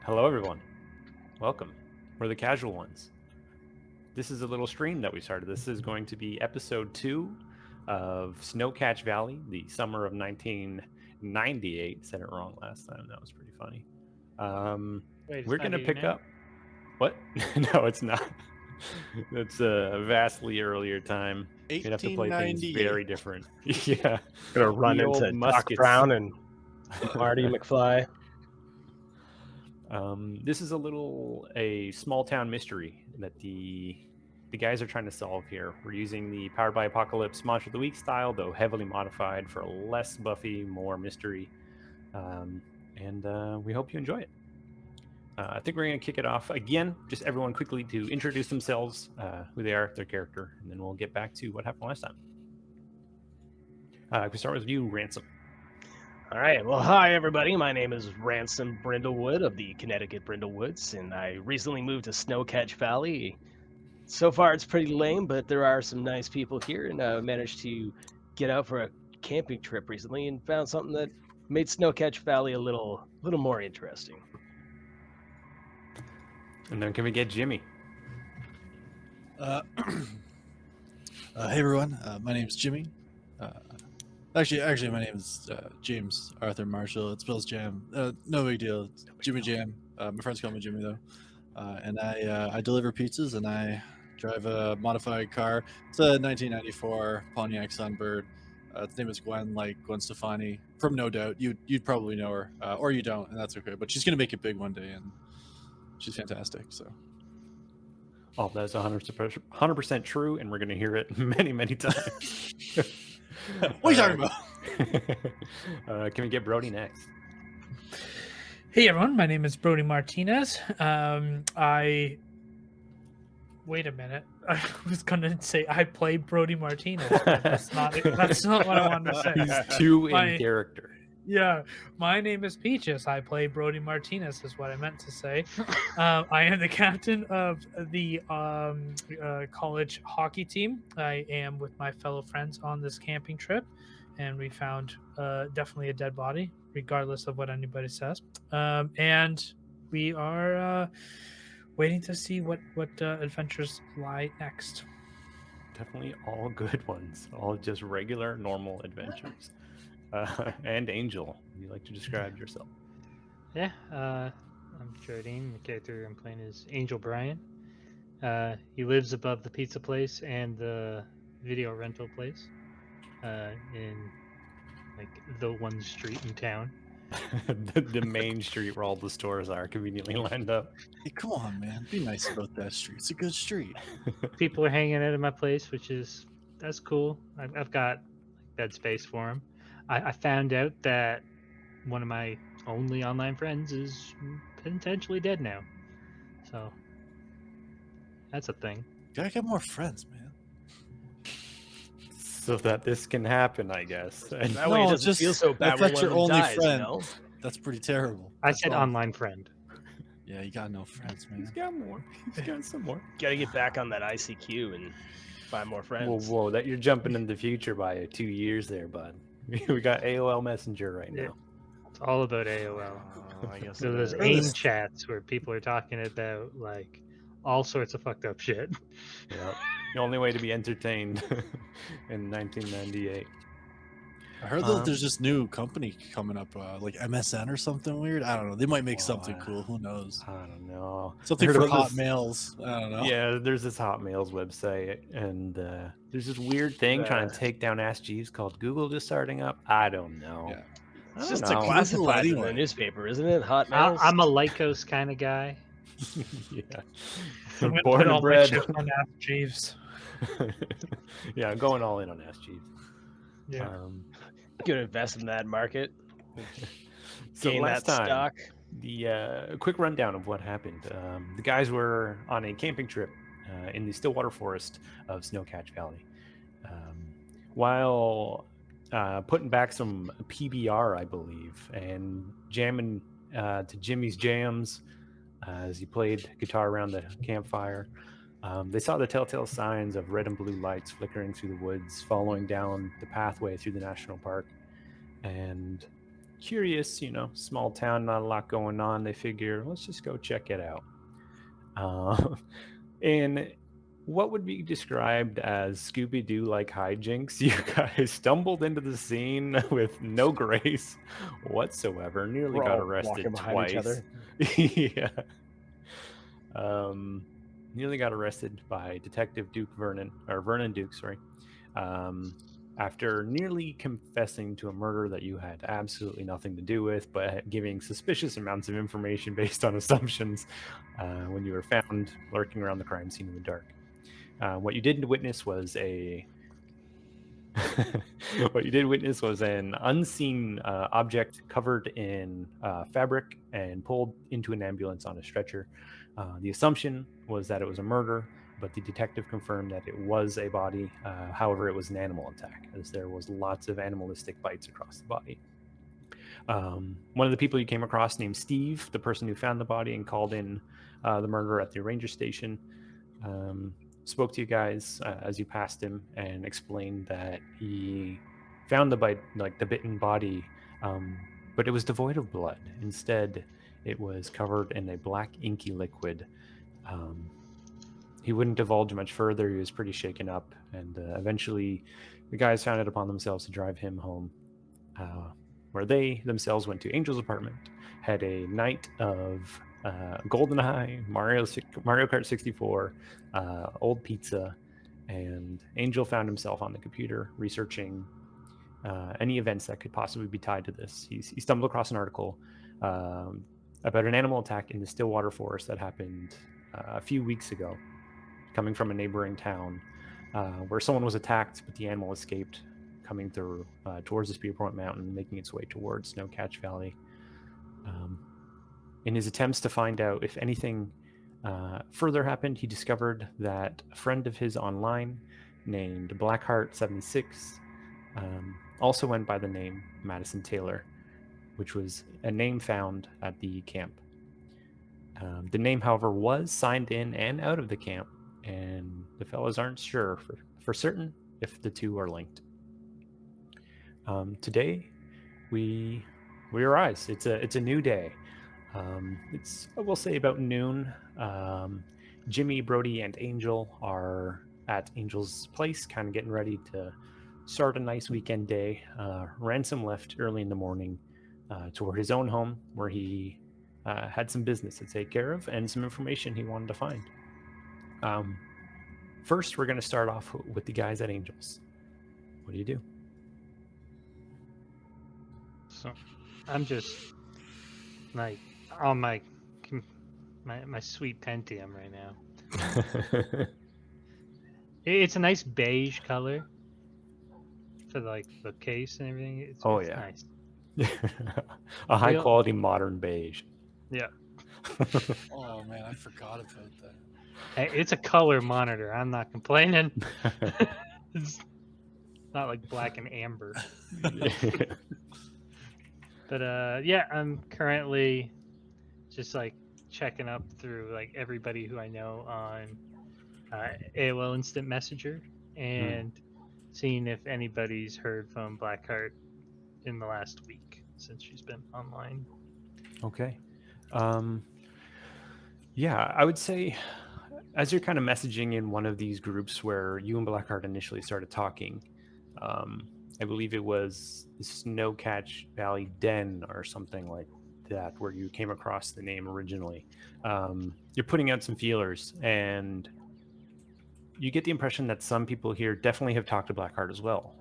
Hello, everyone. Welcome. We're the casual ones. This is a little stream that we started. This is going to be episode 2 of Snowcatch Valley, the summer of 1998. Said it wrong last time. That was pretty funny. Wait, it's We're going to pick 1989? up. What? No, it's not. It's a vastly earlier time. You'd have to play things 1898. very different. Yeah. Gonna run The old into Doc muskets. Brown and Marty McFly. This is a small town mystery that the guys are trying to solve here. We're using the Powered by Apocalypse Monster of the Week style, though heavily modified for less Buffy, more mystery. And we hope you enjoy it. I think we're going to kick it off again. Just everyone quickly to introduce themselves, who they are, their character, and then we'll get back to what happened last time. We start with you, Ransom. All right. Well, hi everybody. My name is Ransom Brindlewood of the Connecticut Brindlewoods, and I recently moved to Snowcatch Valley. So far, it's pretty lame, but there are some nice people here, and I managed to get out for a camping trip recently and found something that made Snowcatch Valley a little more interesting. And then can we get Jimmy? Hey everyone, my name's Jimmy. Actually, my name is James Arthur Marshall. It spells Jam. No big deal. It's Jimmy Jam. My friends call me Jimmy though. And I deliver pizzas and I drive a modified car. It's a 1994 Pontiac Sunbird. Its name is Gwen, like Gwen Stefani from No Doubt. You'd probably know her, or you don't, and that's okay. But she's gonna make it big one day, and she's fantastic. So. Oh, that's 100% true, and we're going to hear it many, many times. What are you talking about? Can we get Brody next? Hey everyone, my name is Brody Martinez. Wait a minute. I was gonna say I play Brody Martinez, but that's not what I wanted to say. He's too in character. Yeah, my name is Peaches. I play Brody Martinez, is what I meant to say. I am the captain of the college hockey team. I am with my fellow friends on this camping trip, and we found definitely a dead body, regardless of what anybody says. And we are waiting to see what adventures lie next. Definitely all good ones. All just regular, normal adventures. And Angel, you like to describe yourself? Yeah, I'm Jardine. The character I'm playing is Angel Bryan. He lives above the pizza place and the video rental place in like the one street in town. the main street where all the stores are conveniently lined up. Hey, come on, man. Be nice about that street. It's a good street. People are hanging out at my place, that's cool. I've got bed space for them. I found out that one of my only online friends is potentially dead now. So that's a thing. Gotta get more friends, man. So that this can happen, I guess. That way it doesn't feel so bad If when that's one your of them only dies, friend, you know? that's pretty terrible. I That's said all. online friend. Yeah, you got no friends, man. He's got more. He's got some more. Gotta get back on that ICQ and find more friends. Whoa, that you're jumping in the future by 2 years there, bud. We got AOL Messenger right now. Yeah. It's all about AOL. Oh, I guess So it there's is. AIM chats where people are talking about like all sorts of fucked up shit. Yeah. The only way to be entertained in 1998. I heard that there's this new company coming up, like MSN or something weird. I don't know. They might make something cool. Who knows? I don't know. Something I for heard about hot this- males. I don't know. Yeah, there's this Hotmails website, and there's this weird thing trying to take down Ask Jeeves called Google just starting up. I don't know. Yeah. It's I just don't a know. classified in anyway. the newspaper, isn't it? Hotmails. I'm a Lycos kind of guy. Yeah. I'm gonna Born put and all my bred. chips on Ask Jeeves. Yeah, I'm going all in on Ask Jeeves. Yeah. Gonna invest in that market. So Gain last that time, stock. the quick rundown of what happened. The guys were on a camping trip in the Stillwater Forest of Snowcatch Valley. While putting back some PBR, I believe, and jamming to Jimmy's jams as he played guitar around the campfire. They saw the telltale signs of red and blue lights flickering through the woods, following down the pathway through the national park. And curious, small town, not a lot going on. They figure, let's just go check it out. In what would be described as Scooby-Doo like hijinks, you guys stumbled into the scene with no grace whatsoever. Nearly We're got all arrested walking behind each twice. other. Yeah. Nearly got arrested by Detective Vernon Duke, sorry. After nearly confessing to a murder that you had absolutely nothing to do with, but giving suspicious amounts of information based on assumptions when you were found lurking around the crime scene in the dark. What you did witness was an unseen object covered in fabric and pulled into an ambulance on a stretcher. The assumption was that it was a murder, but the detective confirmed that it was a body. However, it was an animal attack, as there was lots of animalistic bites across the body. One of the people you came across, named Steve, the person who found the body and called in the murder at the ranger station, spoke to you guys as you passed him and explained that he found the bitten body, but it was devoid of blood. Instead, it was covered in a black inky liquid. He wouldn't divulge much further. He was pretty shaken up, and eventually the guys found it upon themselves to drive him home, where they themselves went to Angel's apartment, had a night of GoldenEye, Mario Kart 64, old pizza, and Angel found himself on the computer researching any events that could possibly be tied to this. He stumbled across an article about an animal attack in the Stillwater Forest that happened a few weeks ago, coming from a neighboring town, where someone was attacked, but the animal escaped, coming through towards the Spearpoint Mountain, making its way towards Snowcatch Valley. In his attempts to find out if anything further happened, he discovered that a friend of his online named Blackheart76 also went by the name Madison Taylor, which was a name found at the camp. The name, however, was signed in and out of the camp, and the fellows aren't sure for certain if the two are linked. Today, we arise. It's a new day. It's, we'll say, about noon. Jimmy, Brody, and Angel are at Angel's place, kind of getting ready to start a nice weekend day. Ransom left early in the morning toward his own home, where he had some business to take care of and some information he wanted to find. First, we're going to start off with the guys at Angel's. What do you do? So I'm just like on my sweet Pentium right now. It's a nice beige color for like the case and everything. It's nice. A high quality modern beige. Yeah. Oh man, I forgot about that. Hey, it's a color monitor. I'm not complaining. It's not like black and amber. But yeah, I'm currently just like checking up through like everybody who I know on AOL Instant Messenger and seeing if anybody's heard from Blackheart in the last week since she's been online. Okay. Yeah, I would say as you're kind of messaging in one of these groups where you and Blackheart initially started talking, I believe it was the Snowcatch Valley Den or something like that, where you came across the name originally. You're putting out some feelers, and you get the impression that some people here definitely have talked to Blackheart as well.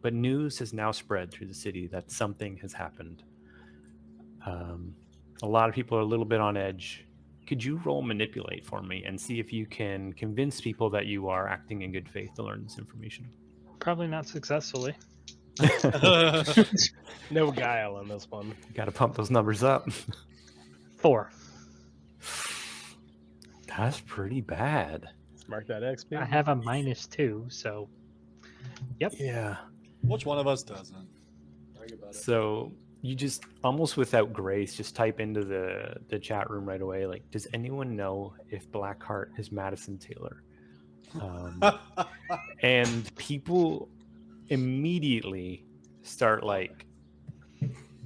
But news has now spread through the city that something has happened. A lot of people are a little bit on edge. Could you roll manipulate for me and see if you can convince people that you are acting in good faith to learn this information? Probably not successfully. No guile on this one. Got to pump those numbers up. 4. That's pretty bad. Let's mark that XP. I have a -2, so yep. Yeah. Which one of us doesn't? Worry about it. So you just almost without grace just type into the chat room right away, like, does anyone know if Blackheart is Madison Taylor? And people immediately start like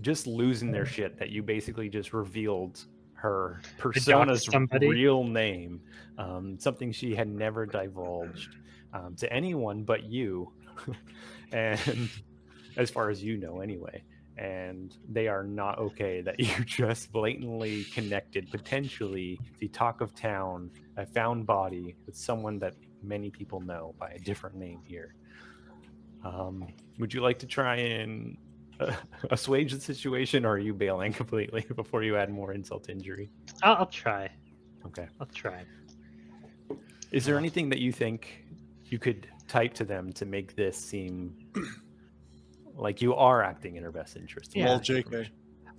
just losing their shit that you basically just revealed her persona's somebody. real name, something she had never divulged to anyone but you, and as far as you know anyway. And they are not okay that you just blatantly connected potentially the talk of town, a found body, with someone that many people know by a different name here. Would you like to try and assuage the situation, or are you bailing completely before you add more insult to injury? I'll try. Okay. I'll try. Is there anything that you think you could type to them to make this seem like you are acting in her best interest? Yeah. Well, JK.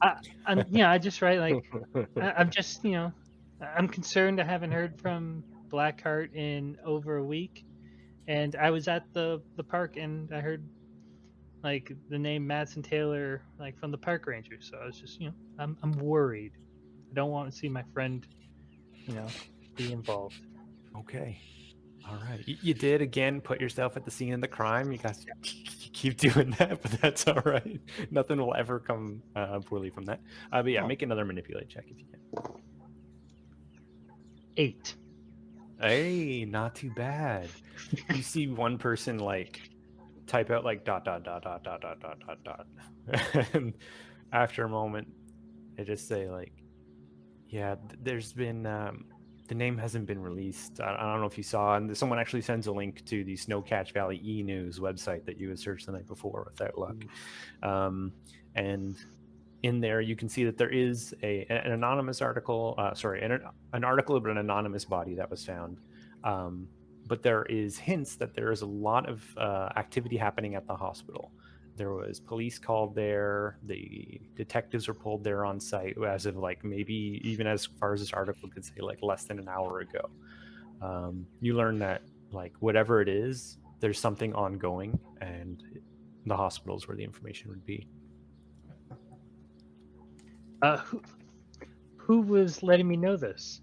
I just write like I'm just I'm concerned. I haven't heard from Blackheart in over a week, and I was at the park and I heard like the name Madsen Taylor like from the park ranger. So I was just I'm worried. I don't want to see my friend be involved. Okay. All right. You did again put yourself at the scene of the crime. You guys keep doing that, but that's all right. Nothing will ever come poorly from that. But yeah, make another manipulate check if you can. 8. Hey, not too bad. You see one person like type out like ... and after a moment they just say like, yeah, there's been the name hasn't been released. I don't know if you saw, and someone actually sends a link to the Snowcatch Valley e-news website that you had searched the night before without luck. And in there you can see that there is an anonymous article, an article about an anonymous body that was found. But there is hints that there is a lot of activity happening at the hospital. There was police called there. The detectives were pulled there on site as of like maybe even as far as this article could say, like less than an hour ago. You learn that like whatever it is, there's something ongoing, and the hospital's where the information would be. Who was letting me know this?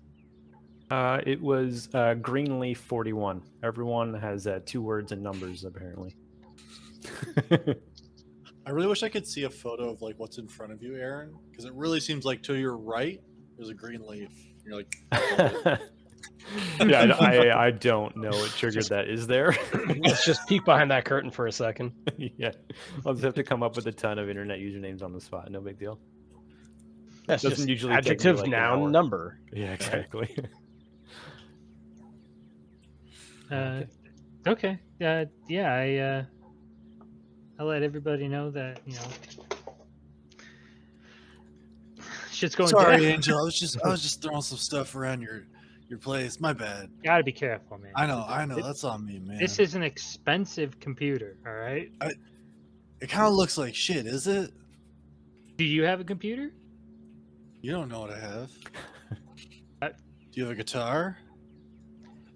It was Greenleaf 41. Everyone has 2 words and numbers apparently. I really wish I could see a photo of like what's in front of you, Aaron, because it really seems like to your right there's a green leaf. You're like, yeah, I don't know what triggered that. Is there? Let's just peek behind that curtain for a second. Yeah, I'll just have to come up with a ton of internet usernames on the spot. No big deal. That's Doesn't just usually take me, adjective, like, an hour. noun, number. Yeah, exactly. Okay. I'll let everybody know that shit's going sorry, down. Angel. I was just throwing some stuff around your place. My bad. Gotta be careful, man. I know. That's on me, man. This is an expensive computer, all right? It kind of looks like shit, is it? Do you have a computer? You don't know what I have. Uh, Do you have a guitar?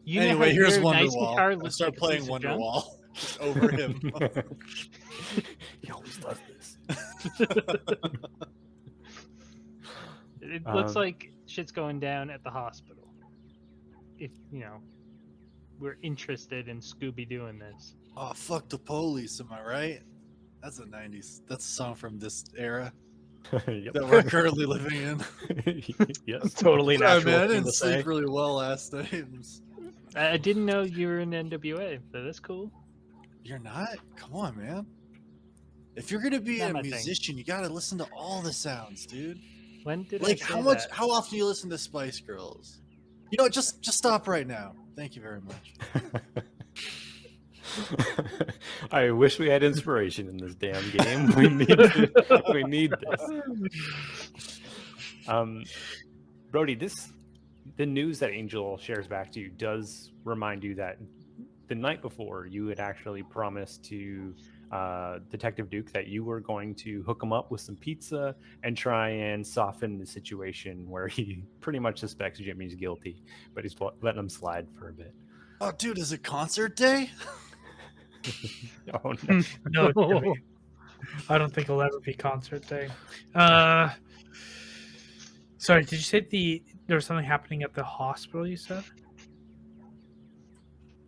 You know Anyway, how here's your nice Wonderwall. guitar I looks start like a playing piece of junk? Wonderwall over him. He always does this. It looks like shit's going down at the hospital. If we're interested in Scooby doing this. Oh, fuck the police, am I right? That's a 90s. That's a song from this era Yep. that we're currently living in. Yes. Totally Sorry, natural man, I thing didn't to say. sleep really well last night. I didn't know you were in NWA, but that's cool. You're not? Come on, man. If you're gonna be Not a my thing. musician, you gotta listen to all the sounds, dude. When did Like, I say how that? often do you listen to Spice Girls? You know what? Just stop right now. Thank you very much. I wish we had inspiration in this damn game. We need this. Brody, the news that Angel shares back to you does remind you that the night before you had actually promised to Detective Duke that you were going to hook him up with some pizza and try and soften the situation where he pretty much suspects Jimmy's guilty, but he's letting him slide for a bit. Oh, dude, is it concert day? Oh no. No, Jimmy. I don't think it'll ever be concert day. Sorry, did you say there was something happening at the hospital? You said.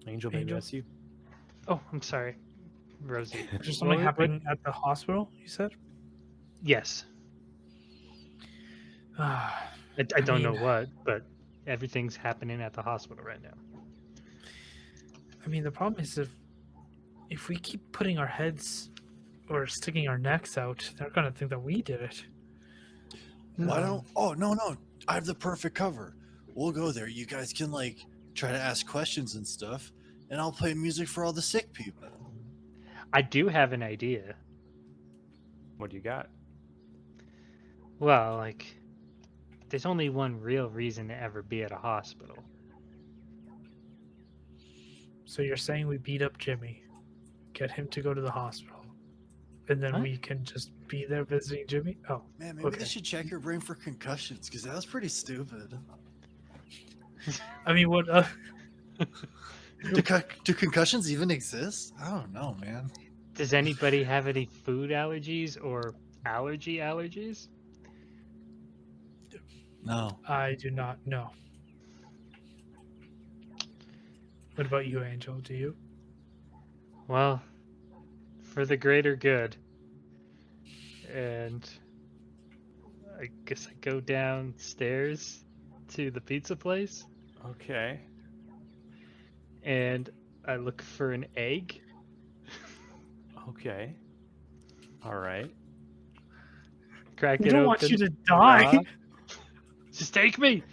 Angel, maybe Angel? that's you. Oh, I'm sorry, Rosie. There's something happening at the hospital. You said. Yes. Ah, I don't know mean- what, but everything's happening at the hospital right now. I mean, the problem is if we keep putting our heads or sticking our necks out, they're gonna think that we did it. Why Um, don't? Oh no, I have the perfect cover. We'll go there. You guys can like try to ask questions and stuff, and I'll play music for all the sick people. I do have an idea. What do you got? Well, like, there's only one real reason to ever be at a hospital. So you're saying we beat up Jimmy, get him to go to the hospital, and then Huh? we can just be there visiting Jimmy? Oh, Man, maybe Okay. they should check your brain for concussions because that was pretty stupid. I mean, what? Do concussions even exist? I don't know, man. Does anybody have any food allergies or allergies? No. I do not know. What about you, Angel? Do you? Well, for the greater good. And I guess I go downstairs to the pizza place Okay. and I look for an egg. Okay. All right. Crack We it don't open. want you to die. raw. Just take me.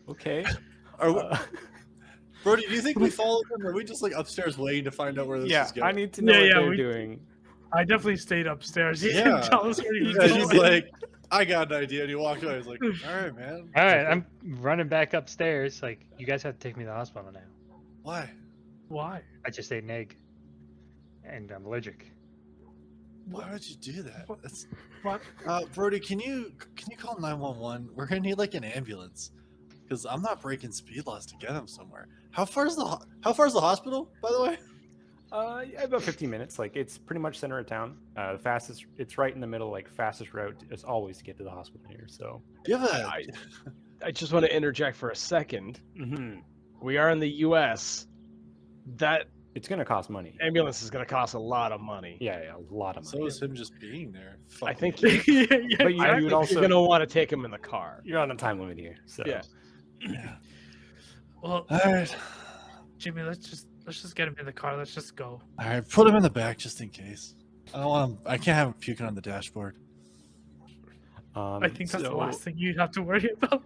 Okay. Are we, Uh, Brody, do you think we followed them, or are we just like upstairs waiting to find out where this yeah, is going? I need to know Yeah, what yeah, they're we- doing. I definitely stayed upstairs. You Yeah. can tell us where you're And going. he's like, I got an idea, and he walked away. He's like, all right, man. All right, I'm running back upstairs. Like, you guys have to take me to the hospital now. Why? Why? I just ate an egg, and I'm allergic. Why would you do that? That's, What? Brody, can you call 911? We're gonna need like an ambulance, because I'm not breaking speed laws to get him somewhere. How far is the hospital, by the way? Yeah, about 15 minutes. Like it's pretty much center of town. The fastest. It's right in the middle. Like fastest route is always to get to the hospital here. So. You have a I just want to interject for a second. Mhm. We are in the U.S. That It's gonna cost money. ambulance is going to cost a lot of money. Yeah, a lot of money. so is him just being there. I Fuck think it. yeah, But you, I you would think also you're going to want to take him in the car. you're on a time limit here. So. Yeah. Yeah. Well, All right. Jimmy, let's just get him in the car. Let's just go. All right. Put him in the back just in case. I don't want him. I can't have him puking on the dashboard. I think that's the so- last thing you'd have to worry about.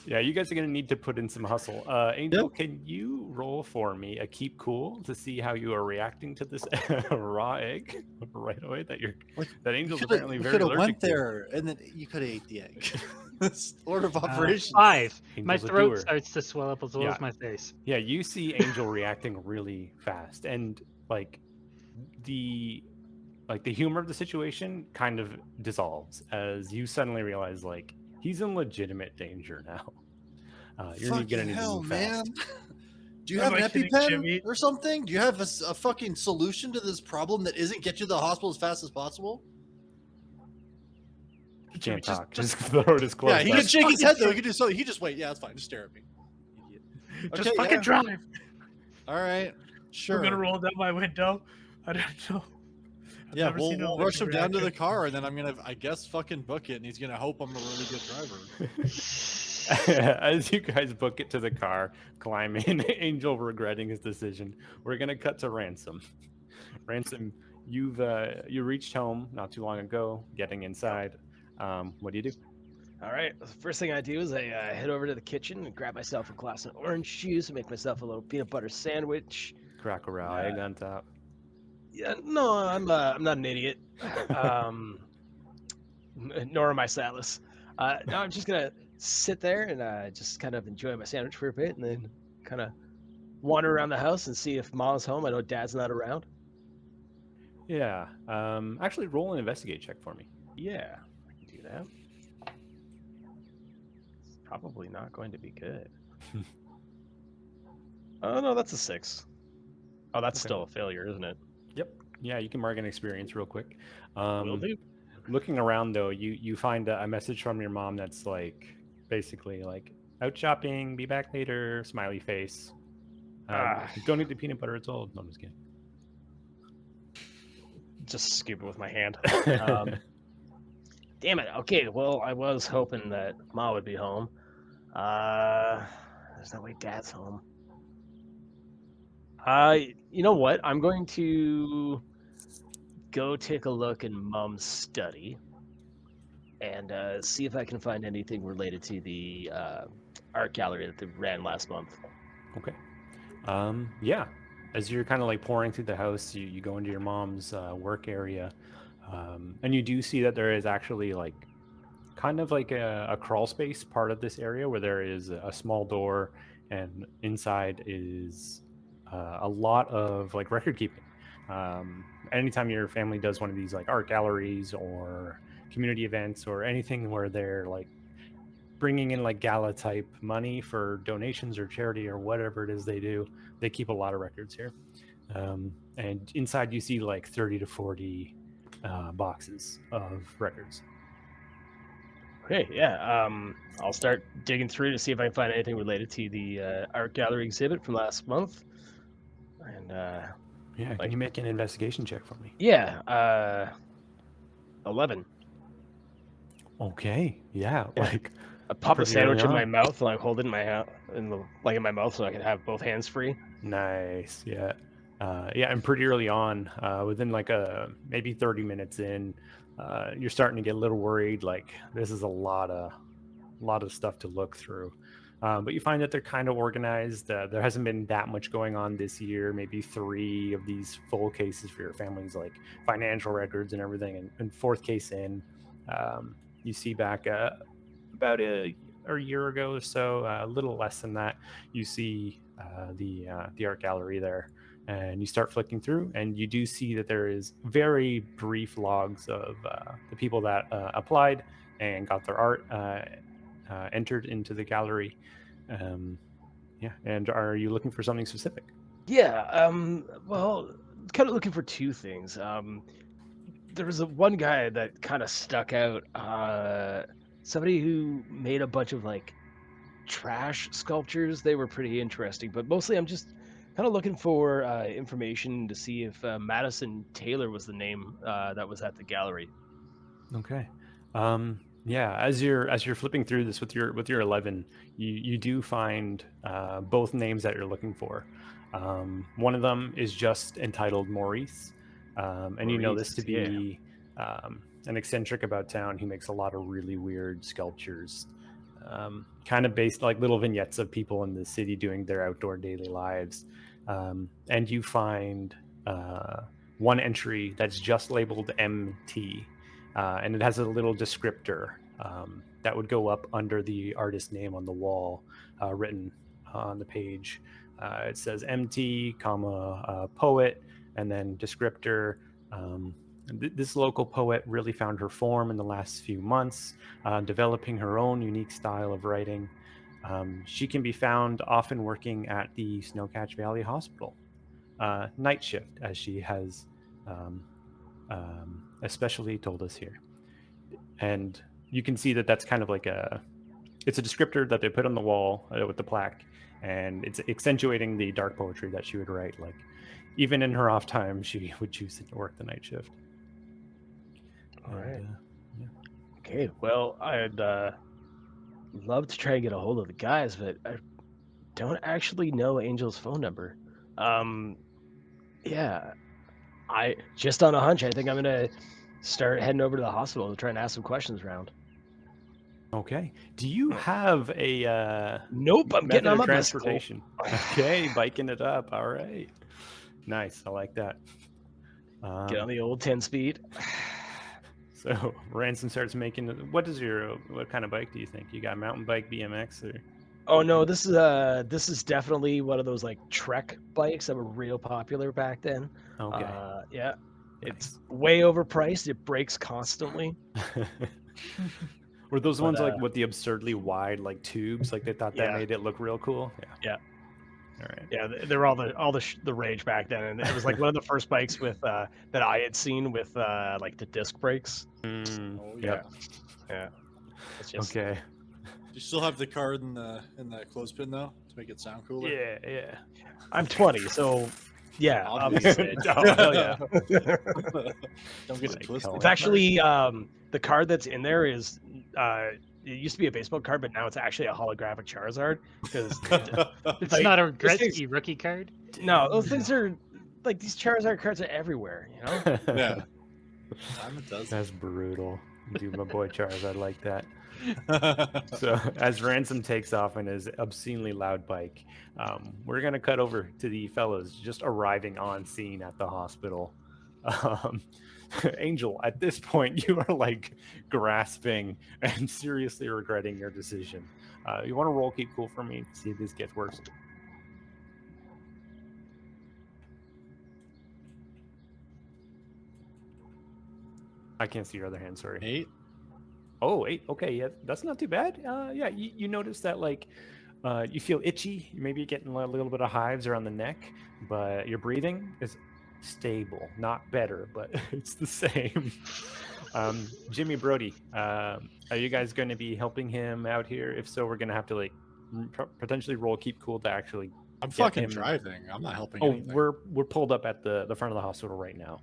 Yeah, you guys are gonna need to put in some hustle. Angel, can you roll for me a keep cool to see how you are reacting to this raw egg right away that that Angel's apparently You very could have allergic went to? there, and then you could have ate the egg. That's order of operations. 5. My Angel's a throat doer. starts to swell up as well Yeah. as my face. Yeah, you see Angel reacting really fast, and like the humor of the situation kind of dissolves as you suddenly realize like he's in legitimate danger now. You're Fucking gonna need hell, to move man. fast. Do you Am have an I kidding, EpiPen Jimmy? or something? Do you have a fucking solution to this problem that isn't get you to the hospital as fast as possible? He Jimmy, can't talk. His throat is closed. Yeah, he up. can shake his head though. He can do something. He just wait. Yeah, that's fine. Just stare at me. Idiot. Just Okay, fucking yeah. drive. All right. Sure. We're gonna roll down my window. I don't know. I've Yeah, never we'll seen a rush him down to the reaction. car, and then I'm gonna, I guess, fucking book it, and he's gonna hope I'm a really good driver. As you guys book it to the car, climb in, Angel regretting his decision. We're gonna cut to Ransom. Ransom, you reached home not too long ago. Getting inside, what do you do? All right. The first thing I do is I head over to the kitchen and grab myself a glass of orange juice and make myself a little peanut butter sandwich. Cracker Barrel, egg on top. Yeah, no, I'm not an idiot. Nor am I Salas. No, I'm just gonna sit there and just kind of enjoy my sandwich for a bit, and then kind of wander around the house and see if Mom's home. I know Dad's not around. Yeah. Actually, roll an investigate check for me. Yeah, I can do that. It's probably not going to be good. Oh no, that's a 6. Oh, that's Okay. still a failure, isn't it? Yep. Yeah, you can mark an experience real quick. Will do. Looking around though, you find a message from your mom that's like basically like out shopping, be back later, smiley face. Don't eat the peanut butter, it's old. No, I'm just kidding. just scoop it with my hand. Damn it. Okay, well, I was hoping that Ma would be home. There's no way Dad's home. You know what? I'm going to go take a look in Mom's study and see if I can find anything related to the art gallery that they ran last month. Okay. Yeah. As you're kind of like pouring through the house, you go into your mom's work area, and you do see that there is actually like kind of like a crawl space part of this area where there is a small door, and inside is a lot of like record keeping. Anytime your family does one of these like art galleries or community events or anything where they're like bringing in like gala type money for donations or charity or whatever it is they do, they keep a lot of records here. And inside you see like 30 to 40 boxes of records. Okay, yeah. I'll start digging through to see if I can find anything related to the art gallery exhibit from last month. And Yeah, can you make an investigation check for me? yeah, 11. Okay, yeah, Yeah. like I pop a pretty sandwich early in my on. mouth and I hold it in my in my mouth so I can have both hands free. Nice, yeah. Yeah, and pretty early on, within like maybe 30 minutes in, you're starting to get a little worried. Like this is a lot of stuff to look through. But you find that they're kind of organized. There hasn't been that much going on this year. Maybe 3 of these full cases for your family's like financial records and everything. And fourth case in, you see back about a year ago or so, a little less than that. You see the art gallery there, and you start flicking through, and you do see that there is very brief logs of the people that applied and got their art entered into the gallery. Yeah, and are you looking for something specific? Yeah, well, kind of looking for 2 things. There was one guy that kind of stuck out. Somebody who made a bunch of like trash sculptures. They were pretty interesting, but mostly I'm just kind of looking for information to see if Madison Taylor was the name that was at the gallery. Okay. Yeah, as you're flipping through this with your 11, you do find both names that you're looking for. One of them is just entitled Maurice, and you know this to Maurice, yeah. be an eccentric about town. He makes a lot of really weird sculptures, kind of based like little vignettes of people in the city doing their outdoor daily lives. And you find one entry that's just labeled MT. And it has a little descriptor that would go up under the artist name on the wall, written on the page. It says MT, poet, and then descriptor. This local poet really found her form in the last few months, developing her own unique style of writing. She can be found often working at the Snowcatch Valley Hospital, night shift, as she has especially told us here. And you can see that that's kind of like it's a descriptor that they put on the wall with the plaque, and it's accentuating the dark poetry that she would write. Like even in her off time, she would choose to work the night shift. All right. Yeah. Okay. Well, I'd love to try and get a hold of the guys, but I don't actually know Angel's phone number. Yeah. I just on a hunch, I think I'm gonna start heading over to the hospital to try and ask some questions around. Okay. Do you have a Nope, I'm method getting on of my bicycle. transportation? Okay, biking it up. All right. Nice. I like that. Get on the old 10 speed. So Ransom starts making. What kind of bike do you think? You got mountain bike, BMX, or? Oh no, this is definitely one of those like Trek bikes that were real popular back then. Okay. Yeah, it's way overpriced. It breaks constantly. Were those But, ones like with the absurdly wide like tubes? Like they thought that Yeah. made it look real cool. Yeah. All right. Yeah, they were all the rage back then, and it was like one of the first bikes with that I had seen with like the disc brakes. Oh, Yep. Yeah. It's just Okay. Do you still have the card in the clothespin though to make it sound cooler? Yeah. I'm 20, so Yeah, Obviously. obviously. Oh, hell yeah. Don't get it Like, twisted. It's actually the card that's in there is it used to be a baseball card, but now it's actually a holographic Charizard because It's like, not a those things- Gretzky rookie card. no, those things are like these Charizard cards are everywhere, you know. Yeah. Time it does. That's brutal. Dude, my boy Charizard like that. So as Ransom takes off in his obscenely loud bike, we're gonna cut over to the fellows just arriving on scene at the hospital. Um, Angel, at this point, you are like grasping and seriously regretting your decision. You want to roll keep cool for me? See if this gets worse. I can't see your other hand. Sorry. 8. Oh, 8. Okay, yeah, that's not too bad. Yeah, you notice that like you feel itchy. Maybe you're getting a little bit of hives around the neck, but your breathing is stable, not better, but it's the same. Jimmy, Brody, are you guys going to be helping him out here? If so, we're going to have to like potentially roll keep cool to actually. I'm Get fucking him- driving. I'm not helping Oh, anything. we're pulled up at the front of the hospital right now.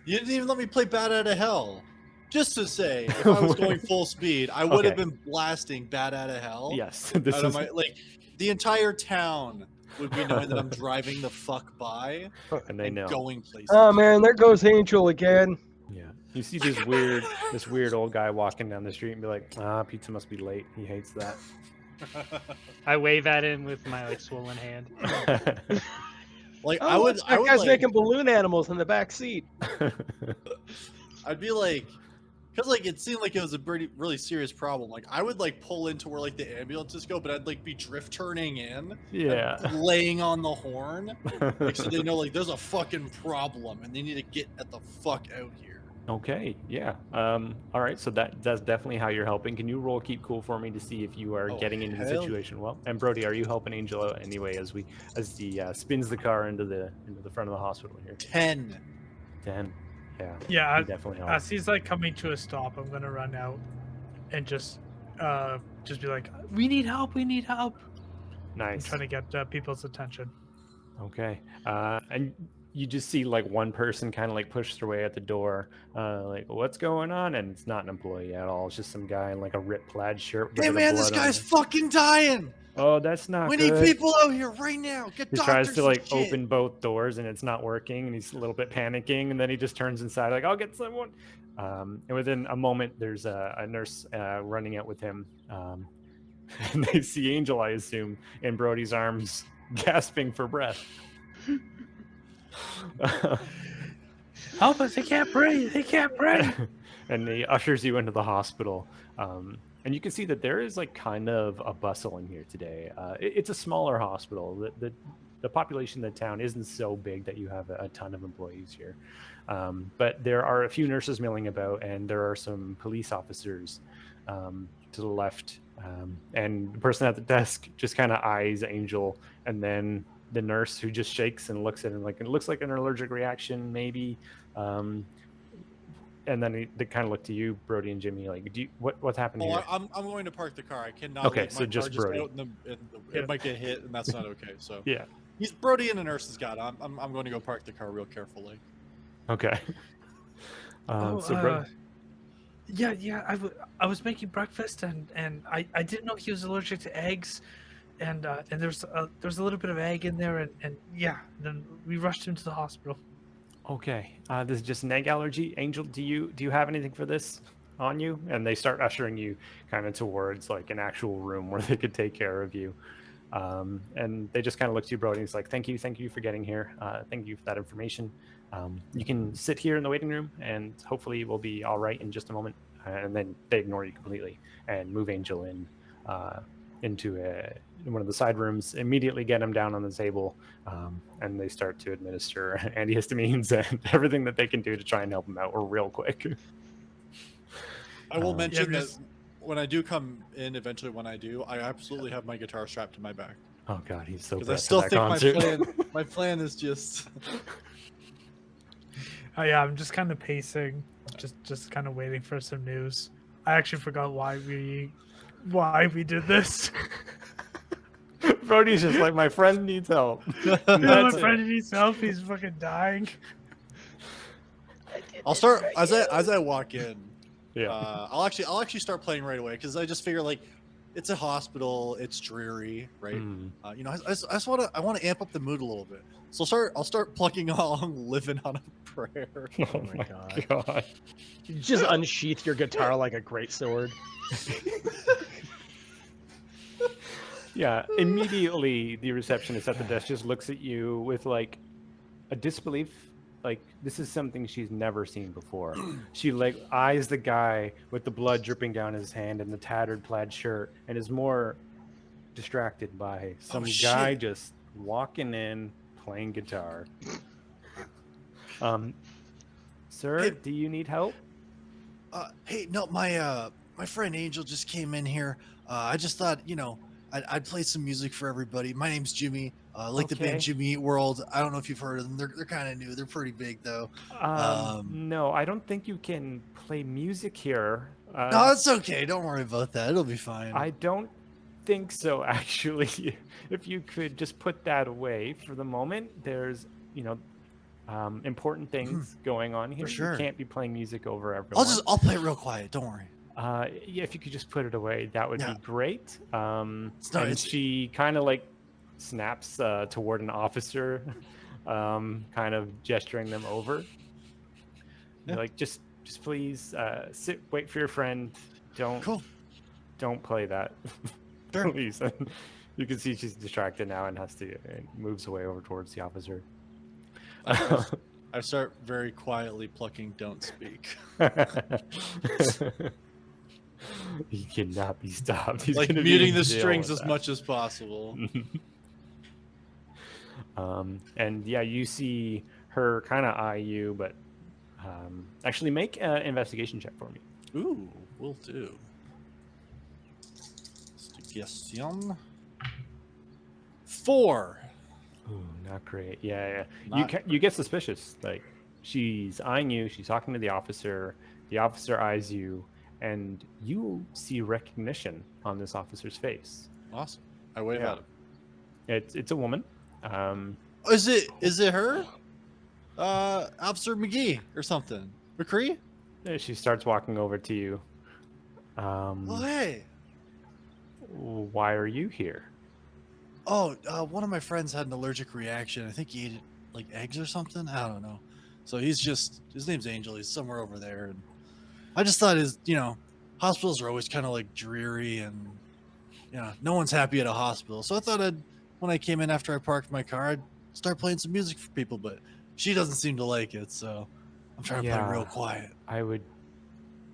You didn't even let me play Bat Out of Hell. Just to say, if I was going full speed, I would have Okay. been blasting Bat Out of Hell. Yes, this Out of is my, like the entire town would be knowing that I'm driving the fuck by and they and know. going places. Oh man, there goes Angel again. Yeah. You see this weird old guy walking down the street and be like, pizza must be late. He hates that. I wave at him with my like swollen hand. Like Oh, I would that guy's like, making balloon animals in the back seat. I'd be like, because like it seemed like it was a really serious problem. Like I would like pull into where like the ambulances go, but I'd like be drift turning in, Yeah. and laying on the horn, like, so they know like there's a fucking problem and they need to get at the fuck out here. Okay, yeah. All right, so that's definitely how you're helping. Can you roll keep cool for me to see if you are Oh, getting into the hell situation well? And Brody, are you helping Angel out anyway as he spins the car into the front of the hospital here? 10. 10. Yeah. Yeah, you definitely help. as he's like coming to a stop, I'm gonna run out and just be like, "We need help! We need help!" I'm Nice. trying to get people's attention. Okay. And you just see like one person kind of like push their way at the door, like, what's going on? And it's not an employee at all. It's just some guy in like a ripped plaid shirt. with Hey a bit of man, this blood on guy's it. fucking dying. Oh, that's not We good. need people out here right now. Get He doctors. tries to and like shit. open both doors and it's not working, and he's a little bit panicking, and then he just turns inside like, I'll get someone. And within a moment, there's a nurse running out with him, and they see Angel, I assume, in Brody's arms, gasping for breath. Help us! He can't breathe! He can't breathe! And he ushers you into the hospital. And you can see that there is like kind of a bustle in here today. It's a smaller hospital. The population of the town isn't so big that you have a ton of employees here. But there are a few nurses milling about, and there are some police officers to the left. And the person at the desk just kind of eyes Angel, and then the nurse, who just shakes and looks at him like, it looks like an allergic reaction, maybe. And then they kind of look to you, Brody and Jimmy, like, what's happening Oh, here? I'm going to park the car. I cannot. Okay, leave my so just car Brody. out in the Yeah. It might get hit, and that's not okay. So Yeah. he's Brody and the nurse has got. I'm going to go park the car real carefully. Okay. Oh, So Brody, yeah. I was making breakfast and I didn't know he was allergic to eggs, and there's a little bit of egg in there, and yeah, then we rushed him to the hospital. okay. This is just an egg allergy. Angel, do you have anything for this on you? And they start ushering you kind of towards like an actual room where they could take care of you. And they just kind of look to you, Brody. And it's like, thank you for getting here. Thank you for that information. You can sit here in the waiting room, and hopefully we'll be all right in just a moment. And then they ignore you completely and move Angel into one of the side rooms, immediately get him down on the table, and they start to administer antihistamines and everything that they can do to try and help him out real quick. I will mention that just- when I do come in, eventually when I do, I absolutely have my guitar strapped to my back Oh God, he's so because I prepped still for think that concert. my plan is just. Oh yeah, I'm just kind of pacing, just kind of waiting for some news. I actually forgot why we did this. Brody's just like, my friend needs help. Yeah, my That's it. friend needs help. He's fucking dying. I'll start as I walk in. Yeah. I'll actually start playing right away because I just figure like it's a hospital, it's dreary, right? Mm. I just want to amp up the mood a little bit. So I'll start plugging along, living on a prayer. Oh my god. You just unsheath your guitar like a great sword. Yeah, immediately the receptionist at the desk just looks at you with like a disbelief. Like this is something she's never seen before. She like eyes the guy with the blood dripping down his hand and the tattered plaid shirt, and is more distracted by some guy shit. just walking in playing guitar. Sir, Hey. do you need help? Hey, no, my friend Angel just came in here. I just thought, I'd play some music for everybody. My name's Jimmy. Like the Okay. band Jimmy Eat World. I don't know if you've heard of them. They're kind of new. They're pretty big though. No, I don't think you can play music here. No, it's okay. Don't worry about that. It'll be fine. I don't think so, actually. If you could just put that away for the moment, there's, important things going on here. sure. You can't be playing music over everyone. I'll play it real quiet. Don't worry. Yeah, if you could just put it away, that would Yeah. be great. And it's- she kind of like snaps toward an officer, kind of gesturing them over. Yeah. Like, just please sit, wait for your friend. Cool. Don't play that. Sure. Please. And you can see she's distracted now and moves away over towards the officer. I start very quietly plucking "Don't Speak." He cannot be stopped. He's Like gonna be muting in the jail strings with as that. much as possible. And yeah, you see her kind of eye you, but actually make an investigation check for me. Ooh, will do. Investigation. 4. Ooh, not great. Yeah. Not You get suspicious. Like she's eyeing you. She's talking to the officer. The officer eyes you, and you see recognition on this officer's face. Awesome. I wave Yeah. at him. It's a woman. Is it her? Officer McGee or something? McCree? She starts walking over to you. Oh, hey. Why are you here? Oh, one of my friends had an allergic reaction. I think he ate like eggs or something. I don't know. So his name's Angel. He's somewhere over there. And I just thought hospitals are always kind of like dreary and, no one's happy at a hospital. So I thought when I came in after I parked my car, I'd start playing some music for people, but she doesn't seem to like it. So I'm trying to play real quiet. I would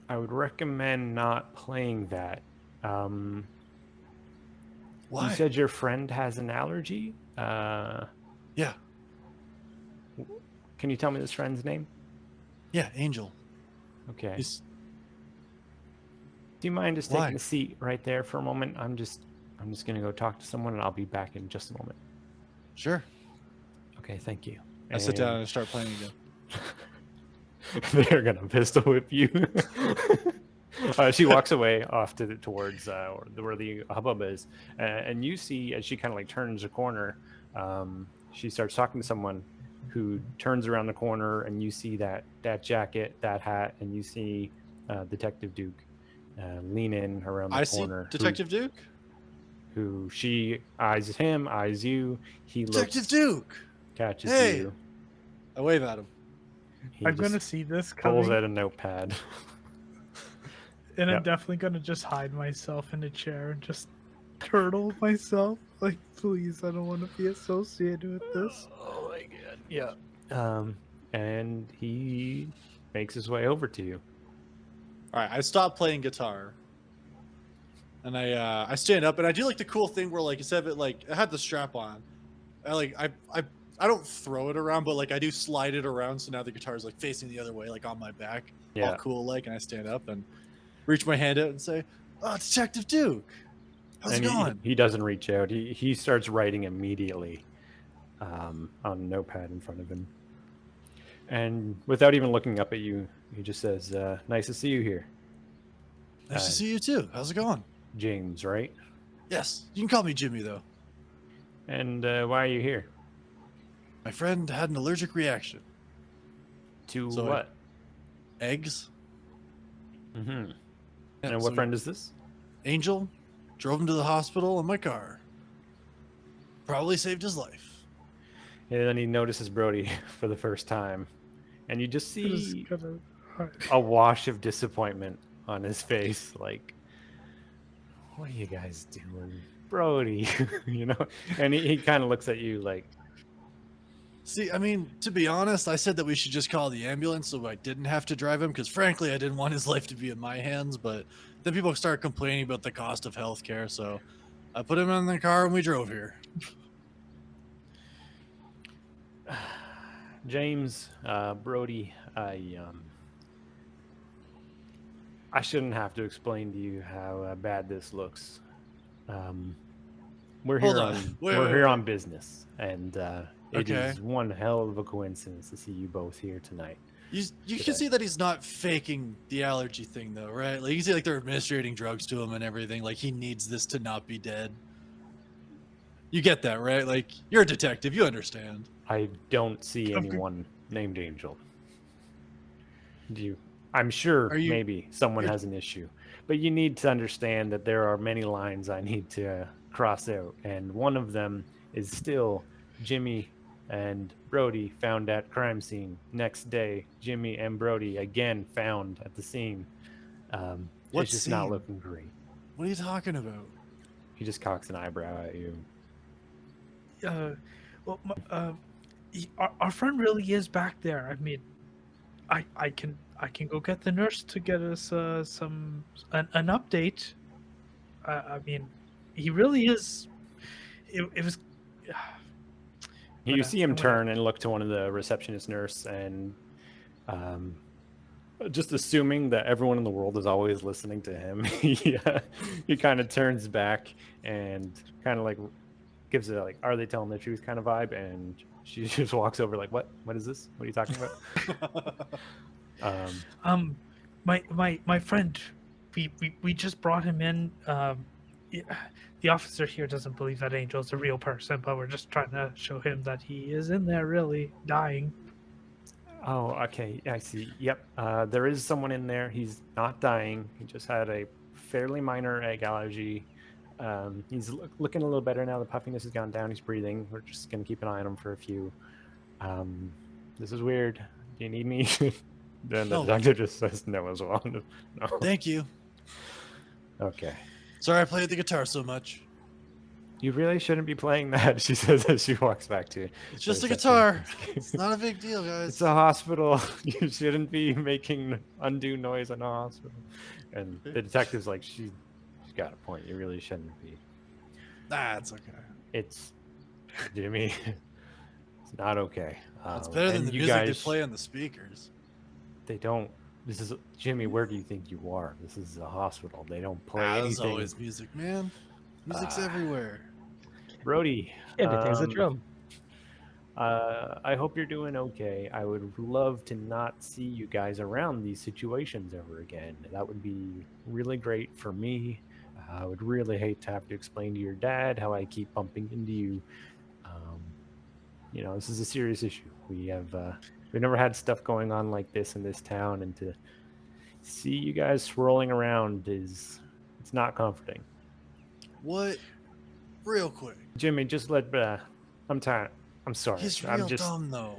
recommend not playing that. Why? You said your friend has an allergy? Yeah. Can you tell me this friend's name? Yeah, Angel. Okay. He's, Do you mind just Why? taking a seat right there for a moment? I'm just gonna go talk to someone, and I'll be back in just a moment. sure. Okay, thank you. I sit down and start playing again. They're gonna pistol whip you. She walks away off towards where the hubbub is, and you see as she kind of like turns a corner, she starts talking to someone who turns around the corner, and you see that jacket, that hat, and you see Detective Duke lean in around the I see corner. Detective Duke. Who she eyes him, eyes you. He Detective looks, Duke. catches Hey. you. I wave at him. He I'm just gonna see this pulls coming, out a notepad. and I'm Yep. definitely gonna just hide myself in a chair and just turtle myself. Like, please, I don't want to be associated with this. Oh my god. Yeah. And he makes his way over to you. All right, I stop playing guitar, and I stand up, and I do like the cool thing where like instead of it like I had the strap on, I don't throw it around, but like I do slide it around, so now the guitar is like facing the other way, like on my back, all cool like, and I stand up and reach my hand out and say, "Oh, Detective Duke, how's And it going?" he doesn't reach out. He starts writing immediately on a notepad in front of him. And without even looking up at you, he just says, nice to see you here. Nice to see you too. How's it going? James, right? Yes, you can call me Jimmy though. And why are you here? My friend had an allergic reaction. To So what? Eggs. Mm-hmm. Yeah, And so what friend is this? Angel drove him to the hospital in my car. Probably saved his life. And then he notices Brody for the first time. And you just It is see kind of hard. a wash of disappointment on his face. Like, what are you guys doing? Brody, you know? And he kind of looks at you like, See, I mean, to be honest, I said that we should just call the ambulance so I didn't have to drive him because, frankly, I didn't want his life to be in my hands. But then people started complaining about the cost of healthcare, so I put him in the car and we drove here. James, Brody, I shouldn't have to explain to you how bad this looks. We're Hold here on. on Wait, we're wait, here wait. on business, and it Okay. is one hell of a coincidence to see you both here tonight. You Today. can see that he's not faking the allergy thing, though, right? Like, you can see, like, they're administrating drugs to him and everything. Like, he needs this to not be dead. You get that, right? Like, you're a detective. You understand. I don't see Okay. anyone named Angel. Do you? I'm sure Are you- maybe someone you're- has an issue, but you need to understand that there are many lines I need to cross out, and one of them is still Jimmy and Brody found at crime scene. Next day, Jimmy and Brody again found at the scene. What It's just not scene? looking great. What are you talking about? He just cocks an eyebrow at you. Well, our friend really is back there. I mean, I can go get the nurse to get us an update. I mean, he really is. It was. You But, see him I'm gonna- turn and look to one of the receptionist nurse, and just assuming that everyone in the world is always listening to him, he kind of turns back and kind of like gives it a, like, are they telling the truth kind of vibe, and she just walks over like, what is this, what are you talking about? My friend, we just brought him in. The officer here doesn't believe that Angel's a real person, but we're just trying to show him that he is in there really dying. Oh, okay, I see. Yep, there is someone in there. He's not dying. He just had a fairly minor egg allergy. He's looking a little better now. The puffiness has gone down. He's breathing. We're just gonna keep an eye on him for a few. This is weird. Do you need me? Then the No. doctor just says no as well. No. Thank you. Okay. Sorry I played the guitar so much. You really shouldn't be playing that, she says as she walks back to you. It's just a reception. guitar. It's not a big deal, guys. It's a hospital. You shouldn't be making undue noise in a hospital. And the detective's like, she's got a point. You really shouldn't be. Nah, it's okay. It's Jimmy. It's not okay. It's better than and the you music guys, they play on the speakers. They don't. This is Jimmy. Where do you think you are? This is a hospital. They don't play There's anything. always music, man. Music's Ah. everywhere. Brody. Everything's a drum. I hope you're doing okay. I would love to not see you guys around these situations ever again. That would be really great for me. I would really hate to have to explain to your dad how I keep bumping into you. This is a serious issue. We've never had stuff going on like this in this town, and to see you guys swirling around it's not comforting. What? Real quick. Jimmy, just let. I'm tired. I'm sorry. He's I'm real just dumb, though.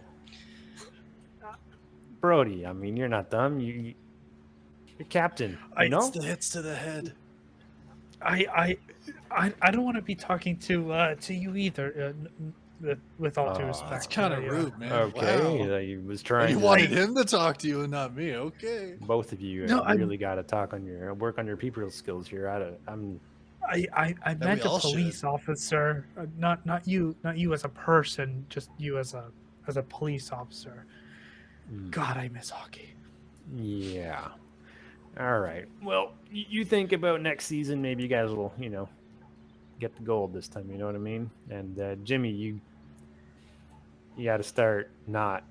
Brody. I mean, you're not dumb. You're captain. It's the hits to the head. I don't want to be talking to you either. With all due Oh, respect, That's kind of I, rude, man. Okay, Wow. he was Oh, trying. you to, wanted him to talk to you and not me. Okay. both of you No, I'm- really got to work on your people skills here. I meant a all police officer, not you as a person, just you as a police officer. God, I miss hockey. Yeah. All right. Well, you think about next season. Maybe you guys will, get the gold this time. You know what I mean? And Jimmy, you got to start not.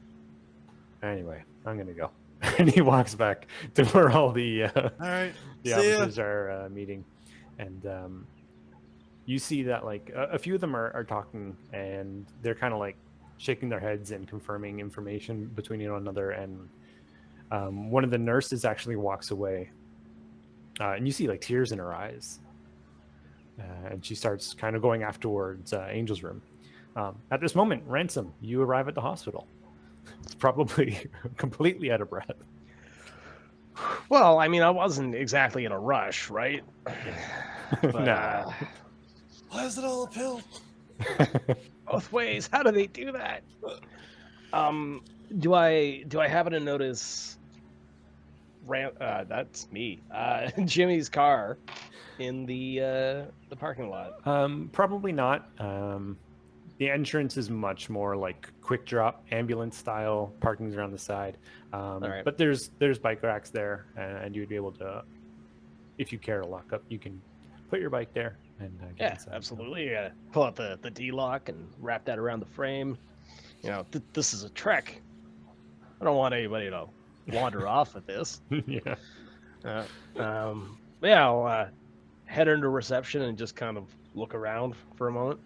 Anyway, I'm gonna go. And he walks back to where all the All right. the See ya. officers are meeting, and you see that like a few of them are talking, and they're kind of like shaking their heads and confirming information between one another. And one of the nurses actually walks away, and you see like tears in her eyes, and she starts kind of going afterwards Angel's room. At this moment, Ransom, you arrive at the hospital. It's probably completely out of breath. Well, I mean, I wasn't exactly in a rush, right? But, Nah. Why is it all a pill? both ways. How do they do that? Do I happen to notice that's me. Jimmy's car in the parking lot. Probably not. The entrance is much more like quick drop, ambulance style. Parking's around the side. right. But there's bike racks there, and you'd be able to, if you care to lock up, you can put your bike there. And get Yeah, inside. absolutely. You gotta pull out the D-lock and wrap that around the frame. You know, this is a trek. I don't want anybody to wander off with this. Yeah. Yeah, I'll head into reception and just kind of look around for a moment.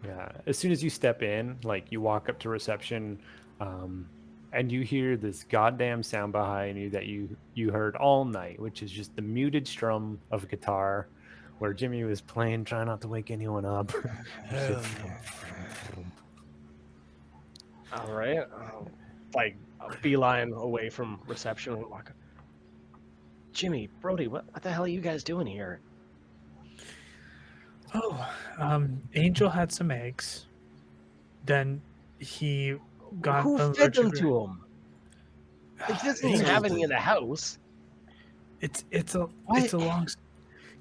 Yeah. As soon as you step in, like you walk up to reception, and you hear this goddamn sound behind you that you heard all night, which is just the muted strum of a guitar where Jimmy was playing, trying not to wake anyone up. Hell All right. Like a beeline away from reception and walk. Jimmy, Brody, what the hell are you guys doing here? Oh, Angel had some eggs. Then he got Who fed allergic them re- to him? It doesn't Angel have any did. in the house. It's What? a long.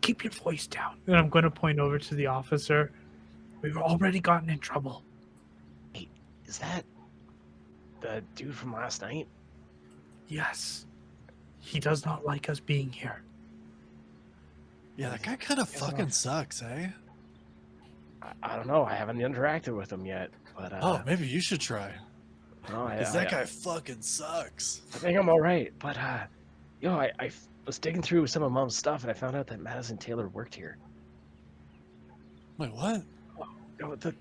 Keep your voice down. And I'm going to point over to the officer. We've already gotten in trouble. Is that the dude from last night? Yes, he does not like us being here. Yeah, that guy kind of Yeah. fucking sucks, eh? I don't know. I haven't interacted with him yet, but Oh, maybe you should try. no, Because that guy fucking sucks. I think I'm all right. But I was digging through some of Mom's stuff and I found out that Madison Taylor worked here. Wait, what? No, the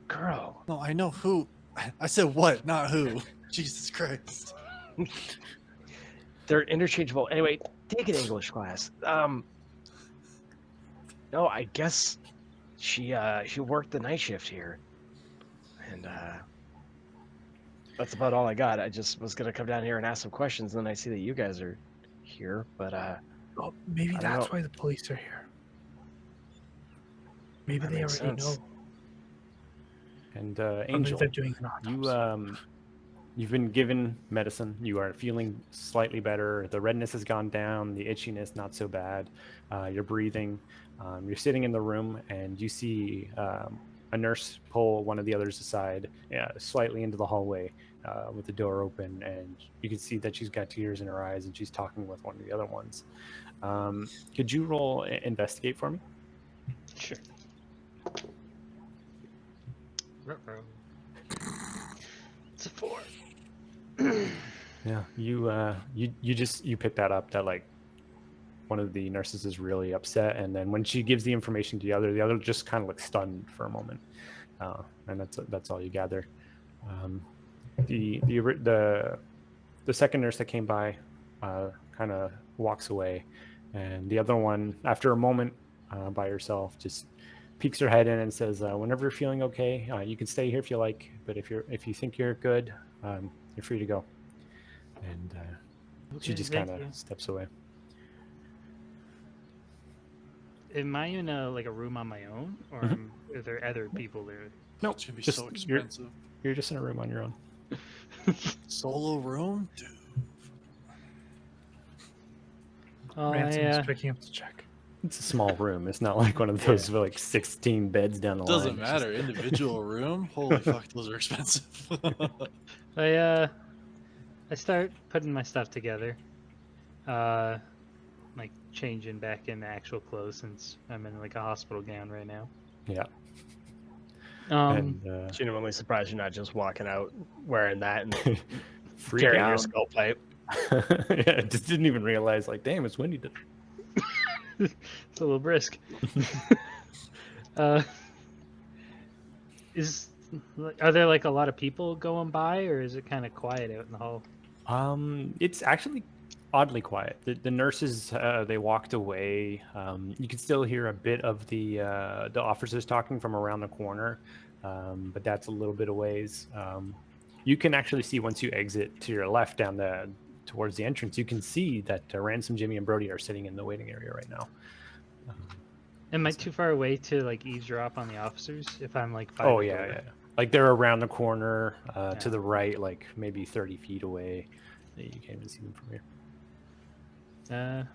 girl. No, I know who. I said what, not who. Jesus Christ. They're interchangeable. Anyway, take an English class. No, I guess she worked the night shift here, and that's about all I got. I just was gonna come down here and ask some questions, and then I see that you guys are here, but Oh, maybe I don't that's know. why the police are here. Maybe That they makes already sense. know. And Or maybe Angel, they're doing an autopsy. you've been given medicine. You are feeling slightly better. The redness has gone down. The itchiness not so bad. You're breathing. You're sitting in the room, and you see a nurse pull one of the others aside, slightly into the hallway, with the door open, and you can see that she's got tears in her eyes, and she's talking with one of the other ones. Could you roll investigate for me? Sure. It's a 4. Yeah, you pick that up, that like one of the nurses is really upset, and then when she gives the information to the other just kind of looks stunned for a moment, and that's all you gather. The second nurse that came by kind of walks away, and the other one, after a moment by herself, just peeks her head in and says, "Whenever you're feeling okay, you can stay here if you like, but if you think you're good, you're free to go." And she Okay, just thank kind you. of steps away. Am I in a room on my own, or are there other people there? Nope, It's gonna be just, so you're expensive. just in a room on your own. Solo room? Dude. Oh, Ransom's picking up the check. It's a small room. It's not like one of those with like 16 beds down the line. Doesn't It's just- matter. Individual room? Holy fuck, those are expensive. I start putting my stuff together, like changing back into actual clothes since I'm in like a hospital gown right now. Yeah. Um, And genuinely surprised you're not just walking out wearing that and freak carrying your out. skull pipe. Yeah, just didn't even realize, like, damn, it's windy. it's a little brisk. Uh, are there like a lot of people going by, or is it kind of quiet out in the hall? It's actually oddly quiet. The nurses they walked away. You can still hear a bit of the officers talking from around the corner, but that's a little bit of ways. You can actually see once you exit to your left down towards the entrance. You can see that Ransom, Jimmy, and Brody are sitting in the waiting area right now. Am I too far away to like eavesdrop on the officers if I'm like by Oh the yeah, door? yeah. Like they're around the corner to Yeah. the right, like maybe 30 feet away. You can't even see them from here.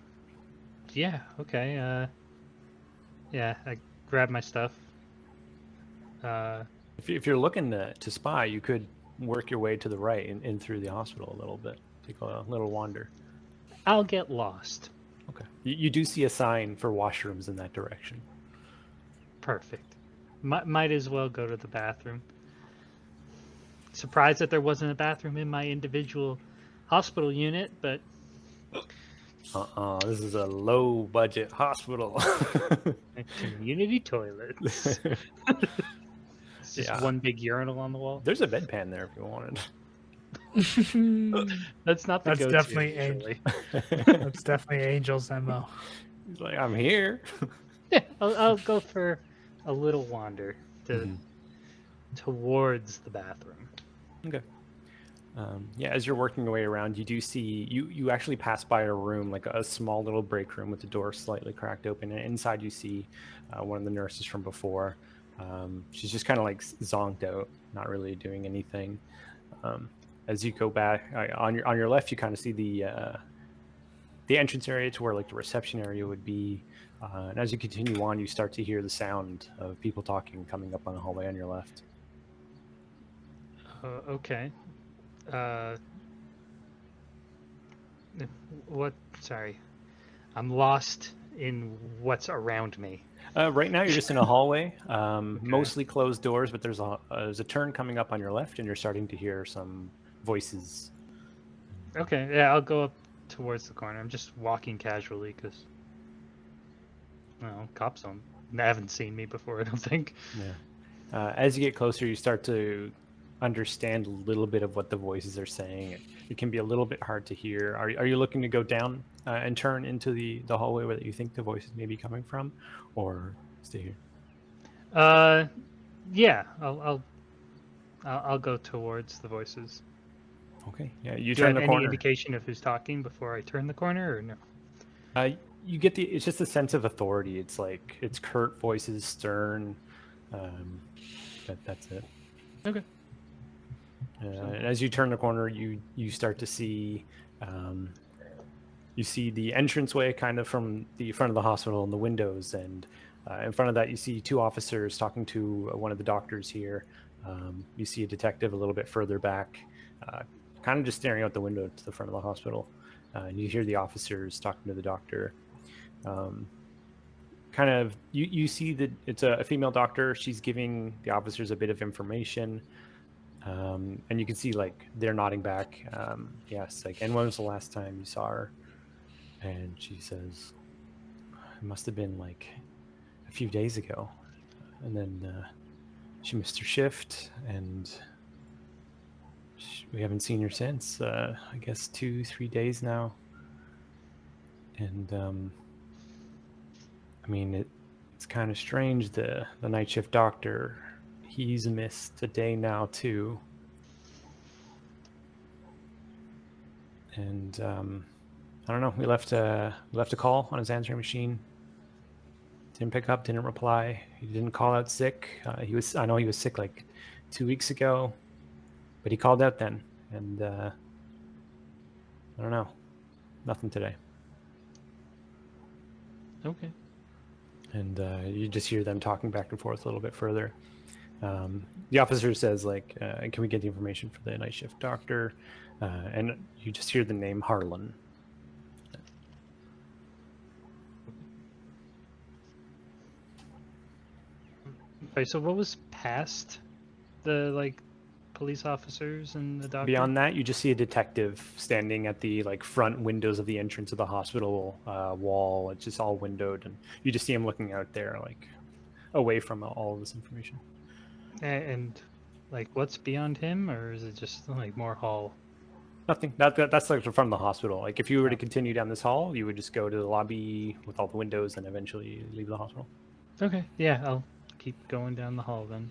Yeah, okay. Yeah, I grab my stuff. If you're looking to spy, you could work your way to the right and in through the hospital a little bit. Take a little wander. I'll get lost. Okay. You do see a sign for washrooms in that direction. Perfect. Might as well go to the bathroom. Surprised that there wasn't a bathroom in my individual hospital unit, but This is a low budget hospital. a community toilet. It's just Yeah. one big urinal on the wall. There's a bedpan there if you wanted. That's not the That's go-to. definitely usually. That's definitely Angel's MO. He's like, I'm here. Yeah, I'll go for a little wander Mhm. towards the bathroom. Okay. Yeah, as you're working your way around, you do see you actually pass by a room, like a small little break room with the door slightly cracked open, and inside you see one of the nurses from before. She's just kind of like zonked out, not really doing anything. As you go back on your left, you kind of see the entrance area to where like the reception area would be. And as you continue on, you start to hear the sound of people talking coming up on the hallway on your left. Okay. What? Sorry, I'm lost in what's around me. Right now, you're just in a hallway, mostly closed doors, but there's a turn coming up on your left, and you're starting to hear some voices. Okay, yeah, I'll go up towards the corner. I'm just walking casually because, cops haven't seen me before, I don't think. Yeah. As you get closer, you start to understand a little bit of what the voices are saying. It can be a little bit hard to hear. Are you looking to go down and turn into the hallway where you think the voices may be coming from, or stay here? Yeah, I'll go towards the voices. Okay. Yeah, you Do you turn have the any corner. indication of who's talking before I turn the corner, or no? You get it's just a sense of authority. It's like it's curt voices, stern. That's it. Okay. And as you turn the corner, you start to see you see the entranceway kind of from the front of the hospital and the windows, and in front of that you see two officers talking to one of the doctors here. You see a detective a little bit further back, kind of just staring out the window to the front of the hospital, and you hear the officers talking to the doctor. Kind of you see that it's a female doctor. She's giving the officers a bit of information. And you can see like they're nodding back. Yes, like, and when was the last time you saw her? And she says, it must have been like a few days ago. And then she missed her shift, and we haven't seen her since. I guess 2-3 days now. And I mean, it's kind of strange. The night shift doctor, he's missed a day now too. And I don't know. We left a call on his answering machine. Didn't pick up. Didn't reply. He didn't call out sick. I know he was sick like 2 weeks ago, but he called out then. And I don't know. Nothing today. Okay. And you just hear them talking back and forth a little bit further. The officer says, like, can we get the information for the night shift doctor? And you just hear the name Harlan. Okay, so what was past the police officers and the doctor? Beyond that, you just see a detective standing at the front windows of the entrance of the hospital wall. It's just all windowed, and you just see him looking out there, like away from all of this information. And like, what's beyond him, or is it just like more hall? Nothing. That's like from the hospital. Like if you were to Oh. continue down this hall, you would just go to the lobby with all the windows and eventually leave the hospital. Okay, yeah, I'll keep going down the hall then.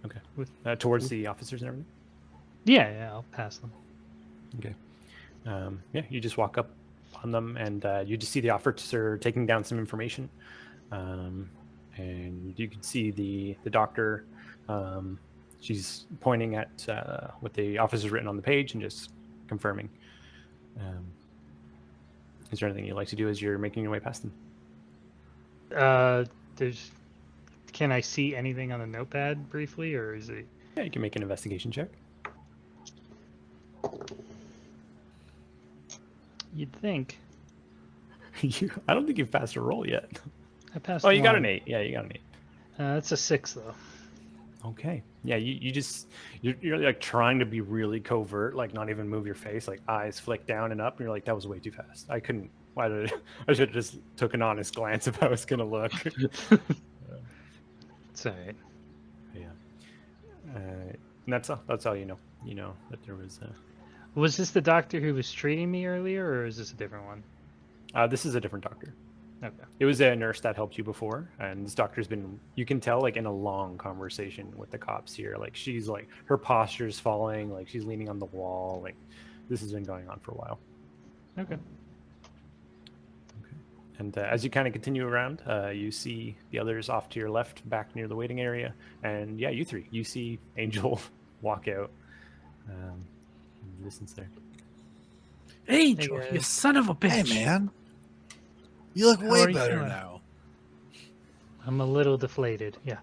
Okay. With Towards the officers and everything. yeah, I'll pass them. Okay. Yeah, you just walk up on them, and you just see the officer taking down some information, and you can see the doctor. She's pointing at what the officer's written on the page and just confirming. Is there anything you'd like to do as you're making your way past them? There's. Can I see anything on the notepad briefly, or is it? Yeah, you can make an investigation check. You'd think. I don't think you've passed a roll yet. I passed. Oh, you got one. an 8. Yeah, you got an 8. That's a 6 though. Okay. Yeah, you're like trying to be really covert, like not even move your face, like eyes flick down and up, and you're like, that was way too fast. I couldn't. Why did I should have just took an honest glance if I was gonna look. It's alright. Yeah. And that's all you know. You know that there was. Was this the doctor who was treating me earlier, or is this a different one? This is a different doctor. Okay. It was a nurse that helped you before, and this doctor's been, you can tell, like in a long conversation with the cops here. Like she's like, her posture's falling, like she's leaning on the wall. Like this has been going on for a while. Okay. And as you kind of continue around, you see the others off to your left, back near the waiting area. And yeah, you three, you see Angel walk out. And listens there. Angel, Hey, you guys. son of a bitch. Hey, man. You look How way are you better feeling? now. I'm a little deflated. Yeah.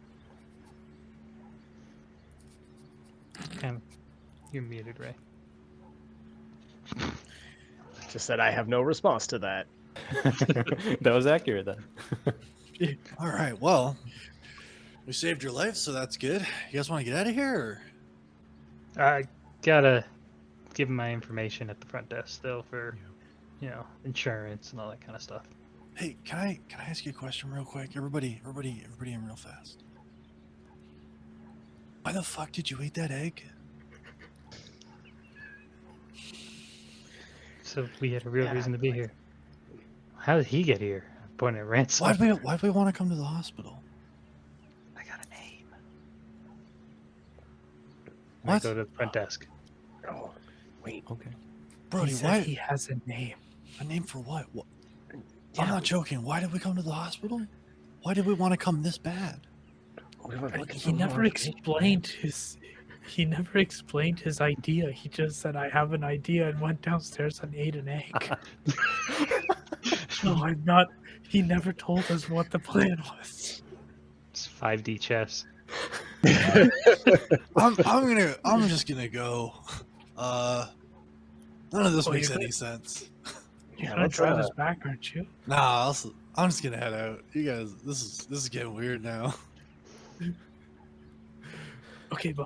You're muted, Ray. Just said I have no response to that. That was accurate then. All right, well, we saved your life, so that's good. You guys want to get out of here? Or? I gotta give him my information at the front desk still for, insurance and all that kind of stuff. Hey, can I ask you a question real quick? Everybody in real fast. Why the fuck did you eat that egg? So we had a real reason to be here. How did he get here? I'm pointing at Ransom. Why'd we want to come to the hospital? I got a name. I What? go to the front desk. Oh, wait. Okay. Brody, He said why? he has a name. A name for what? What? Yeah, I'm not joking. Why did we come to the hospital? Why did we want to come this bad? we were looking He for never more explained his. He never explained his idea. He just said, "I have an idea," and went downstairs and ate an egg. No, I'm not. He never told us what the plan was. It's 5D chess. I'm just gonna go. None of this Oh, makes you're any right. sense. You're Yeah, gonna let's, drive us back, aren't you? Nah, I'm just gonna head out. You guys, this is getting weird now. Okay, bye.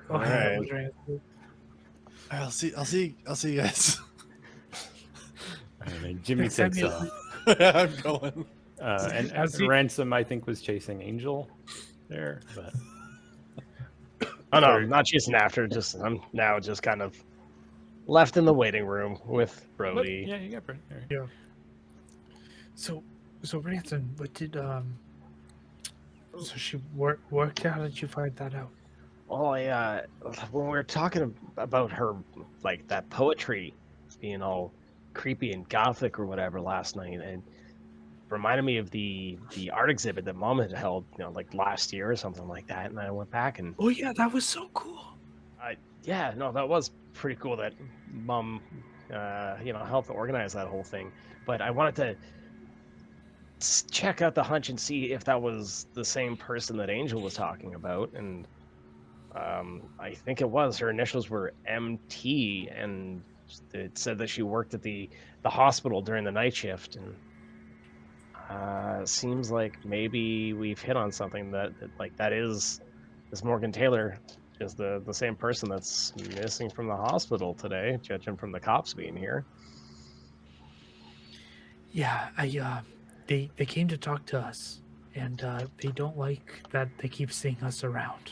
All Okay, that right. was Ransom. I'll see you guys. And Jimmy Next time takes you- off. I'm going. And As he- Ransom, I think, was chasing Angel there, but Oh no, Sorry. not chasing after. Just I'm now just kind of left in the waiting room with Brody. yeah, you got Brody. All right. So Ransom, what did So she worked out? How did you find that out? Well, when we were talking about her, like that poetry being all creepy and gothic or whatever last night, and reminded me of the art exhibit that Mom had held, like last year or something like that. And I went back and Oh yeah, that was so cool. yeah, no, that was pretty cool that Mom, helped organize that whole thing. But I wanted to check out the hunch and see if that was the same person that Angel was talking about, and I think it was. Her initials were MT, and it said that she worked at the hospital during the night shift, and seems like maybe we've hit on something that is this Morgan Taylor is the same person that's missing from the hospital today, judging from the cops being here. Yeah, they came to talk to us, and they don't like that they keep seeing us around.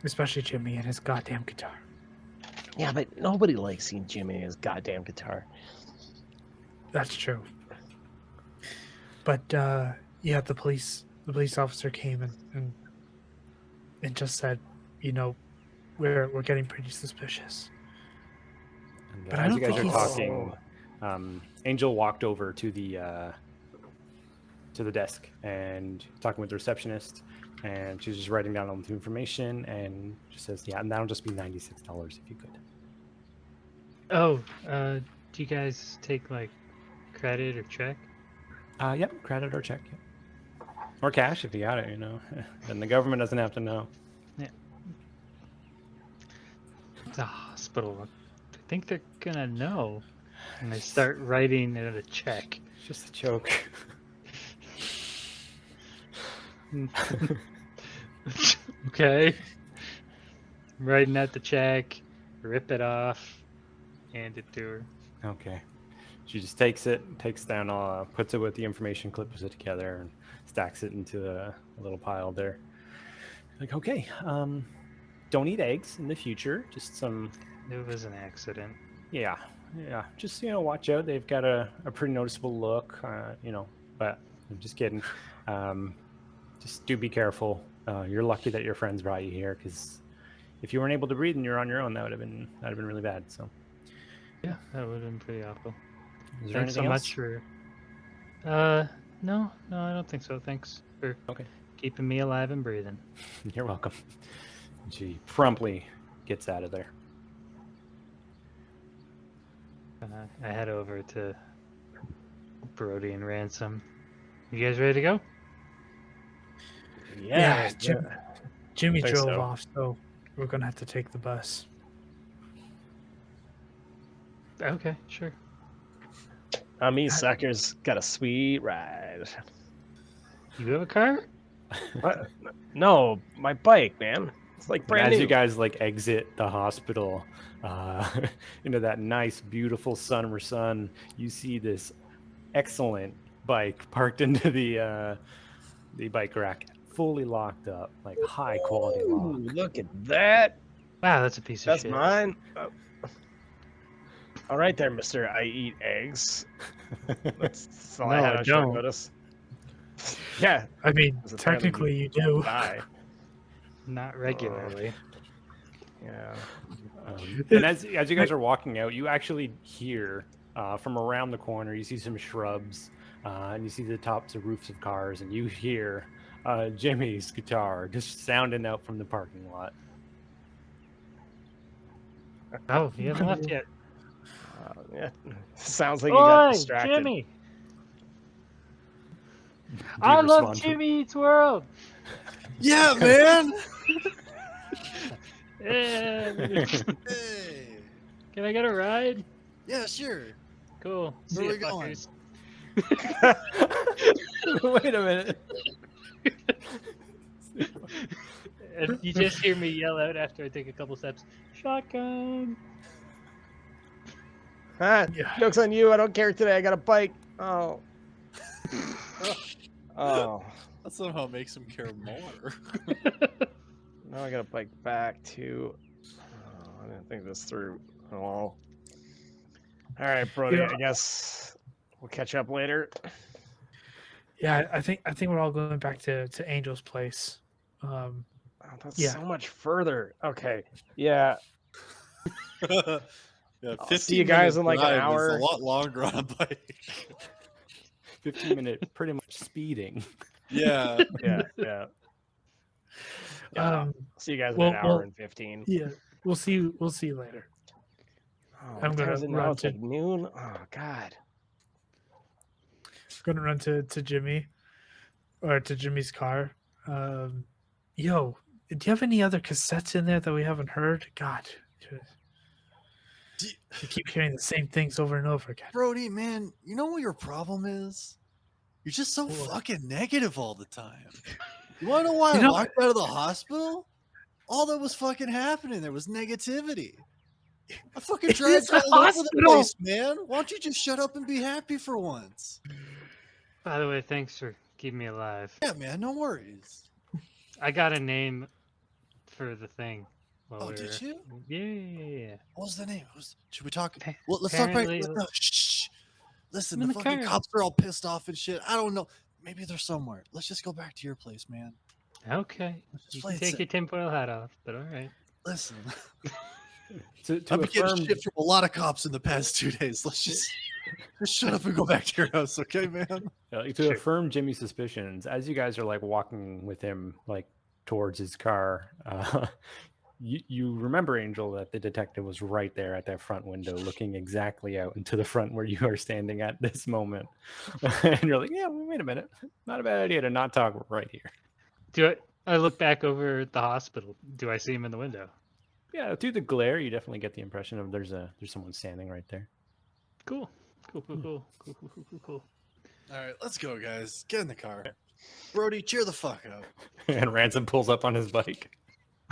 Especially Jimmy and his goddamn guitar. Yeah, but nobody likes seeing Jimmy and his goddamn guitar. That's true. But yeah, the police officer came and just said, you know, we're getting pretty suspicious. And But I as you don't guys are think talking, Angel walked over to the desk and talking with the receptionist, and she's just writing down all the information and just says, "Yeah, and that'll just be $96 if you could." Oh, do you guys take like credit or check? Yep, credit or check, yep. Or cash if you got it. Then the government doesn't have to know. It's a hospital. I think they're gonna know. And they start writing it a check. It's just a joke. Okay. Writing out the check, rip it off, hand it to her. Okay. She just takes down, puts it with the information, clips it together, and stacks it into a little pile there. Like, okay, don't eat eggs in the future. Just some, It was an accident. yeah. Just watch out. They've got a pretty noticeable look, But I'm just kidding. Just do be careful. You're lucky that your friends brought you here, because if you weren't able to breathe and you're on your own, that'd have been really bad. So. Yeah, that would have been pretty awful. Is there Thanks so anything much else? for. No, I don't think so. Thanks for Okay. keeping me alive and breathing. You're welcome. And she promptly gets out of there. I head over to Brody and Ransom. You guys ready to go? Yeah, Jimmy think drove so. off, so we're gonna have to take the bus. Okay, sure. Me suckers got a sweet ride. You have a car? What? No, my bike, man. It's like brand As new. you guys exit the hospital into that nice, beautiful summer sun, you see this excellent bike parked into the bike rack, fully locked up, like high quality Ooh, lock. look at that. Wow, that's a piece of That's shit. mine. Oh. All right there, Mister. I eat eggs. That's all I No, had I on short don't. notice. Yeah, I mean, Because apparently technically you do. bye. Not regularly. Yeah. And as you guys are walking out, you actually hear from around the corner, you see some shrubs, and you see the tops of roofs of cars, and you hear Jimmy's guitar just sounding out from the parking lot. Oh, you haven't left yet. Yeah. Sounds like you got Oi, distracted. Jimmy! Do you I love respond to- Jimmy Eats World! Yeah, man. Yeah. Hey. Can I get a ride? Yeah, sure. Cool. Where See we ya, going? fuckers. Wait a minute. And you just hear me yell out after I take a couple steps. Shotgun! Ah, Yeah. joke's on you. I don't care today. I got a bike. Oh. Oh. That somehow makes him care more. Now I got to bike back to. Oh, I didn't think this through. Oh. All right, Brody. Yeah. I guess we'll catch up later. Yeah, I think we're all going back to Angel's place. Oh, that's Yeah. so much further. Okay. Yeah. Yeah, I'll see you guys in like an hour. Is a lot longer on a bike. 15-minute, pretty much speeding. Yeah. Yeah. Yeah. Yeah. See you guys in an hour and 15. Yeah, we'll see you later. Oh, I'm what gonna time is it now? run It's to- like noon. Oh God. Gonna run to Jimmy, or to Jimmy's car. Yo, do you have any other cassettes in there that we haven't heard? God, you keep hearing the same things over and over again. Brody, man, you know what your problem is? You're just so What? fucking negative all the time. You want to know why You I know- walked out of the hospital? All that was fucking happening there was negativity. I fucking It's dragged a all over the hospital. place, man. Why don't you just shut up and be happy for once? By the way, thanks for Keep me alive. Yeah, man, no worries. I got a name for the thing. Oh, did you? Yeah. What was the name? Should we talk? Pa- Well, let's talk right. apparently- No, shh. Listen, I'm in the the fucking car. cops are all pissed off and shit. I don't know. Maybe they're somewhere. Let's just go back to your place, man. Okay. Let's just You play can it take safe. your tinfoil hat off, but all right. Listen, To I've been getting affirm, shit from a lot of cops in the past 2 days. Let's just shut up and go back to your house, okay, man? to Sure. affirm Jimmy's suspicions, as you guys are like walking with him like towards his car, you remember, Angel, that the detective was right there at that front window, looking exactly out into the front where you are standing at this moment. And you're like, yeah, well, wait a minute, not a bad idea to not talk right here. Do I look back over at the hospital? Do I see him in the window? Yeah, through the glare, you definitely get the impression of there's someone standing right there. Cool. Cool. All right, let's go, guys. Get in the car. Brody, cheer the fuck up. And Ransom pulls up on his bike.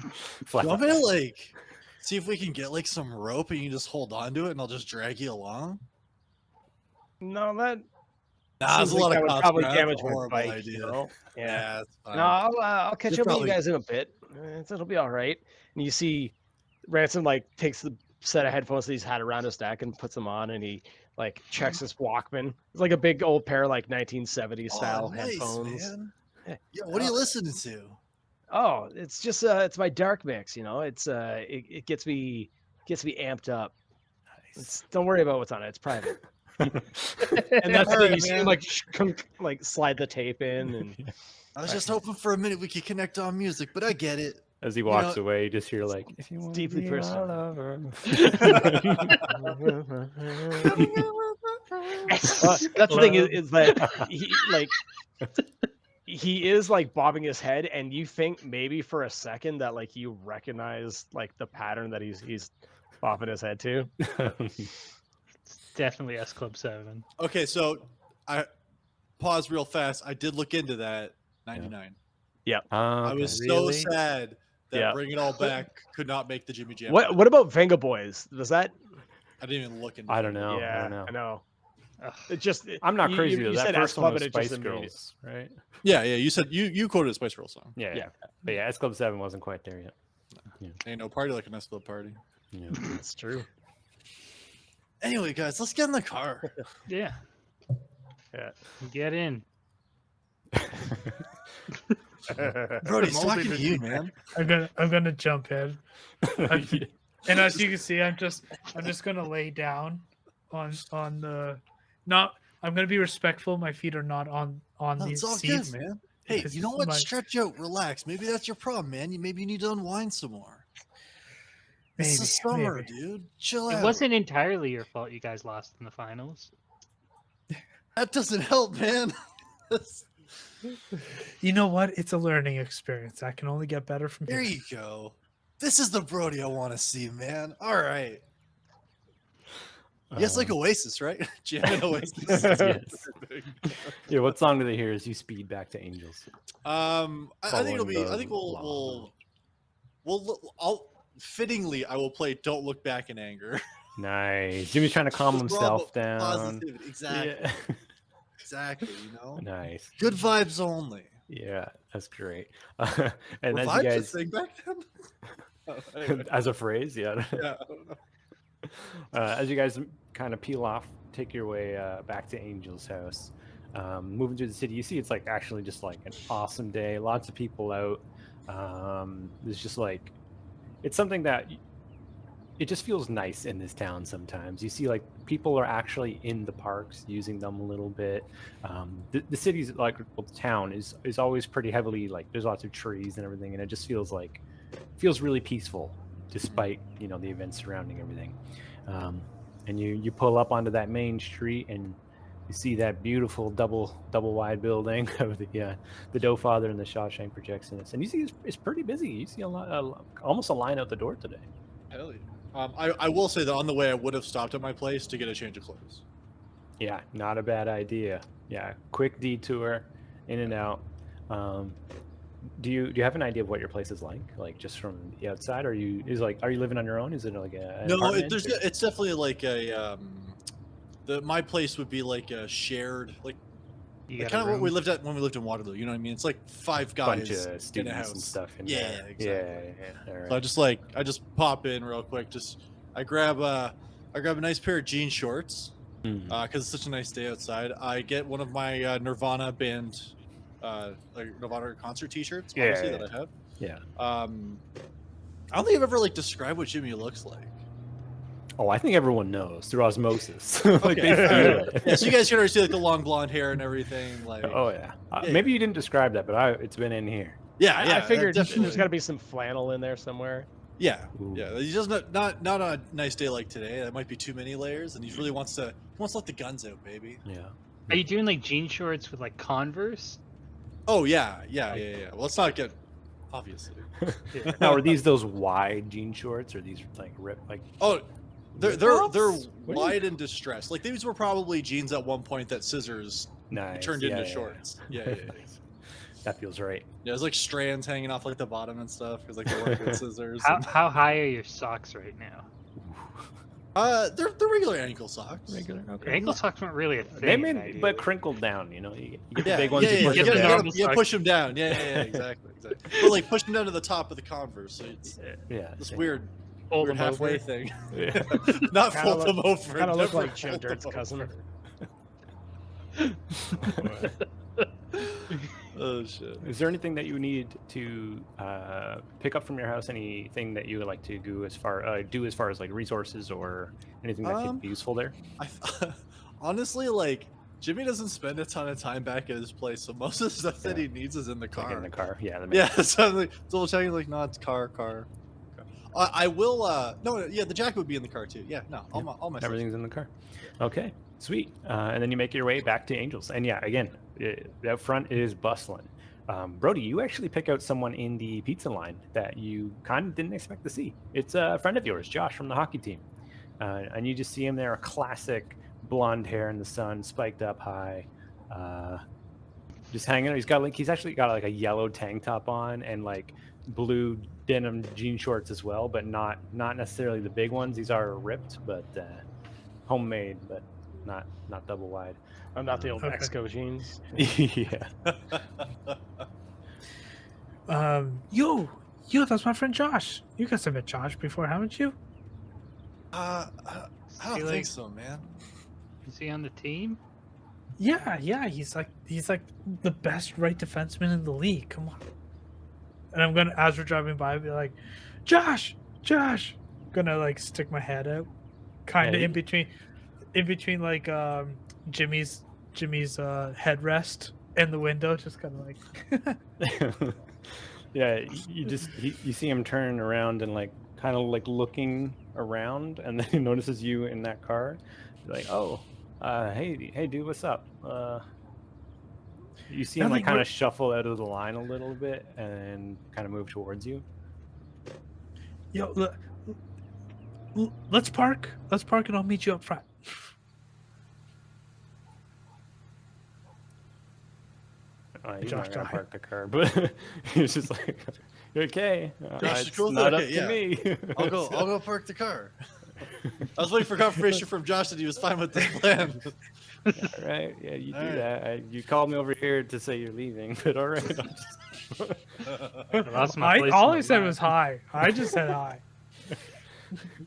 You want me to like see if we can get like some rope and you can just hold on to it and I'll just drag you along? No, that Nah, there's seems a lot like of that would cops probably around. That's a damage my horrible bike. idea. You know? Yeah. Yeah, that's fine. No, I'll catch You're up with probably- you guys in a bit. It'll be all right. And you see, Ransom like takes the set of headphones that he's had around his neck and puts them on, and he like checks his Walkman. It's like a big old pair of like 1970s style nice, headphones. man. Yeah. Yeah, what are you listening to? Oh, it's just it's my dark mix. You know, it's it gets me amped up. Don't worry about what's on it. It's private. And that's the All thing. right, You see him man. like slide the tape in, and I was just hoping for a minute we could connect on music, but I get it. As he walks know- away, you just hear like, if you want to deeply be personal. my lover. that's the thing is that he is like bobbing his head, and you think maybe for a second that like you recognize like the pattern that he's bobbing his head to. It's definitely S Club 7. Okay, so I pause real fast. I did look into that 99. I was Really? so sad that Yeah. Bring It All Back could not make the Jimmy Jam. What about Venga Boys? Was that? I didn't even look into I don't know. Yeah, I don't know. I know. Ugh. It just I'm not you- crazy You, though. you That said first S Club one was and it just Spice immediate- Girls, right? Yeah, you said you quoted a Spice Girls song. Yeah, Yeah. But yeah, S Club 7 wasn't quite there yet. Ain't no party like a nice little party. Yeah. That's true. Anyway, guys, let's get in the car. Yeah. Yeah. Get in. Brody, he's I'm only talking to you, man. I'm gonna jump in, and as you can see, I'm just gonna lay down on the not. I'm gonna be respectful. My feet are not on No, the it's all seats. good, man. Hey, Because you know what? my- Stretch out, relax. Maybe that's your problem, man. Maybe you need to unwind some more. It's the Maybe, summer, maybe. dude. Chill It out. wasn't entirely your fault you guys lost in the finals. That doesn't help, man. You know what? It's a learning experience. I can only get better from There here. you go. This is the Brody I want to see, man. All right. Yes, like Oasis, right? Jamming Oasis. Yes. Yeah, what song do they hear as you speed back to Angels? I think it'll be. Following I think the I'll fittingly. I will play "Don't Look Back in Anger." Nice. Jimmy's trying to calm Just raw himself down. Positivity. Exactly. Yeah. Exactly. You know. Nice. Good vibes only. Yeah, that's great. And Were as vibes you a guys, thing back then? Oh, anyway. as a phrase, yeah. Yeah, I don't know. As you guys kind of peel off, take your way back to Angel's house. Moving through the city, you see it's like actually just like an awesome day. Lots of people out. There's just like, it's something that it just feels nice in this town sometimes. You see like people are actually in the parks using them a little bit. The city's like, well, the town is always pretty heavily like there's lots of trees and everything, and it just feels really peaceful despite the events surrounding everything. And you pull up onto that main street and you see that beautiful double wide building of the Doe Father and the Shawshank Projectionist, and you see it's pretty busy. You see almost a line out the door today. Hell yeah. I will say that on the way I would have stopped at my place to get a change of clothes. Yeah, not a bad idea. Yeah, quick detour, in and out. Do you have an idea of what your place is like just from the outside? Are you living on your own? Is it like an No, apartment, or- it's definitely like a my place would be like a shared, like You Like got a kind of what we room? lived at when we lived in Waterloo. You know what I mean? It's like 5 Bunch guys of in a students house. and stuff in Yeah, there. exactly. Yeah. All right. So I just pop in real quick. I grab a nice pair of jean shorts Mhm. because it's such a nice day outside. I get one of my Nirvana band, like Nirvana concert T-shirts, obviously Yeah. that I have. Yeah. I don't think I've ever like described what Jimmy looks like. Oh, I think everyone knows through osmosis. Like they Okay. feel it. Yeah, so you guys can already see like the long blonde hair and everything. Like, Oh yeah. Yeah, Maybe you didn't describe that, but it's been in here. yeah, I figured definitely. there's got to be some flannel in there somewhere. Yeah, Ooh. yeah. He's just not on a nice day like today. That might be too many layers, and he really wants to let the guns out, baby. Yeah. Are you doing like jean shorts with like Converse? Oh yeah. Well, let's not get obviously. Now, are these those wide jean shorts, or these like ripped like? Oh, they're What? wide and distressed. Like these were probably jeans at one point that scissors Nice. turned Yeah, into yeah, shorts. yeah. Yeah. That feels right. Yeah, there's like strands hanging off like the bottom and stuff because like they work with scissors. How high are your socks right now? They're regular ankle socks. Regular. Your Okay. ankle socks weren't really a thing. They may, ideally. but crinkled down. You know, you get the Yeah, big ones. yeah, you yeah, push you them gotta, down. normal you gotta push socks. them down. Yeah, exactly. But like push them down to the top of the Converse. So it's Yeah. this yeah. weird Fold them halfway over. thing. Yeah. Not Kinda fold them over. Kind of look never like Jim fold them Dirt's over. cousin. Oh shit. Is there anything that you need to pick up from your house? Anything that you would like to do as far as like resources or anything that could be useful there? Honestly, like Jimmy doesn't spend a ton of time back at his place, so most of the stuff that he needs is in the Like car. in the car. Yeah. That makes Yeah, so I'm like double checking, like, no, it's car. I will. No, yeah, the jacket would be in the car too. Yeah, no, all my stuff. Everything's in the car. Okay, sweet. And then you make your way back to Angels. And yeah, again, out front is bustling. Brody, you actually pick out someone in the pizza line that you kind of didn't expect to see. It's a friend of yours, Josh, from the hockey team. And you just see him there, a classic blonde hair in the sun, spiked up high. Just hanging out. He's actually got like a yellow tank top on and like blue denim jean shorts as well, but not necessarily the big ones. These are ripped, but homemade, but not double wide. I'm not the old Okay. Mexico jeans. Yeah. Yo, that's my friend Josh. You guys have met Josh before, haven't you? I don't Feel think like- so, man. Is he on the team? Yeah, he's like the best right defenseman in the league. Come on. And I'm gonna, as we're driving by, be like, Josh. Gonna like stick my head out, kind of Hey. in between like Jimmy's headrest and the window, just kind of like. Yeah, you see him turn around and like kind of like looking around, and then he notices you in that car. You're like, oh, hey dude, what's up? You see him like Nothing, kind we're- of shuffle out of the line a little bit and kind of move towards you. Yo, let's park, and I'll meet you up front. He's Josh not gonna died. park the car, but he's just like, okay, Josh is it's cool with not that? up Okay, to yeah. me. I'll go park the car. I was waiting for confirmation from Josh that he was fine with this plan. All right, yeah, you do All right. that. You called me over here to say you're leaving, but all right. I lost my place All in I the said line. was hi. I just said hi.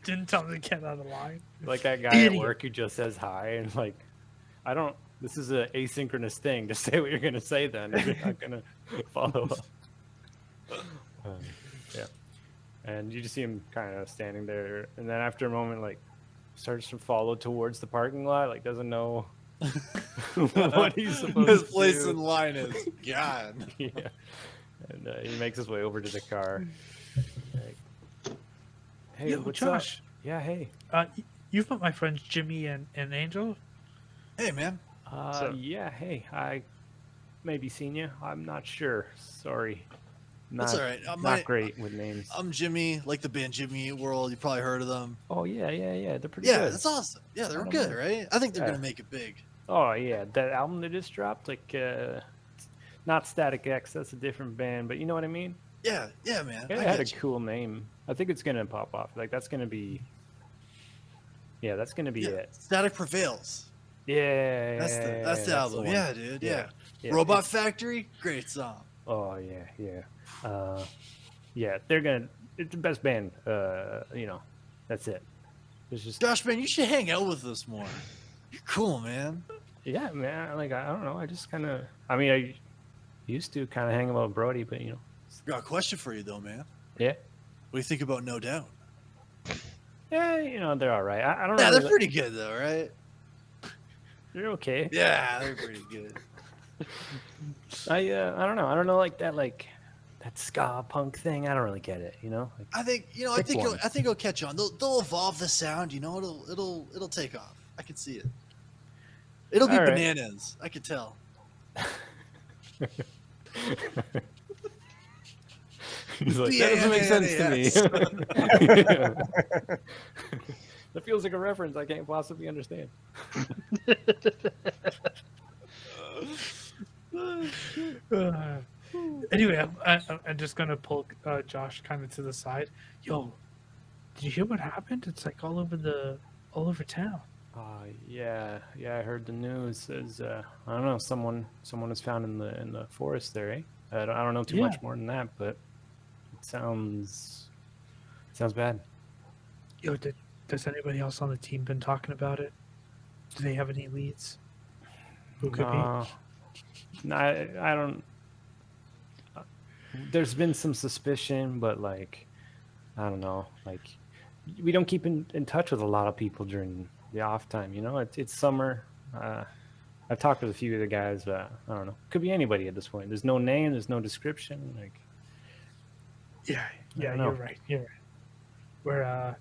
Didn't tell me to get out of line. Like that guy Idiot. at work who just says hi and like, I don't. This is an asynchronous thing. Just say what you're gonna say. Then if you're not gonna follow up. Yeah, and you just see him kind of standing there, and then after a moment, like, starts to follow towards the parking lot. Like, doesn't know what he's supposed His to place do. in line is gone. Yeah, and he makes his way over to the car. Like, hey, Yo, what's Josh. up? Yeah, hey. You've met my friends Jimmy and Angel. Hey, man. So- Yeah, hey, I maybe seen you. I'm not sure. Sorry. Not, That's all right. Not great with names. I'm Jimmy, like the band Jimmy Eat World. You probably heard of them. Oh yeah. They're pretty Yeah, good. that's awesome. Yeah, they're don't good, know. right? I think they're Yeah. gonna make it big. Oh yeah, that album that just dropped, like, not Static X. That's a different band, but you know what I mean. Yeah, man. It I had a get you. cool name. I think it's gonna pop off. Like that's gonna be. Yeah, that's gonna be Yeah, it. Static prevails. Yeah, That's the album. one. Yeah, dude. Yeah. Yeah, Robot it's- Factory, great song. Oh yeah. Yeah, they're gonna. It's the best band. That's it. It's just Josh, man, you should hang out with us more. You're cool, man. yeah, man. Like I don't know. I just kind of. I mean, I used to kind of hang out with Brody, but Got a question for you though, man. yeah, What do you think about No Doubt? yeah. They're all right. I don't Yeah, really. they're pretty good though, right? They're okay. Yeah, they're pretty good. I don't know. I don't know like that ska punk thing. I don't really get it. Like, I think Pick one. I think it'll catch on. They'll evolve the sound. It'll take off. I can see it. It'll be All right. bananas. I can tell. He's like, that doesn't make sense to me. That feels like a reference I can't possibly understand. Anyway, I'm just gonna pull Josh kind of to the side. Yo, did you hear what happened? It's like all over town. Yeah, I heard the news. Says I don't know, someone was found in the forest there. Eh? I don't know too Yeah. much more than that, but it sounds bad. Yo, does anybody else on the team been talking about it? Do they have any leads? Who could No, I don't. There's been some suspicion, but like, I don't know. Like, we don't keep in touch with a lot of people during the off time. It's summer. I've talked with a few of the guys, but I don't know. Could be anybody at this point. There's no name. There's no description. Like, be? Yeah, don't you're know. right. You're right.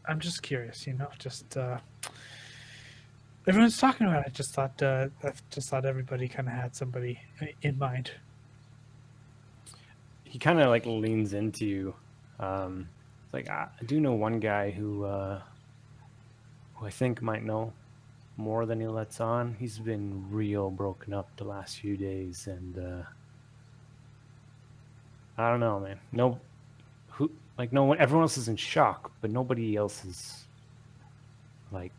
I'm just curious. Just everyone's talking about it. I just thought everybody kind of had somebody in mind. he kind of like leans into you. It's like I do know one guy who I think might know more than he lets on. He's been real broken up the last few days, and I don't know, man. No one. Everyone else is in shock, but nobody else is like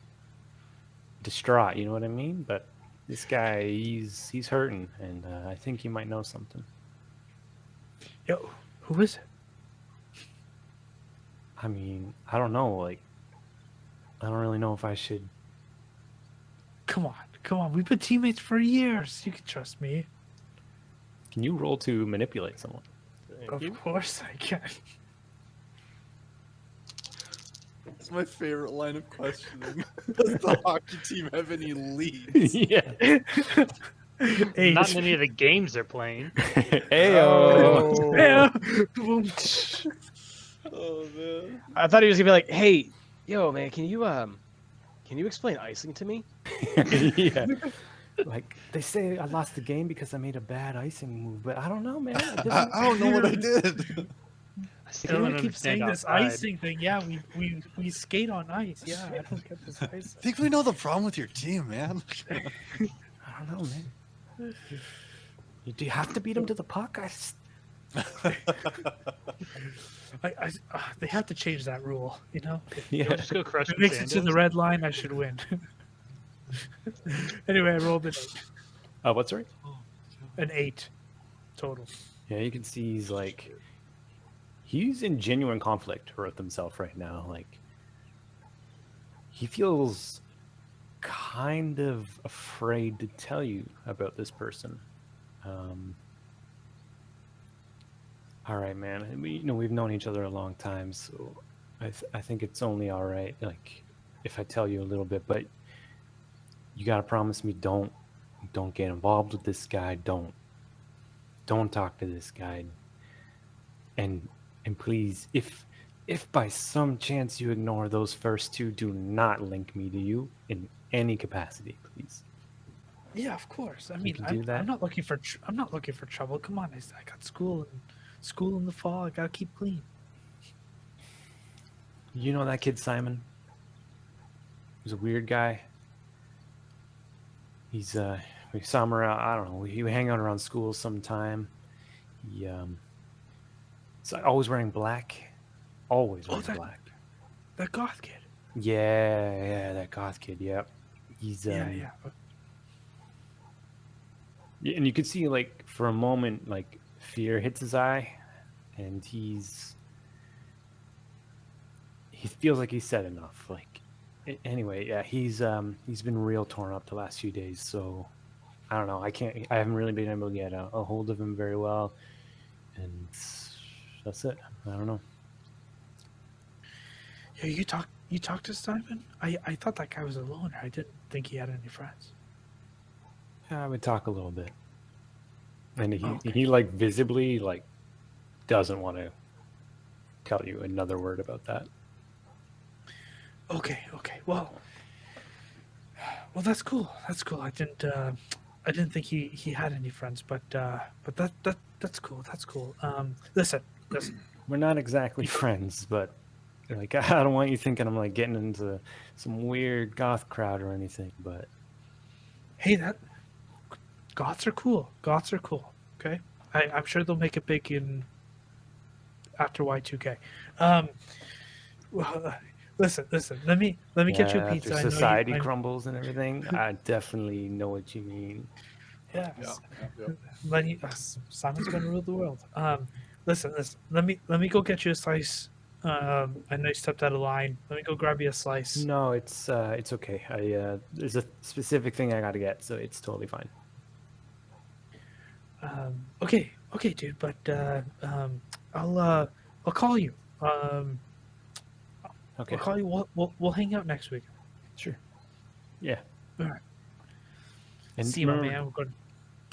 distraught. You know what I mean? But this guy, he's hurting, and I think he might know something. Yo, who is it? I mean, I don't know. Like, I don't really know if I should. Come on. We've been teammates for years. You can trust me. Can you roll to manipulate someone? Of course I can. It's my favorite line of questioning. Does the hockey team have any leads? Yeah. Hey, Not in any of the games they're playing. Ayo. yeah. Boom. Oh man. I thought he was gonna be like, "Hey, yo, man, can you explain icing to me?" Yeah. Like they say, I lost the game because I made a bad icing move, but I don't know, man. It doesn't- I don't know what I did. I still Everyone don't keeps saying understand this outside. icing thing. Yeah, we skate on ice. Yeah, I don't get this I icing. think we know the problem with your team, man. I don't know, man. Do you have to beat him to the puck? They have to change that rule. Yeah. You'll just go crush If it some makes it to the sandals. red line, I should win. Anyway, I rolled What's right? an 8 total. Yeah, you can see he's in genuine conflict with himself right now. Like, he feels kind of afraid to tell you about this person. All right, man. We've known each other a long time, so I think it's only all right. Like, if I tell you a little bit, but you gotta promise me don't get involved with this guy. Don't talk to this guy. And please, if by some chance you ignore those first two, do not link me to you in any capacity, please. Yeah, of course. I mean, can do that. I'm not looking for trouble. Come on, I got school in the fall. I gotta keep clean. You know that kid Simon? He's a weird guy. He's we saw him around. I don't know. We hang out around school sometime. He's always wearing black. Always wearing black. That goth kid. Yeah, that goth kid. Yep. He's Yeah. and you could see like for a moment like fear hits his eye, and he feels like he's said enough. Like anyway, yeah, he's been real torn up the last few days. So I don't know. I haven't really been able to get a hold of him very well, and that's it. I don't know. Yeah, you talked to Simon? I thought that guy was a loner. I didn't think he had any friends. I would talk a little bit, and Okay. he like visibly like doesn't want to tell you another word about that. Okay. Well, that's cool. That's cool. I didn't think he had any friends, but that's cool. That's cool. Listen. We're not exactly friends, but like I don't want you thinking I'm like getting into some weird goth crowd or anything. But Hey, that goths are cool. Goths are cool. Okay, I'm sure they'll make it big in after Y2K. Well, listen. Let me get you a after pizza. I know society you. crumbles and everything, I definitely know what you mean. Yes. Yeah. Lenny, Simon's gonna rule the world. Listen. Let me go get you a slice. I know you stepped out of line. Let me go grab you a slice. No, it's okay. There's a specific thing I got to get, so it's totally fine. Okay, dude. But I'll call you. Okay, I'll call you. We'll hang out next week. sure. Yeah. All right. And See you, my remember,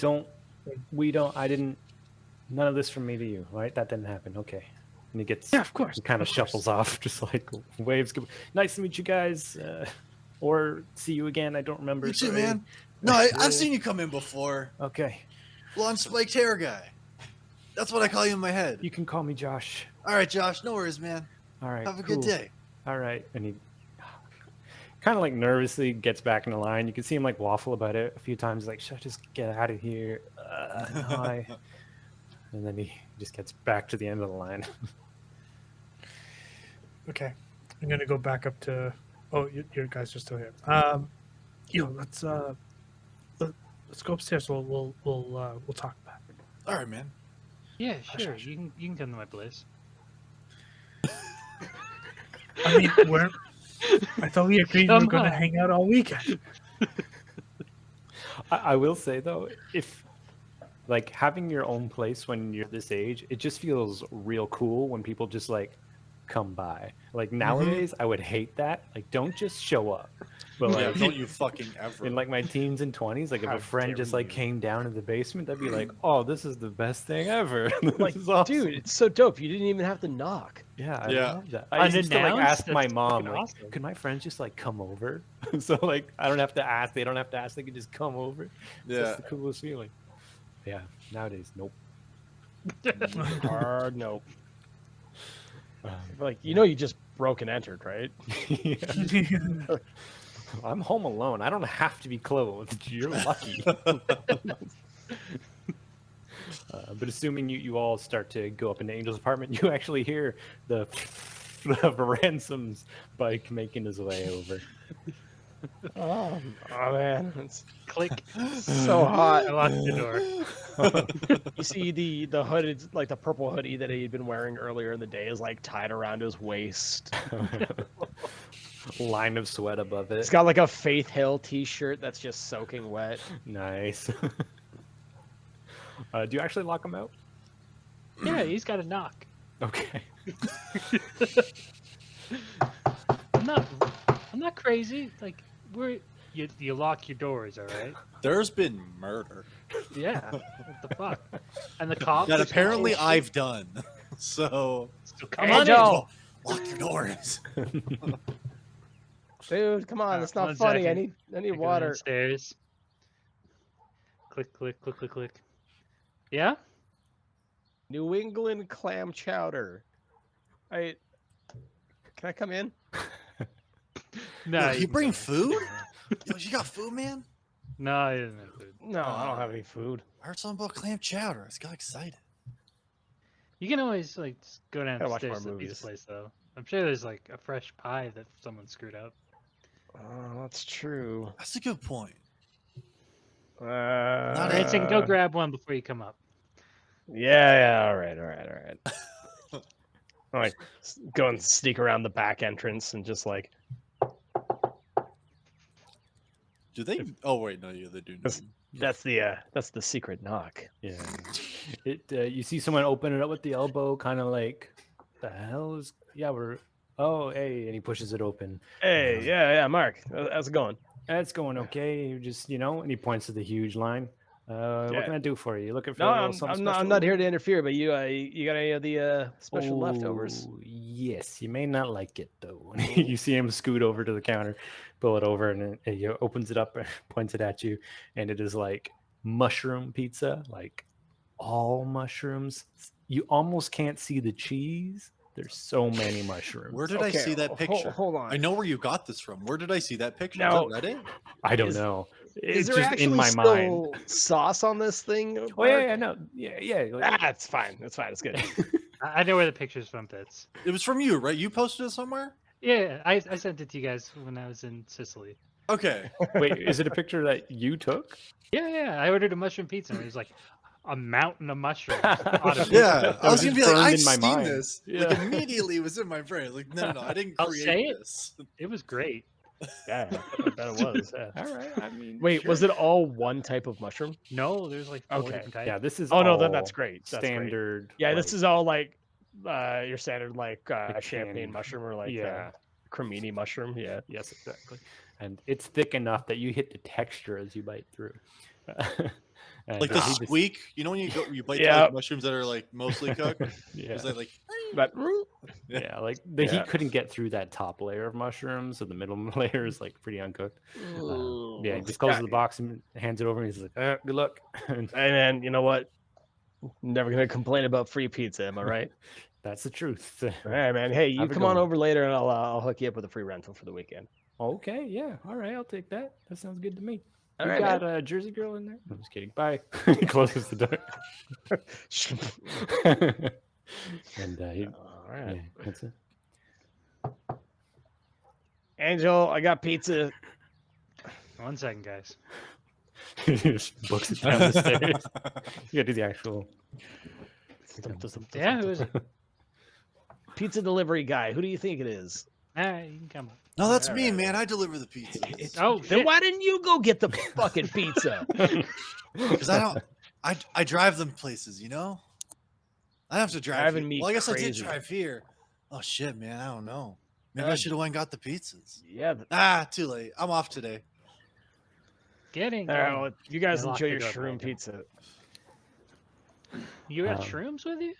man. We're I didn't. None of this from me to you, right? That didn't happen. Okay. And he gets. Yeah, of course. He kind of shuffles off, just like waves. Nice to meet you guys, or see you again. I don't remember. You too, sorry. man. No, I've seen you come in before. Okay. Blonde spiked hair guy. That's what I call you in my head. You can call me Josh. All right, Josh. No worries, man. All right. Have a cool. good day. All right. And he kind of like nervously gets back in the line. You can see him like waffle about it a few times, like, should I just get out of here? No, and then he just gets back to the end of the line. Okay, I'm gonna go back up to. Oh, your guys are still here. Let's go upstairs. We'll talk about it. All right, man. Yeah, sure. You can come to my place. I mean, I thought we agreed we were going to hang out all weekend. I will say though, if like having your own place when you're this age, it just feels real cool when people just like come by. Like nowadays, I would hate that. Like, don't just show up. But Yeah, like, don't you fucking ever. in like my teens and 20s, like if How a friend dare just like you. came down in the basement, that'd be like, oh, this is the best thing ever. Like, This is awesome. dude, it's so dope. You didn't even have to knock. Yeah, I Yeah. love that. I used to like Unannounced? ask my That's mom, fucking like, awesome. could my friends just like come over? So like I don't have to ask. They don't have to ask. They can just come over. Yeah. That's the coolest feeling. Yeah. Nowadays, nope. Hard no. Um, Like, you just broke and entered, right? yeah. I'm home alone. I don't have to be clothed. You're lucky. But assuming you all start to go up into Angel's apartment, you actually hear the of Ransom's bike making his way over. Oh man, it's Click. so hot. I locked the door. You see the hooded, like the purple hoodie that he had been wearing earlier in the day is like tied around his waist. Line of sweat above it. It's got like a Faith Hill t-shirt that's just soaking wet. Nice. Do you actually lock him out? Yeah, he's got a knock. Okay. I'm not crazy. Like you lock your doors, all right? There's been murder Yeah. What the fuck? And the cops. that are apparently saying, I've done. So come Hey, on in. Joe. lock your doors. Dude, come on, it's not One funny. I second. need water. Downstairs. Click, click, click, click, click. Yeah? New England clam chowder. Can I come in? No. Yo, you bring food? Yo, you got food, man? No, I didn't have food. No, I don't have any food. I heard something about clam chowder. I got excited. You can always like just go Gotta watch downstairs more to the pizza movies. place though. I'm sure there's like a fresh pie that someone screwed up. Oh, That's true. That's a good point. Branson, go grab one before you come up. Yeah. All right. I like go and sneak around the back entrance and just like Do they? Oh wait, no, yeah, they do. Know you. that's the secret knock. Yeah. You see someone open it up with the elbow, kind of like, the hell is? Yeah, we're. Oh, hey, and he pushes it open. Hey, yeah, Mark, how's it going? It's going okay. You just, and he points to the huge line. What Yeah. can I do for you? You looking for No, a little I'm something not. I'm special? not here to interfere, but you got any of the special leftovers? Oh, yes, you may not like it though. You see him scoot over to the counter, pull it over, and he opens it up, points it at you, and it is like mushroom pizza, like all mushrooms. You almost can't see the cheese. There's so many mushrooms. Where did I see that picture? Hold on. I know where you got this from. Where did I see that picture? No. Is that Reddit? I don't Is- know. Is It's there just actually in my still mind. sauce on this thing? Oh yeah, no, yeah. Like, It's fine. It's fine. It's good. I know where the picture's from, Fitz. It was from you, right? You posted it somewhere. Yeah, I sent it to you guys when I was in Sicily. Okay. wait, is it a picture that you took? Yeah, I ordered a mushroom pizza, and it was like a mountain of mushrooms. Yeah, I was just gonna be like, burned I've in my seen mind. this. Yeah. Like immediately, it was in my brain. Like, no, I didn't I'll create say it. this. It was great. Yeah, I bet it was. Yeah. All right. I mean, Wait, sure. was it all one type of mushroom? No, there's like 4 Okay. different types. Yeah, this is. Oh no, all then that's great. That's great. standard. Yeah, this like, is all like your standard like Like champagne canned- mushroom or like yeah. cremini mushroom. Yeah. Yes, exactly. And it's thick enough that you hit the texture as you bite through. And, Like the he just- squeak. You know when you bite Yeah. like mushrooms that are like mostly cooked. Yeah. It's like But Yeah, like the Yeah. heat couldn't get through that top layer of mushrooms, so the middle layer is like pretty uncooked. Yeah, he just closes the box and hands it over, and he's like, "Good luck." And And then you know what? Never gonna complain about free pizza, am I right? that's the truth. All right, man. Hey, you Have a come good on one. over later, and I'll hook you up with a free rental for the weekend. Okay, yeah, all right, I'll take that. That sounds good to me. All You right, got man. a Jersey girl in there? I'm just kidding. Bye. He closes the door. And All right, yeah, that's it. Angel, I got pizza. 1 second, guys. He just books it down the stairs. You gotta do the actual. Yeah, it was. Pizza delivery guy. Who do you think it is? All right, you can come up. no, that's All me, right. man. I deliver the pizzas. Oh, Then shit. why didn't you go get the fucking pizza? Because I don't. I drive them places, you know. I have to drive. Driving here. me Well, I guess I crazy. did drive here. Oh shit, man. I don't know. Maybe Uh, I should have went and got the pizzas. Yeah. Too late. I'm off today. Getting. All right, well, you guys I locked enjoy the your door shroom behind him. pizza. You got Um, shrooms with you?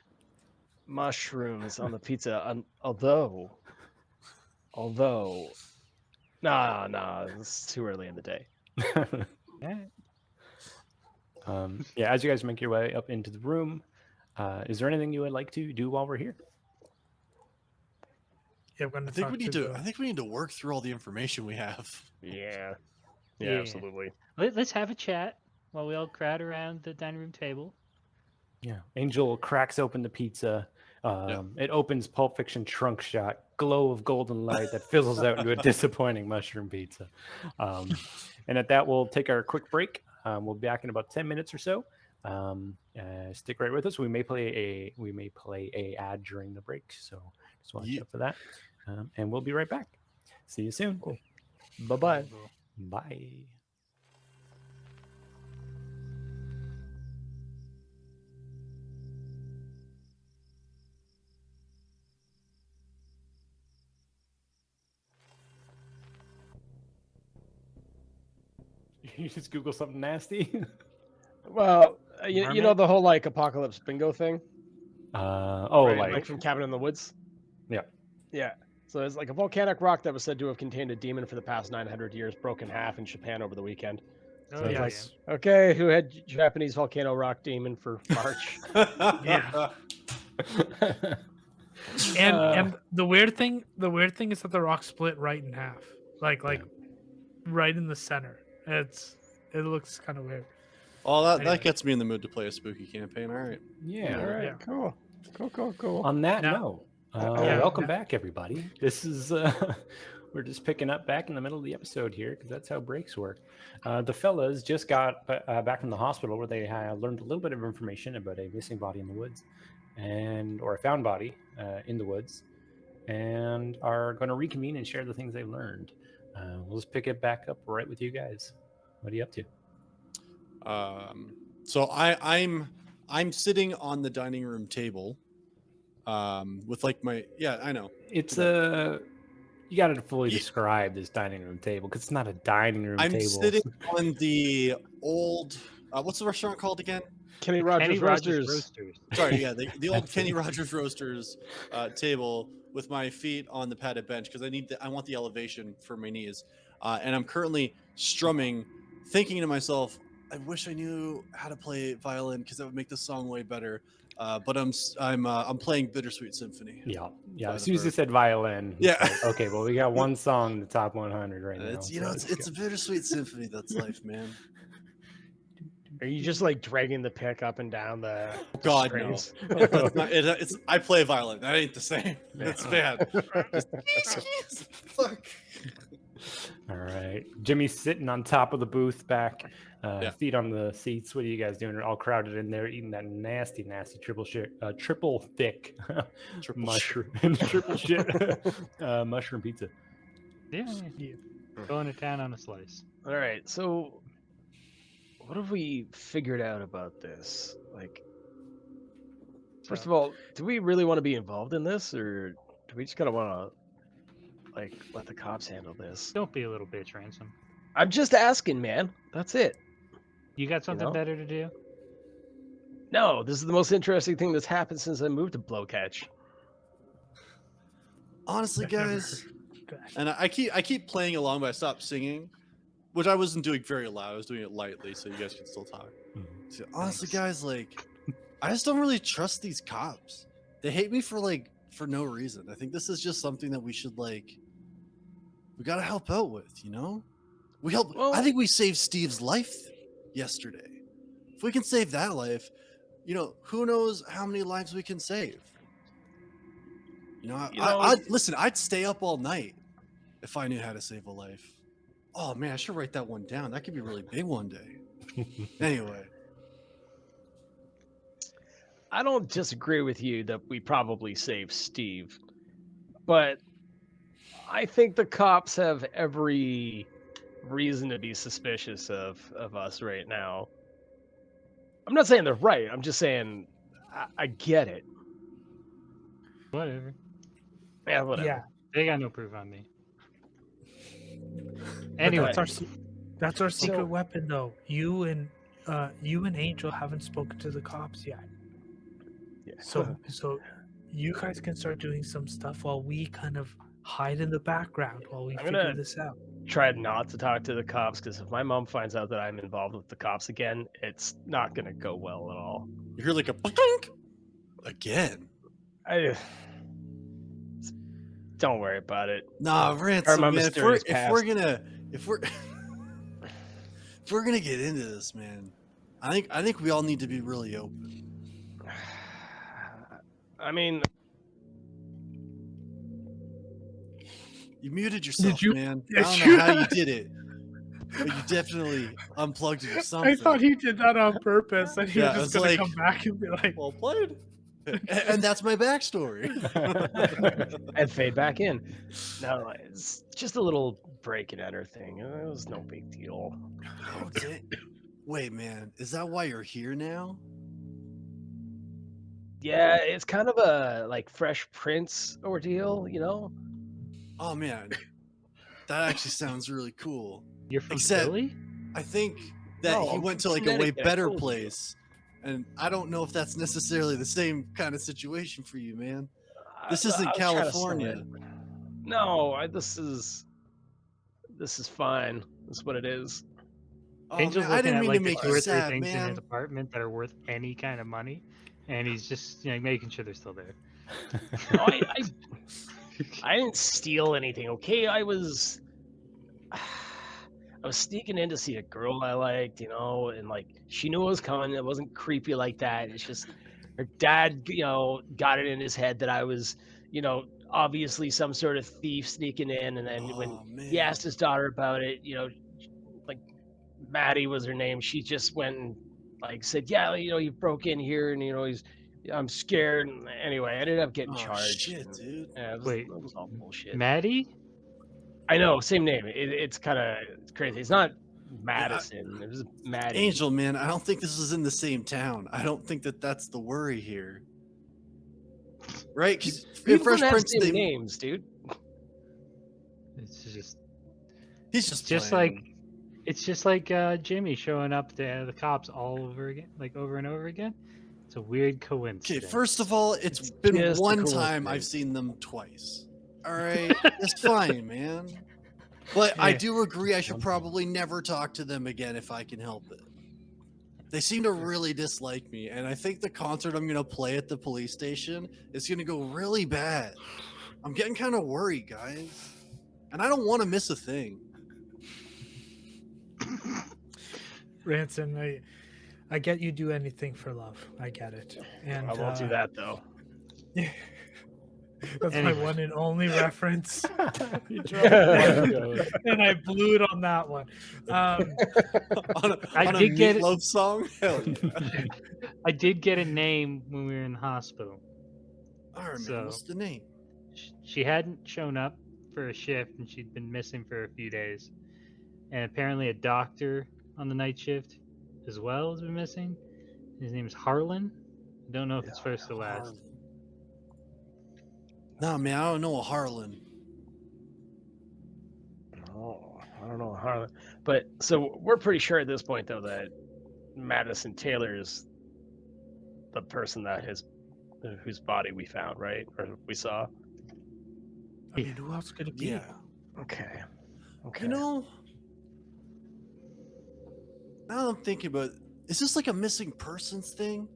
Mushrooms on the pizza. Although, no, it's too early in the day. Yeah. Yeah, as you guys make your way up into the room, is there anything you would like to do while we're here? Yeah, I'm gonna I think talk we need to. to. I think we need to work through all the information we have. Yeah. Yeah. Absolutely. Let's have a chat while we all crowd around the dining room table. Yeah. Angel cracks open the pizza. It opens Pulp Fiction trunk shot, glow of golden light that fizzles out into a disappointing mushroom pizza. And at that, we'll take our quick break. We'll be back in about 10 minutes or so. Stick right with us. We may play a ad during the break, so just watch Yeah. out for that. And we'll be right back. See you soon. Bye-bye. Bye. You just Google something nasty. Well, you know Mermaid? the whole like apocalypse bingo thing, right? Like Like from Cabin in the Woods. Yeah. Yeah. So it's like a volcanic rock that was said to have contained a demon for the past 900 years, broke in half in Japan over the weekend. Oh, So it's yeah, like, yeah. okay, who had Japanese volcano rock demon for March? Yeah. And the weird thing is that the rock split right in half, like right in the center. It looks kind of weird. Oh, that Anyway. gets me in the mood to play a spooky campaign. All right. Yeah. All right, Yeah. cool. On that Now- note, Yeah. welcome back, everybody. This is We're just picking up back in the middle of the episode here because that's how breaks work. The fellas just got back from the hospital where they learned a little bit of information about a missing body in the woods, or a found body in the woods, and are going to reconvene and share the things they've learned. We'll just pick it back up right with you guys. What are you up to? So I'm sitting on the dining room table, with like I know It's you got to fully describe this dining room table because it's not a dining room I'm table. sitting on the old what's the restaurant called again? Kenny Rogers Roasters. Sorry, yeah, the old Kenny Rogers Roasters table with my feet on the padded bench because I want the elevation for my knees, and I'm currently strumming, thinking to myself, I wish I knew how to play violin because that would make the song way better. But I'm playing Bittersweet Symphony. Yeah. by As the soon as you Verve. said violin, Yeah. like, okay, well, we got one song in the top 100 right now. It's a bittersweet symphony. That's life, man. Are you just like dragging the pick up and down the God, no. strings? I play violin. That ain't the same. It's bad. Fuck. All right. Jimmy's sitting on top of the booth back, feet on the seats. What are you guys doing? All crowded in there eating that nasty triple thick mushroom mushroom pizza. Yeah. Going to town on a slice. All right, so what have we figured out about this? Like, first of all, do we really want to be involved in this, or do we just kind of want to, like, let the cops handle this? Don't be a little bitch, Ransom. I'm just asking, man. That's it. You got something know? better to do? No, this is the most interesting thing that's happened since I moved to Blowcatch. Honestly, guys, and I keep playing along, but I stopped singing, which I wasn't doing very loud. I was doing it lightly, so you guys can still talk. So, honestly, guys, like, I just don't really trust these cops. They hate me for no reason. I think this is just something that we should we gotta help out with, you know? I think we saved Steve's life yesterday. If we can save that life, who knows how many lives we can save. Listen, I'd stay up all night if I knew how to save a life. Oh man, I should write that one down. That could be really big one day. Anyway. I don't disagree with you that we probably saved Steve, but I think the cops have every reason to be suspicious of us right now. I'm not saying they're right. I'm just saying I get it. Whatever. Yeah, whatever. Yeah. They got no proof on me. Anyway, that's our secret weapon, though. You and Angel haven't spoken to the cops yet. Yeah. So you guys can start doing some stuff while we kind of hide in the background while we figure this out. Try not to talk to the cops, because if my mom finds out that I'm involved with the cops again, it's not going to go well at all. You hear like a bunk again. Don't worry about it. Nah, Ransom, man, if we're gonna get into this, man, I think we all need to be really open. I mean, you muted yourself, man. Yes, I don't know how you did it, but you definitely unplugged it or something. I thought he did that on purpose, and he was it's just going to come back and be like, well played. And that's my backstory. and fade back in. No, it's just a little break and enter thing. It was no big deal. Wait, man, is that why you're here now? Yeah, it's kind of a Fresh Prince ordeal, you know? Oh man, that actually sounds really cool. You're from Except, Philly? I think that he I'm went to from a way Connecticut, better told you. place. And I don't know if that's necessarily the same kind of situation for you, man. This isn't I was trying to California. sell it. No, this is fine. That's what it is. Oh, Angel's man, I looking didn't at mean to the make 2 you or 3 sad, things in man. his apartment that are worth any kind of money, and he's just making sure they're still there. No, I didn't steal anything. Okay, I was sneaking in to see a girl I liked, and she knew I was coming. It wasn't creepy like that. It's just her dad, got it in his head that I was, obviously some sort of thief sneaking in. And then when he asked his daughter about it, like Maddie was her name, she just went and like said, yeah, he broke in here and I'm scared. And anyway, I ended up getting charged. Shit, and, dude. yeah, it Wait, was all bullshit. Maddie? I know, same name. It's kind of crazy. It's not Madison. It was Maddie. Angel, man, I don't think this is in the same town. I don't think that's the worry here. Right? Because People Fresh don't have Prince, same names, dude. It's just he's just like it's just like Jimmy showing up to the cops all over again, like over and over again. It's a weird Okay, coincidence. first of all, it's been just a one coincidence. time I've seen them twice. All right, it's fine, man. But I Yeah. do agree I should probably never talk to them again if I can help it. They seem to really dislike me, and I think the concert I'm gonna play at the police station is gonna go really bad. I'm getting kind of worried, guys, and I don't want to miss a thing. Ransom, I get you do anything for love. I get it. And I won't do that though. That's Anyway. my one and only reference. You dropped one joke. And I blew it on that one. on I a did get it. Meatloaf song? Hell yeah. I did get a name when we were in the hospital. All right, man. So- What's the name? She hadn't shown up for a shift, and she'd been missing for a few days. And apparently, a doctor on the night shift as well has been missing. His name is Harlan. I don't know if it's first or last. Harlan. Nah, man, I don't know a Harlan. Oh, I don't know how. But so we're pretty sure at this point though that Madison Taylor is the person whose body we found, right? Or we saw. I mean, who else could it be? Yeah. Okay. You know, now I'm thinking about, is this like a missing persons thing?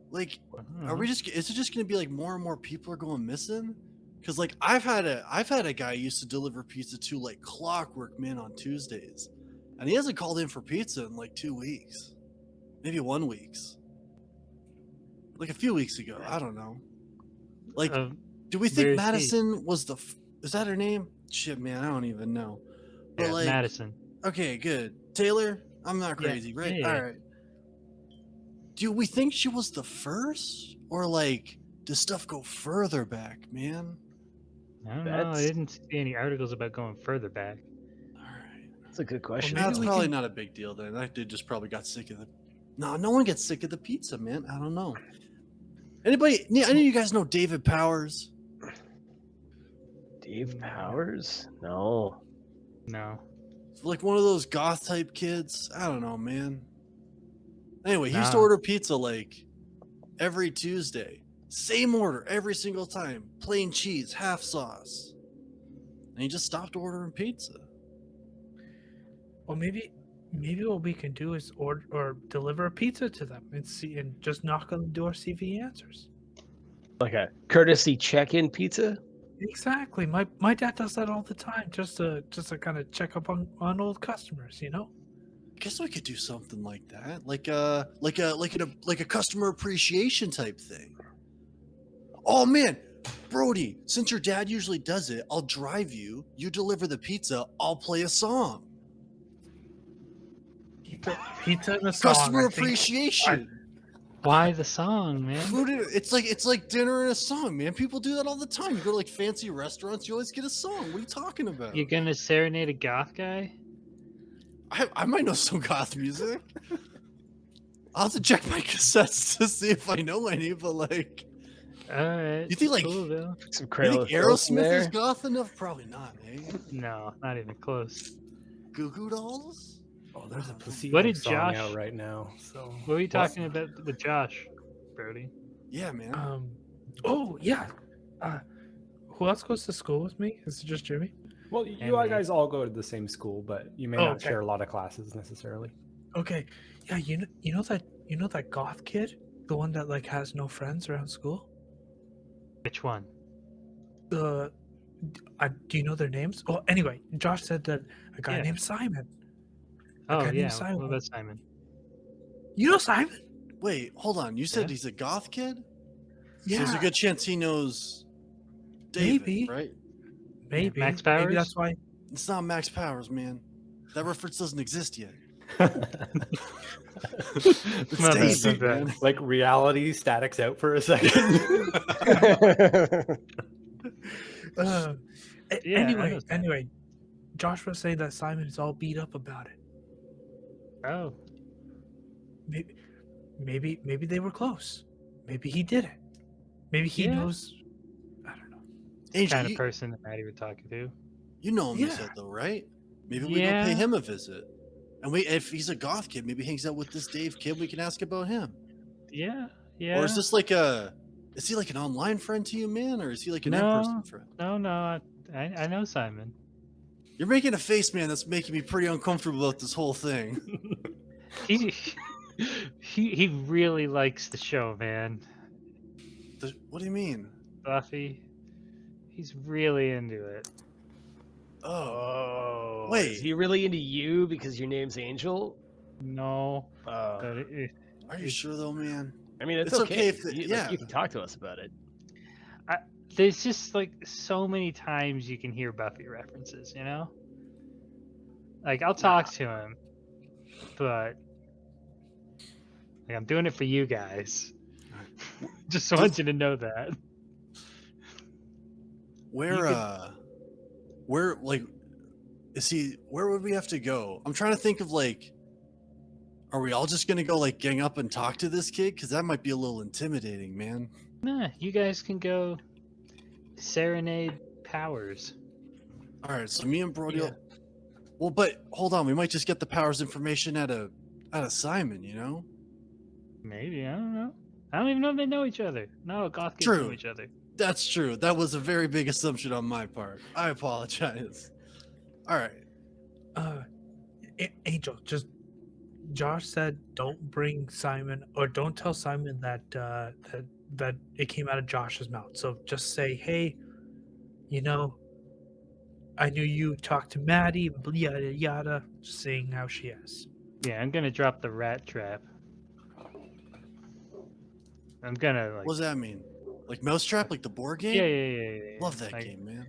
Like, are we just? Is it just going to be like more and more people are going missing? Because like I've had a guy I used to deliver pizza to like clockwork, man, on Tuesdays, and he hasn't called in for pizza in like 2 weeks, maybe 1 week, like a few weeks ago. I don't know. Like, do we where think is he? Madison was is that her name? Shit, man, I don't even know. But Yeah, like, Madison. okay, good. Taylor, I'm not Yeah, crazy, right? yeah. All right. Do we think she was the first, or like does stuff go further back, man? I don't know. I That's- didn't see any articles about going further back. All right. That's a good question. maybe That's we probably can- not a big deal then. That dude just probably got sick of the. No one gets sick of the pizza, man. I don't know. Anybody? I know you guys know David Powers. Dave Powers? No. No. Like one of those goth type kids. I don't know, man. Anyway, he used to Nah. order pizza like every Tuesday. Same order every single time. Plain cheese, half sauce. And he just stopped ordering pizza. Well, maybe what we can do is order or deliver a pizza to them and see, and just knock on the door, see if he answers. Like a courtesy check-in pizza? Exactly. My dad does that all the time, just to kind of check up on old customers, you know. Guess we could do something like that, like a customer appreciation type thing. Oh man, Brody, since your dad usually does it, I'll drive you. You deliver the pizza. I'll play a song. Pizza and a song. Customer I think. appreciation. Why the song, man? Food. It's like dinner and a song, man. People do that all the time. You go to like fancy restaurants, you always get a song. What are you talking about? You're gonna serenade a goth guy? I might know some goth music. I'll have to check my cassettes to see if I know any, but like, All right. You think, like, cool, Bill. Some you Cradle think of Filth in Aerosmith is there? goth enough? Probably not, eh? No, not even close. Goo Goo Dolls? Oh, there's a placebo What did song Josh- out right now. So What were you talking about with Josh, Brody? Yeah, man. Oh yeah. Who else goes to school with me? Is it just Jimmy? well, you And me. guys all go to the same school, but you may Oh, not okay. share a lot of classes necessarily. Okay. Yeah, you know that goth kid, the one that like has no friends around school. Which one? Do you know their names? Well, anyway, Josh said that a guy Yeah. named Simon. Oh guy named yeah. Simon. What about Simon? You know Simon? Wait, hold on. You said Yeah. he's a goth kid? So there's a good chance he knows David, Maybe. right? maybe. Max Maybe Powers? that's why. It's not Max Powers, man. That reference doesn't exist yet. It's Well, David, that's man. Like reality statics out for a second. Uh, Yeah, I know Simon. anyway, Josh was saying that Simon is all beat up about it. Oh, Maybe they were close. Maybe he did it. Maybe he Yeah. knows. I don't know. Angel, kind of person that Maddie would talk to. you know him, you Yeah. said though, right? Maybe we go pay Yeah. him a visit. And if he's a goth kid, maybe he hangs out with this Dave kid. We can ask about him. Yeah, yeah. Or is this like is he like an online friend to you, man, or is he like an No. in-person friend? No, I know Simon. You're making a face, man, that's making me pretty uncomfortable about this whole thing. He he really likes the show, man. What do you mean? Buffy. He's really into it. Oh, Wait, is he really into you because your name's Angel? No, Uh, but are you sure though, man? I mean, it's it's okay. okay if you, yeah. you can talk to us about it. there's just like so many times you can hear Buffy references, you know? Like I'll talk to him, but like I'm doing it for you guys. Just want you to know that. Where like is he? Where would we have to go? I'm trying to think of like, are we all just gonna go like gang up and talk to this kid? Because that might be a little intimidating, man. Nah, you guys can go serenade Powers. All right, so me and Brody. Yeah. Well, but hold on, we might just get the Powers information out of Simon, you know? Maybe, I don't know. I don't even know if they know each other. No, goth kids True. know each other. That's true. That was a very big assumption on my part. I apologize. All right. Angel, just Josh said don't bring Simon or don't tell Simon that that it came out of Josh's mouth. So just say, hey, you know, I knew you talked to Maddie, yada yada, just saying how she is. Yeah, I'm gonna drop the rat trap. I'm gonna like. What does that mean? Like Mousetrap, like the board game? Yeah. Love that Like, game, man.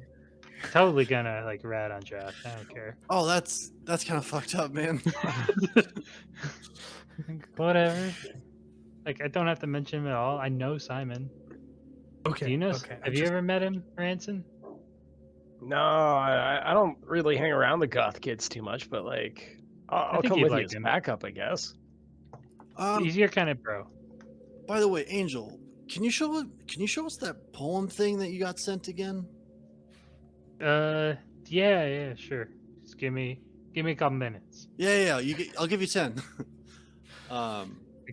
Totally gonna like rat on Josh. I don't care. Oh, that's kind of fucked up, man. Whatever. Like I don't have to mention him at all. I know Simon. Okay. Do you know? Okay. Have you ever met him, Ranson? No, I don't really hang around the goth kids too much, but like, I'll think come you'd with like you as him. backup, I guess. He's your kind of bro. By the way, Angel, can you show us that poem thing that you got sent again? Yeah, sure. Just give me a couple minutes. Yeah. I'll give you 10. I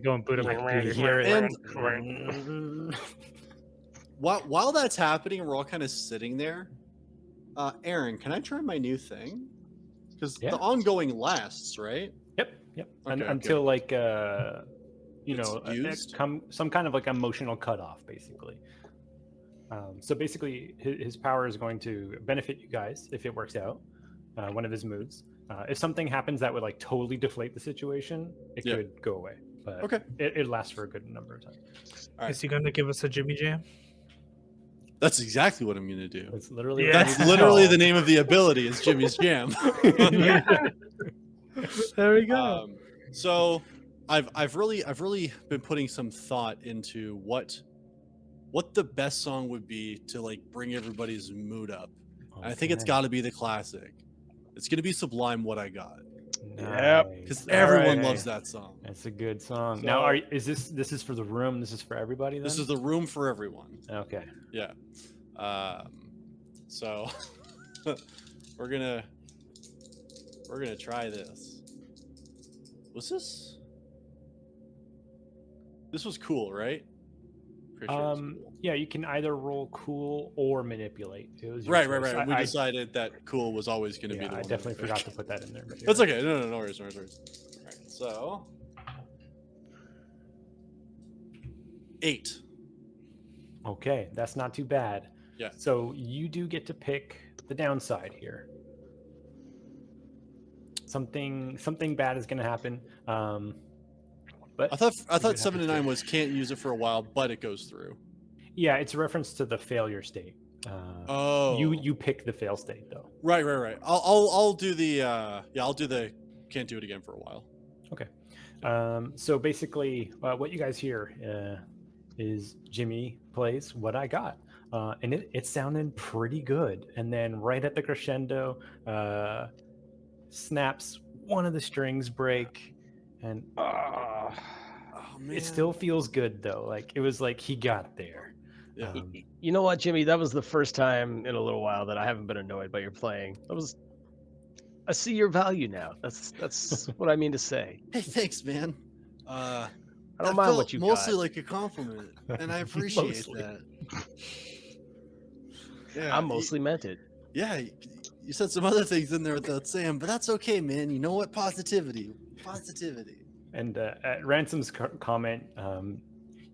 go and boot up my computer. Hear it. And while that's happening, we're all kind of sitting there. Aaron, can I try my new thing? Because Yeah. the ongoing lasts, right? Yep. Okay, Until like you It's know, used? some kind of like emotional cutoff, basically. So basically, his power is going to benefit you guys if it works out. One of his moods. If something happens that would like totally deflate the situation, it Yeah. could go away. But Okay. it lasts for a good number of times. All right. Is he going to give us a Jimmy Jam? That's exactly what I'm gonna do. It's literally Yeah. That's literally the name of the ability. Is Jimmy's Jam. There we go. So I've really been putting some thought into what the best song would be to like bring everybody's mood up. And I think it's got to be the classic. It's gonna be Sublime, What I Got, because everyone loves that song. That's a good song. So- Now, is this is for the room? This is for everybody. Then? This is the room for everyone. Okay. Yeah. So we're gonna try this. This was cool, right? Pretty sure it was cool. Yeah, you can either roll cool or manipulate. It was your Right. choice. We I decided that cool was always going to be yeah, the I one. definitely forgot to put that in there. But That's yeah. okay. No worries. All right, so 8. Okay, that's not too bad. Yeah. So you do get to pick the downside here. Something bad is going to happen. But I thought we're gonna 7 to have 9 was can't use it for a while, but it goes through. Yeah, it's a reference to the failure state. Oh, You pick the fail state though. right. I'll do the I'll do the can't do it again for a while. Okay. So basically, what you guys hear is Jimmy plays What I Got. And it sounded pretty good. And then right at the crescendo, snaps, one of the strings break, and Oh man, it still feels good though. Like it was like he got there. Yeah. You know what, Jimmy? That was the first time in a little while that I haven't been annoyed by your playing. I see your value now. That's what I mean to say. Hey, thanks, man. I That don't mind felt what you mostly got. like a compliment, and I appreciate Mostly. that. Yeah, I mostly meant it. Yeah, you said some other things in there without saying, but that's okay, man. You know what? Positivity. And at Ransom's comment,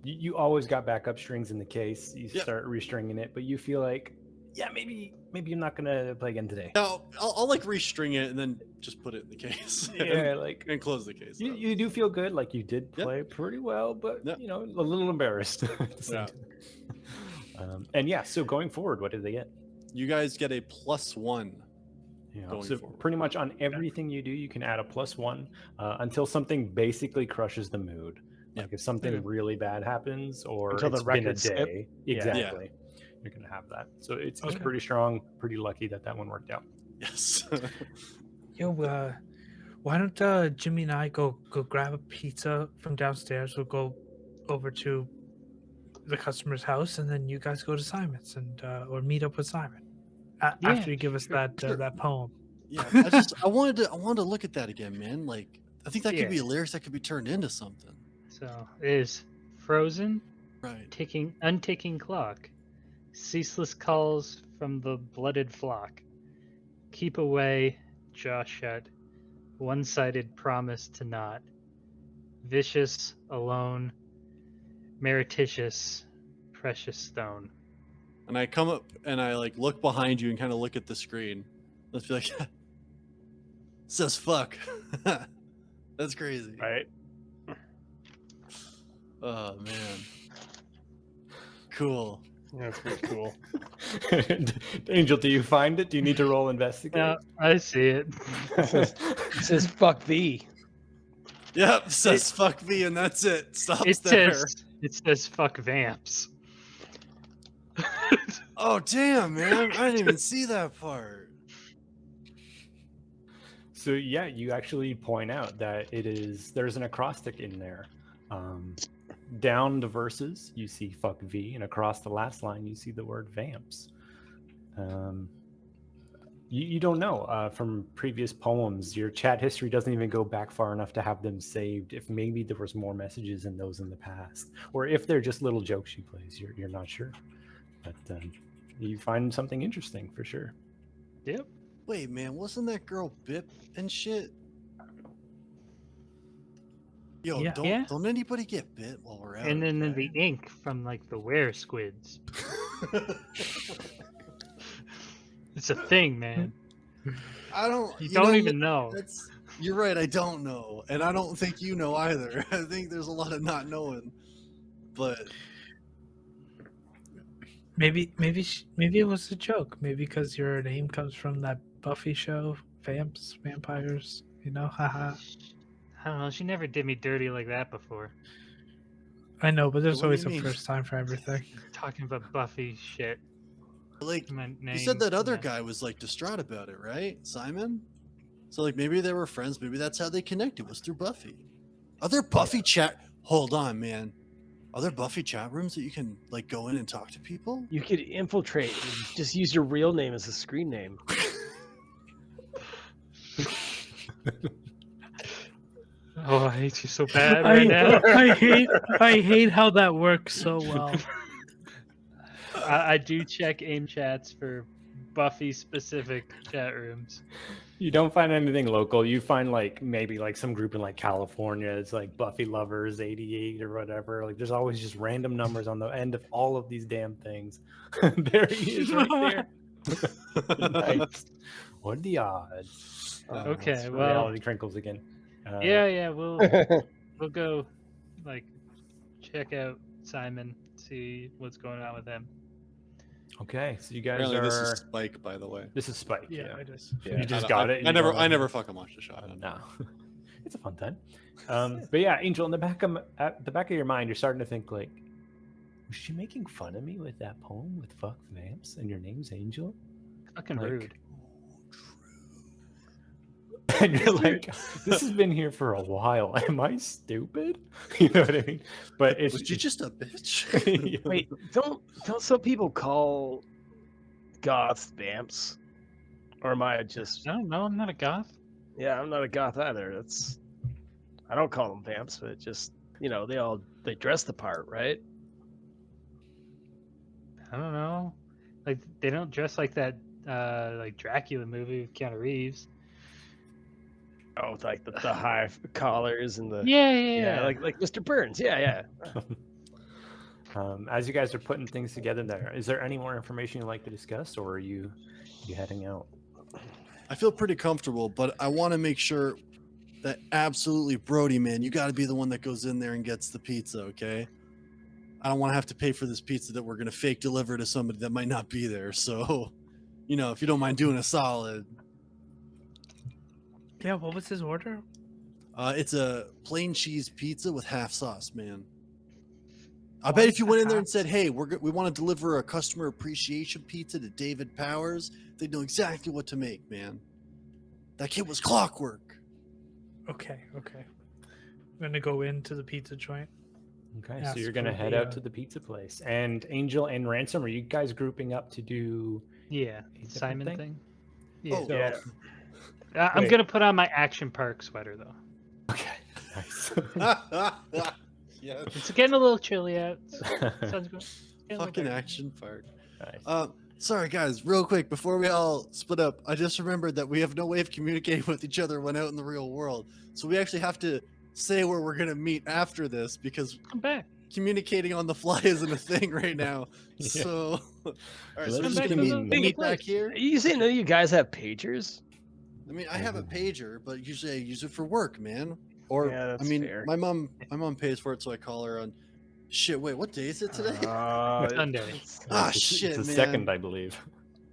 you always got backup strings in the case. You Yep. start restringing it, but you feel like, yeah, maybe I'm not gonna play again today. Now I'll like restring it and then just put it in the case. Yeah, like and close the case. though. you do feel good, like you did Yep. play pretty well, but Yep. you know, a little embarrassed. At the same Yeah. time. And yeah, so going forward, what did they get? You guys get a +1. You know, Going so forward. pretty much on everything you do, you can add a +1 until something basically crushes the mood. Yeah. Like if something Yeah. really bad happens, or Until the it's been a record skip. day, Yeah. exactly, you're gonna have that. So it's Okay. pretty strong, pretty lucky that one worked out. Yes. Yo, why don't Jimmy and I go grab a pizza from downstairs? We'll go over to the customer's house, and then you guys go to Simon's and or meet up with Simon Yeah, after you give us sure. that poem. Yeah. I wanted to look at that again, man. Like I think that could be Yeah. lyrics that could be turned into something. So it is frozen, Right. unticking clock, ceaseless calls from the blooded flock. Keep away, jaw shut, one-sided promise to not. Vicious, alone, meretricious, precious stone. And I come up and I like look behind you and kind of look at the screen. Let's be like, says fuck. That's crazy. Right? Oh man. Cool. That's pretty cool. Angel, do you find it? Do you need to roll investigate? Yeah, I see it. It says fuck thee. Yep. Says fuck me and that's it. Stops It there. says fuck vamps. Oh damn, man! I didn't even see that part. So yeah, you actually point out that there's an acrostic in there. Down the verses, you see "fuck V," and across the last line, you see the word "vamps." You don't know from previous poems. Your chat history doesn't even go back far enough to have them saved. If maybe there was more messages in those in the past, or if they're just little jokes she plays, you're not sure. But you find something interesting for sure. Yep. Wait, man, wasn't that girl Bip and shit? Yo, Yeah. don't anybody get bit while we're out. And then the ink from like the were squids. It's a thing, man. I don't. You don't even know. You're right. I don't know, and I don't think you know either. I think there's a lot of not knowing, but Maybe it was a joke. Maybe because your name comes from that Buffy show, vampires. You know, haha. I don't know. She never did me dirty like that before. I know, but there's What do always you a mean? first time for everything. Talking about Buffy shit. like My you name, said, that other yeah. guy was like distraught about it, right, Simon? So like maybe they were friends. Maybe that's how they connected, was through Buffy. Are there Buffy chat? Hold on, man. Are there Buffy chat rooms that you can like go in and talk to people? You could infiltrate. And just use your real name as a screen name. Oh, I hate you so bad right now. I hate how that works so well. I do check aim chats for Buffy specific chat rooms. You don't find anything local. You find like maybe like some group in like California. It's like Buffy Lovers 88 or whatever. Like there's always just random numbers on the end of all of these damn things. There he is right there. Nice. What are the odds? Okay, it's well- reality crinkles again. Yeah, we'll go like check out Simon see what's going on with him. Okay, so you guys Apparently, are. this is Spike, by the way. This is Spike. Yeah, it is. Yeah, You just I- got I- it. I You never, don't I know. never fucking watched the show. I don't know. No, it's a fun time. But yeah, Angel, in the back of at the back of your mind, you're starting to think like, was she making fun of me with that poem with "fuck vamps" and your name's Angel? Fucking Like- rude. And you're like, this has been here for a while. Am I stupid? You know what I mean? But it's Was you just a bitch? Wait, don't some people call goths vamps? Or am I just? No, I'm not a goth. Yeah, I'm not a goth either. That's I don't call them vamps, but just they dress the part, right? I don't know. Like they don't dress like that like Dracula movie with Keanu Reeves. Oh, with like the high collars and the Yeah. like Mr. Burns. Yeah. As you guys are putting things together, there is there any more information you'd like to discuss, or are you heading out? I feel pretty comfortable, but I want to make sure that absolutely, Brody, man, you got to be the one that goes in there and gets the pizza, okay? I don't want to have to pay for this pizza that we're going to fake deliver to somebody that might not be there. So, if you don't mind doing a solid. Yeah, what was his order? It's a plain cheese pizza with half sauce, man. I bet if you went in there and said, "Hey, we want to deliver a customer appreciation pizza to David Powers," they'd know exactly what to make, man. That kid was clockwork. Okay. I'm gonna go into the pizza joint. Okay, Ask so you're gonna for head the, out to the pizza place. And Angel and Ransom, are you guys grouping up to do Yeah, a different Simon thing. Yeah. Oh, Yeah. I'm Wait. gonna put on my Action Park sweater though. Okay, nice. Yeah, It's getting a little chilly out. Sun's going. fucking action park. Nice. Sorry guys, real quick before we all split up, I just remembered that we have no way of communicating with each other when out in the real world. So we actually have to say where we're gonna meet after this because Come back. communicating on the fly isn't a thing right now. Yeah. So, all right, so Let's we're just back gonna to the meet place. back here. You say none of you guys have pagers? I mean, I have a pager, but usually I use it for work, man. Or Yeah, that's I mean, fair. my mom pays for it, so I call her on. Shit, wait, what day is it today? Sunday. Ah, It's shit, the man. second, I believe.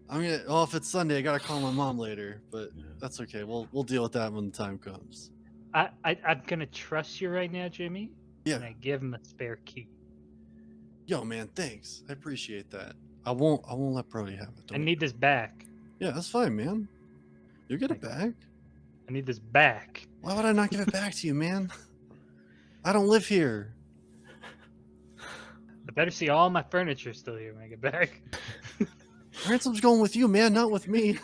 I'm gonna. Oh, if it's Sunday, I gotta call my mom later. But Yeah. that's okay. We'll deal with that when the time comes. I'm gonna trust you right now, Jimmy. Yeah. And I give him a spare key. Yo, man, thanks. I appreciate that. I won't let Brody have it. I need this back. Yeah, that's fine, man. You get it back. I need this back. Why would I not give it back to you, man? I don't live here. I better see all my furniture still here when I get back. Ransom's going with you, man, not with me.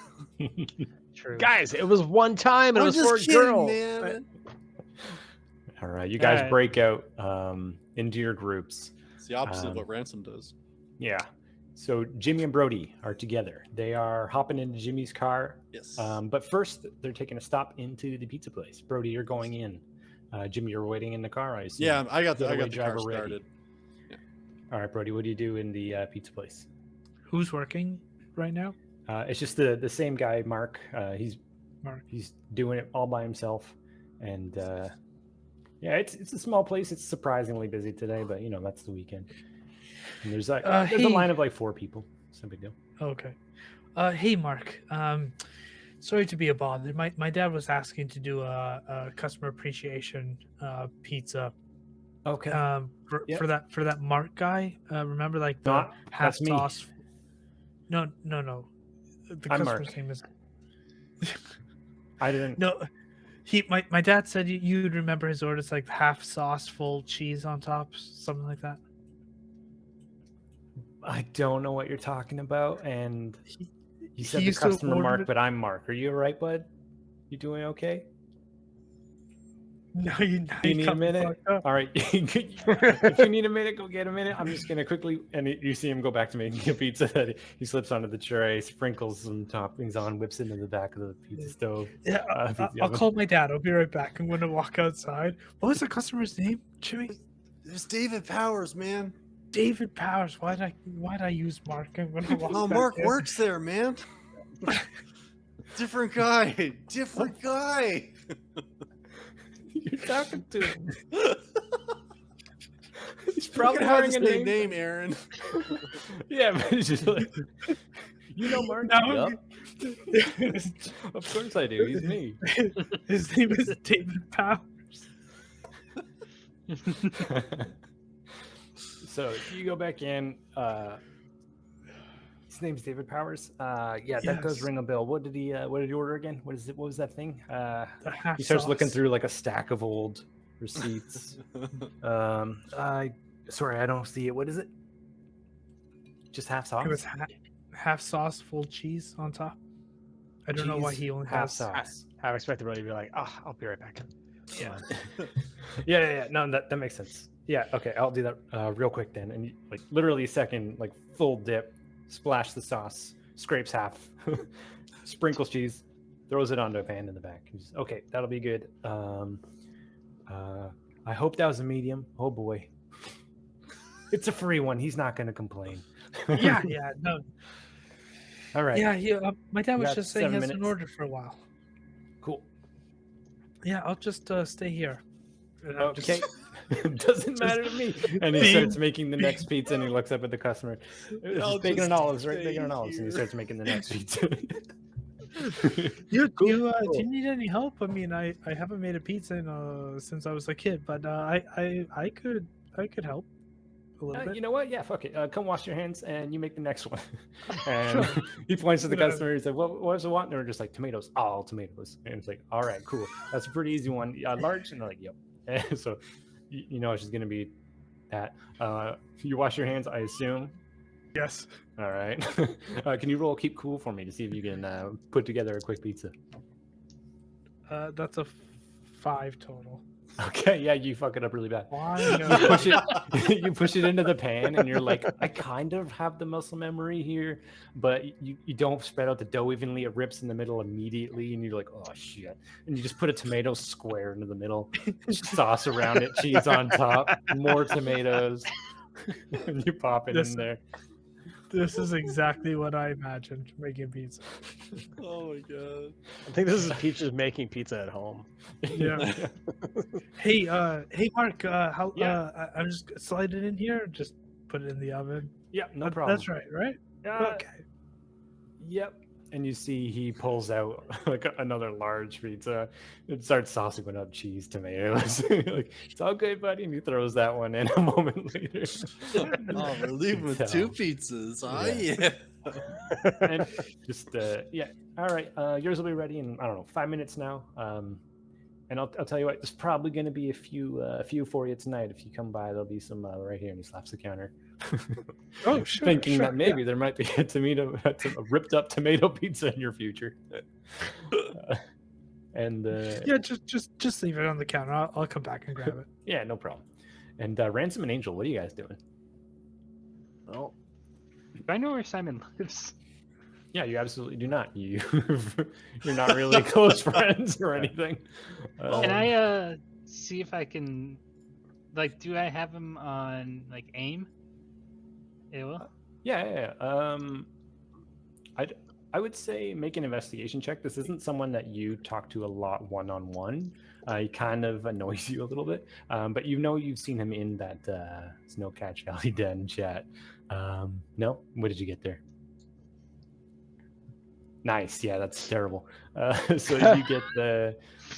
True. Guys, it was one time and it I'm was just for a kidding, girl. man. All right, you guys Alright. break out into your groups. It's the opposite of Um, what Ransom does. Yeah. So Jimmy and Brody are together. They are hopping into Jimmy's car. Yes. But first, they're taking a stop into the pizza place. Brody, you're going in. Jimmy, you're waiting in the car, I assume. Yeah, I got the Getaway car driver ready. started. All right, Brody, what do you do in the pizza place? Who's working right now? It's just the same guy, Mark. Mark. He's doing it all by himself, and yeah, it's a small place. It's surprisingly busy today, but that's the weekend. And there's there's a hey. line of like 4 people. It's no big deal. Okay. Hey, Mark. Sorry to be a bother. My dad was asking to do a customer appreciation pizza. Okay. Yeah. For that Mark guy. Remember, like the Not- half that's me. sauce. No. The I'm customer's Mark. name is I didn't. no. My dad said you'd remember his order. It's like half sauce, full cheese on top, something like that. I don't know what you're talking about. And you said he the used to customer order Mark, it- but I'm Mark. Are you all right, bud? You doing okay? No, you need a got me minute? fucked up. All right. If you need a minute, go get a minute. I'm just gonna quickly, and you see him go back to making a pizza. That he slips onto the tray, sprinkles some toppings on, whips into the back of the pizza stove. Yeah, pizza I'll oven. call my dad. I'll be right back. I'm going to walk outside. What was the customer's name, Jimmy? There's David Powers, man. David Powers. Why'd I use Mark? I'm going to walk Oh, back Mark in. works there, man. Different guy. Different guy. You're talking to him. He's You probably can have wearing the a same name. name, Aaron. Yeah, but it's just like, you know Mark? No. Yup. Of course I do. He's me. His name is David Powers. So you go back in. His name's David Powers. Yeah, that does Yes. ring a bell. What did he order again? What is it? What was that thing? The half He starts looking sauce. through like a stack of old receipts. Sorry, I don't see it. What is it? Just half sauce? It was half sauce, full cheese on top. I don't know why Cheese, he only half has. sauce. I expected Brody to be like, "Oh, I'll be right back." Yeah. yeah. No, that makes sense. Yeah. Okay, I'll do that real quick then. And like literally a second, like full dip, splash the sauce, scrapes half, sprinkles cheese, throws it onto a pan in the back. He's, okay, that'll be good. I hope that was a medium. Oh boy. It's a free one. He's not going to complain. Yeah, no. All right. Yeah, my dad You was got just saying he 7 hasn't minutes. ordered for a while. Cool. Yeah, I'll just stay here. And I'm just- Okay. Doesn't matter to me. And he starts making the next pizza and he looks up at the customer. I'll Just bacon and just olives, right? stay Bacon and olives. And he here. starts making the next pizza. Do you need any help? I mean, I haven't made a pizza since I was a kid, but I could help a little bit. You know what? Yeah, fuck it. Come wash your hands and you make the next one. And he points to the customer. He's like, what does it want? And they're just like, tomatoes. All tomatoes. And it's like, all right, cool. That's a pretty easy one. Large? And they're like, yep. And so, you know, it's just going to be that. You wash your hands, I assume. Yes. All right. Can you roll keep cool for me to see if you can put together a quick pizza? That's a 5 total. Okay, yeah, you fuck it up really bad. Why? You push it into the pan, and you're like, I kind of have the muscle memory here, but you don't spread out the dough evenly. It rips in the middle immediately, and you're like, oh shit! And you just put a tomato square into the middle, sauce around it, cheese on top, more tomatoes, and you pop it in there. This is exactly what I imagined making pizza. Oh my god. I think this is Peaches making pizza at home. Yeah. Hey, Mark. How? Yeah. I'm just slide it in here. Just put it in the oven. Yeah, no problem. That's right? Okay. Yep. And you see he pulls out like another large pizza and starts saucing it up cheese, tomatoes. Like, it's all good, buddy. And he throws that one in a moment later. Oh, we're leaving with So, 2 pizzas. Oh yeah. yeah. and just yeah. All right. Yours will be ready in, I don't know, 5 minutes now. And I'll tell you what, there's probably going to be a few for you tonight. If you come by, there'll be some right here. And he slaps the counter. Oh, sure. Thinking sure, that maybe there might be a ripped up tomato pizza in your future. Yeah, just leave it on the counter. I'll come back and grab it. Yeah, no problem. And Ransom and Angel, what are you guys doing? Well, do I know where Simon lives? Yeah, you absolutely do not. You're not really close friends or anything. Can I see if I can, like, do I have him on like AIM? AOL? Yeah. I would say make an investigation check. This isn't someone that you talk to a lot one-on-one. He kind of annoys you a little bit, but you know you've seen him in that Snowcatch Valley Den chat. No? What did you get there? Nice. Yeah, that's terrible. So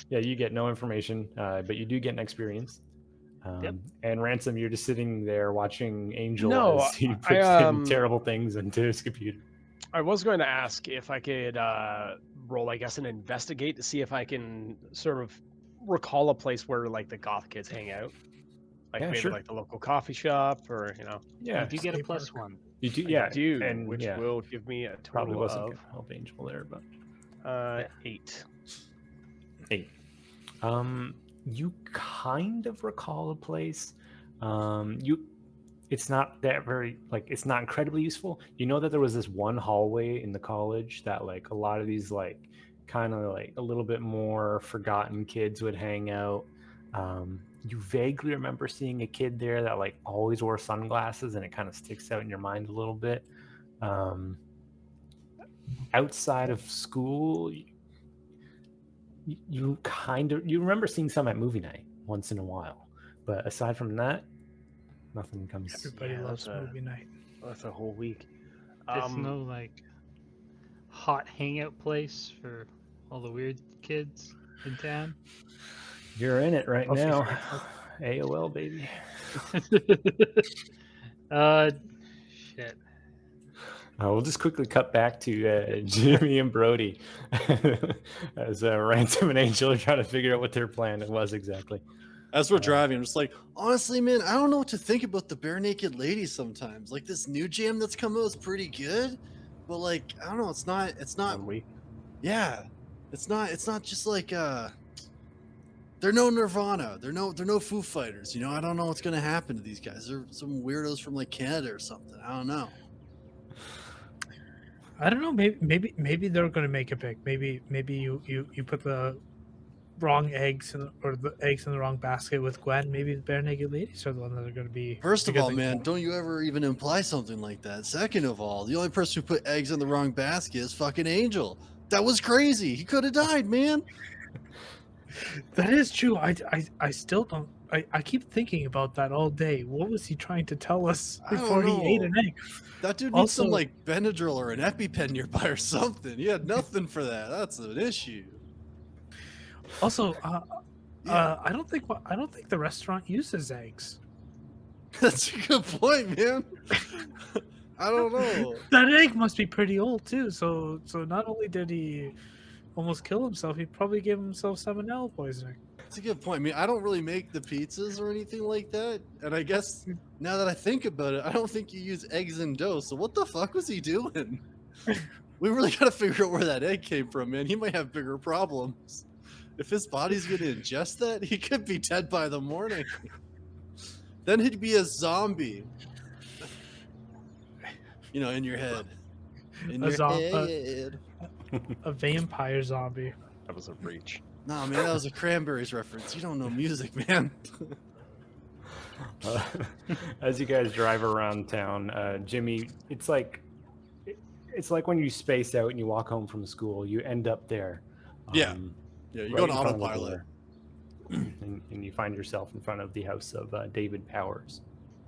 you get no information, but you do get an experience. Yep. And Ransom, you're just sitting there watching Angel No, as he I, puts in terrible things into his computer. I was going to ask if I could roll, I guess, an investigate to see if I can sort of recall a place where like the goth kids hang out, like Yeah, maybe sure. like the local coffee shop, or Yeah, You do get a Stay plus Parker. 1. you do. I Yeah, do, and which yeah, will give me a probably total wasn't of gonna help Angel there, but 8. 8. You kind of recall a place. It's not that very, like, it's not incredibly useful. You know that there was this one hallway in the college that like a lot of these like kind of like a little bit more forgotten kids would hang out. You vaguely remember seeing a kid there that like always wore sunglasses, and it kind of sticks out in your mind a little bit. Outside of school, you remember seeing some at movie night once in a while, but aside from that, Nothing comes. Everybody Yeah, loves that's a- movie night. That's a whole week. There's no like hot hangout place for all the weird kids in town. You're in it right Puffy now. Frank. AOL baby. Shit. We'll just quickly cut back to Jimmy and Brody as Ransom and Angel are trying to figure out what their plan was exactly. As we're driving, I'm just like, honestly, man, I don't know what to think about the bare naked ladies sometimes. Like this new jam that's come out is pretty good, but like I don't know, it's not 1 week. yeah. It's not just like they're no Nirvana. They're no Foo Fighters, you know. I don't know what's gonna happen to these guys. They're some weirdos from like Canada or something. I don't know. I don't know. Maybe they're going to make it big. Maybe you put the wrong eggs or the eggs in the wrong basket with Gwen. Maybe the bare naked ladies are the ones that are going to be. First of because all, they- man, don't you ever even imply something like that. Second of all, the only person who put eggs in the wrong basket is fucking Angel. That was crazy. He could have died, man. That is true. I still don't. I keep thinking about that all day. What was he trying to tell us I don't before he ate know. an egg? That dude needs some Also- like Benadryl or an EpiPen nearby or something. He had nothing for that. That's an issue. Also, Yeah. I don't think the restaurant uses eggs. That's a good point, man. I don't know. That egg must be pretty old too. So not only did he almost kill himself, he probably gave himself salmonella poisoning. That's a good point. I mean, I don't really make the pizzas or anything like that. And I guess now that I think about it, I don't think you use eggs in dough. So what the fuck was he doing? We really got to figure out where that egg came from, man. He might have bigger problems. If his body's going to ingest that, he could be dead by the morning. Then he'd be a zombie. You know, in your head. In A your head. A vampire zombie. That was a reach. Nah, man, that was a Cranberries reference. You don't know music, man. As you guys drive around town, Jimmy, it's like when you space out and you walk home from school. You end up there. Yeah. Yeah, you go to in front of the autopilot. door. and you find yourself in front of the house of David Powers.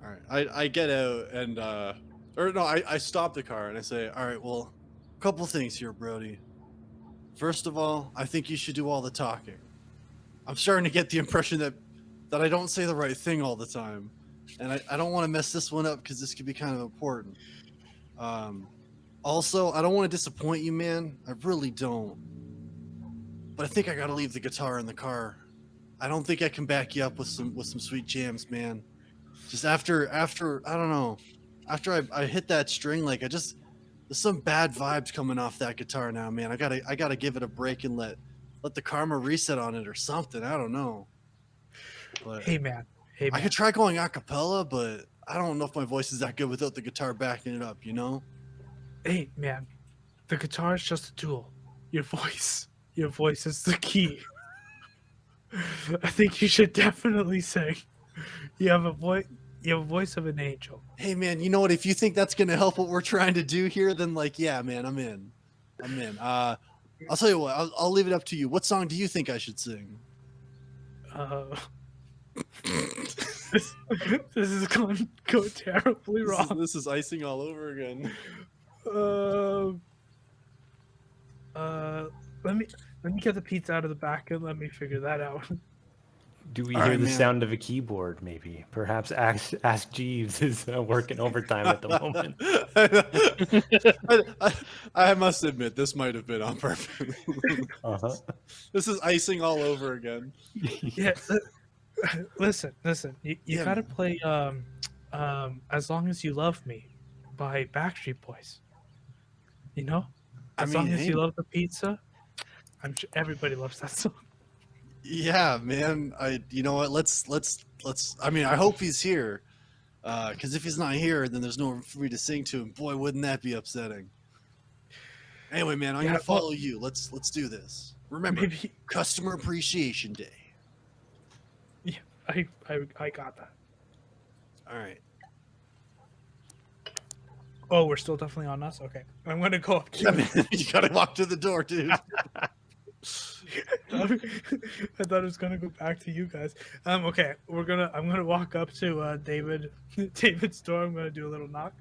All right, I get out and I stop the car and I say, all right, well, a couple things here, Brody. First of all, I think you should do all the talking. I'm starting to get the impression that I don't say the right thing all the time, and I don't want to mess this one up because this could be kind of important. Also, I don't want to disappoint you, man. I really don't. But I think I gotta leave the guitar in the car. I don't think I can back you up with some sweet jams, man. Just after I don't know, after I hit that string, like there's some bad vibes coming off that guitar now, man. I gotta give it a break and let the karma reset on it or something. I don't know. But Hey man. I could try going a cappella, but I don't know if my voice is that good without the guitar backing it up, you know? Hey man. The guitar is just a tool. Your voice is the key. I think you should definitely sing. You have a voice of an angel. Hey man, you know what? If you think that's gonna help what we're trying to do here, then like, yeah, man, I'm in. I'll tell you what. I'll leave it up to you. What song do you think I should sing? This is going to go terribly wrong. This is icing all over again. Let me get the pizza out of the back and let me figure that out. Do we All hear right, the man. sound of a keyboard? Maybe, perhaps. Ask Jeeves is working overtime at the moment. I must admit, this might have been on purpose. Uh-huh. This is icing all over again. Yeah. Listen. You Yeah, gotta play "As Long as You Love Me" by Backstreet Boys. You know, as long as hey, you love the pizza, I'm sure everybody loves that song. yeah, man. You know what? Let's. I mean, I hope he's here, because if he's not here, then there's no one for me to sing to, and boy, wouldn't that be upsetting. Anyway, man, I'm Yeah, gonna follow you. Let's do this. Remember, Maybe Customer Appreciation Day. I got that. All right. Oh, we're still definitely on us. Okay, I'm gonna go up to Yeah, man, you gotta walk to the door, dude. I thought it was gonna go back to you guys. Okay, I'm gonna walk up to David's door. I'm gonna do a little knock.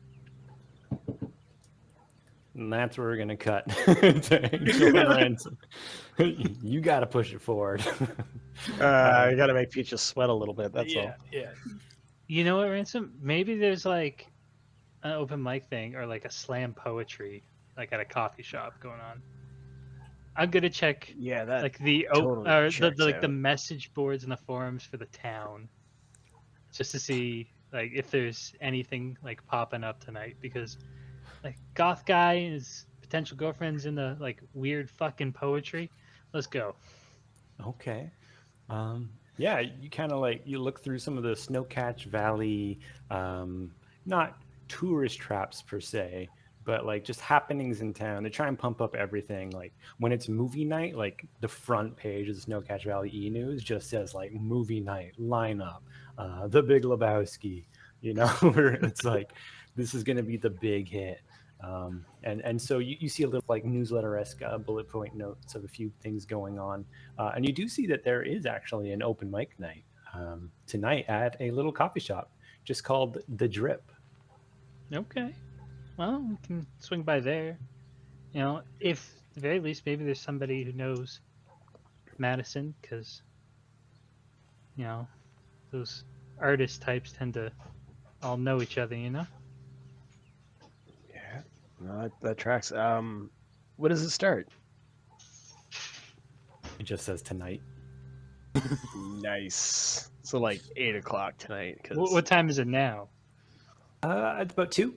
And that's where we're gonna cut to Angel and Ransom. You got to push it forward. I gotta make Peaches sweat a little bit. That's all. Yeah. You know what, Ransom? Maybe there's like an open mic thing or like a slam poetry, like at a coffee shop going on. I'm gonna check Yeah, that like the totally or checks the out. message boards and the forums for the town, just to see like if there's anything like popping up tonight, because like goth guy and his potential girlfriend's in the like weird fucking poetry. Let's go. Okay. Yeah, you kind of like you look through some of the Snowcatch Valley, not tourist traps per se, but like just happenings in town. They try and pump up everything. Like when it's movie night, like the front page of the Snowcatch Valley E-News just says like movie night lineup, The Big Lebowski. You know, where it's like this is going to be the big hit. And so you see a little like newsletter-esque bullet point notes of a few things going on. And you do see that there is actually an open mic night tonight at a little coffee shop just called The Drip. Okay. Well, we can swing by there. You know, if at the very least, maybe there's somebody who knows Madison, because, you know, those artist types tend to all know each other, you know? Yeah, no, that tracks. What does it start? It just says tonight. Nice. So like 8 o'clock tonight. Cause What time is it now? It's about 2.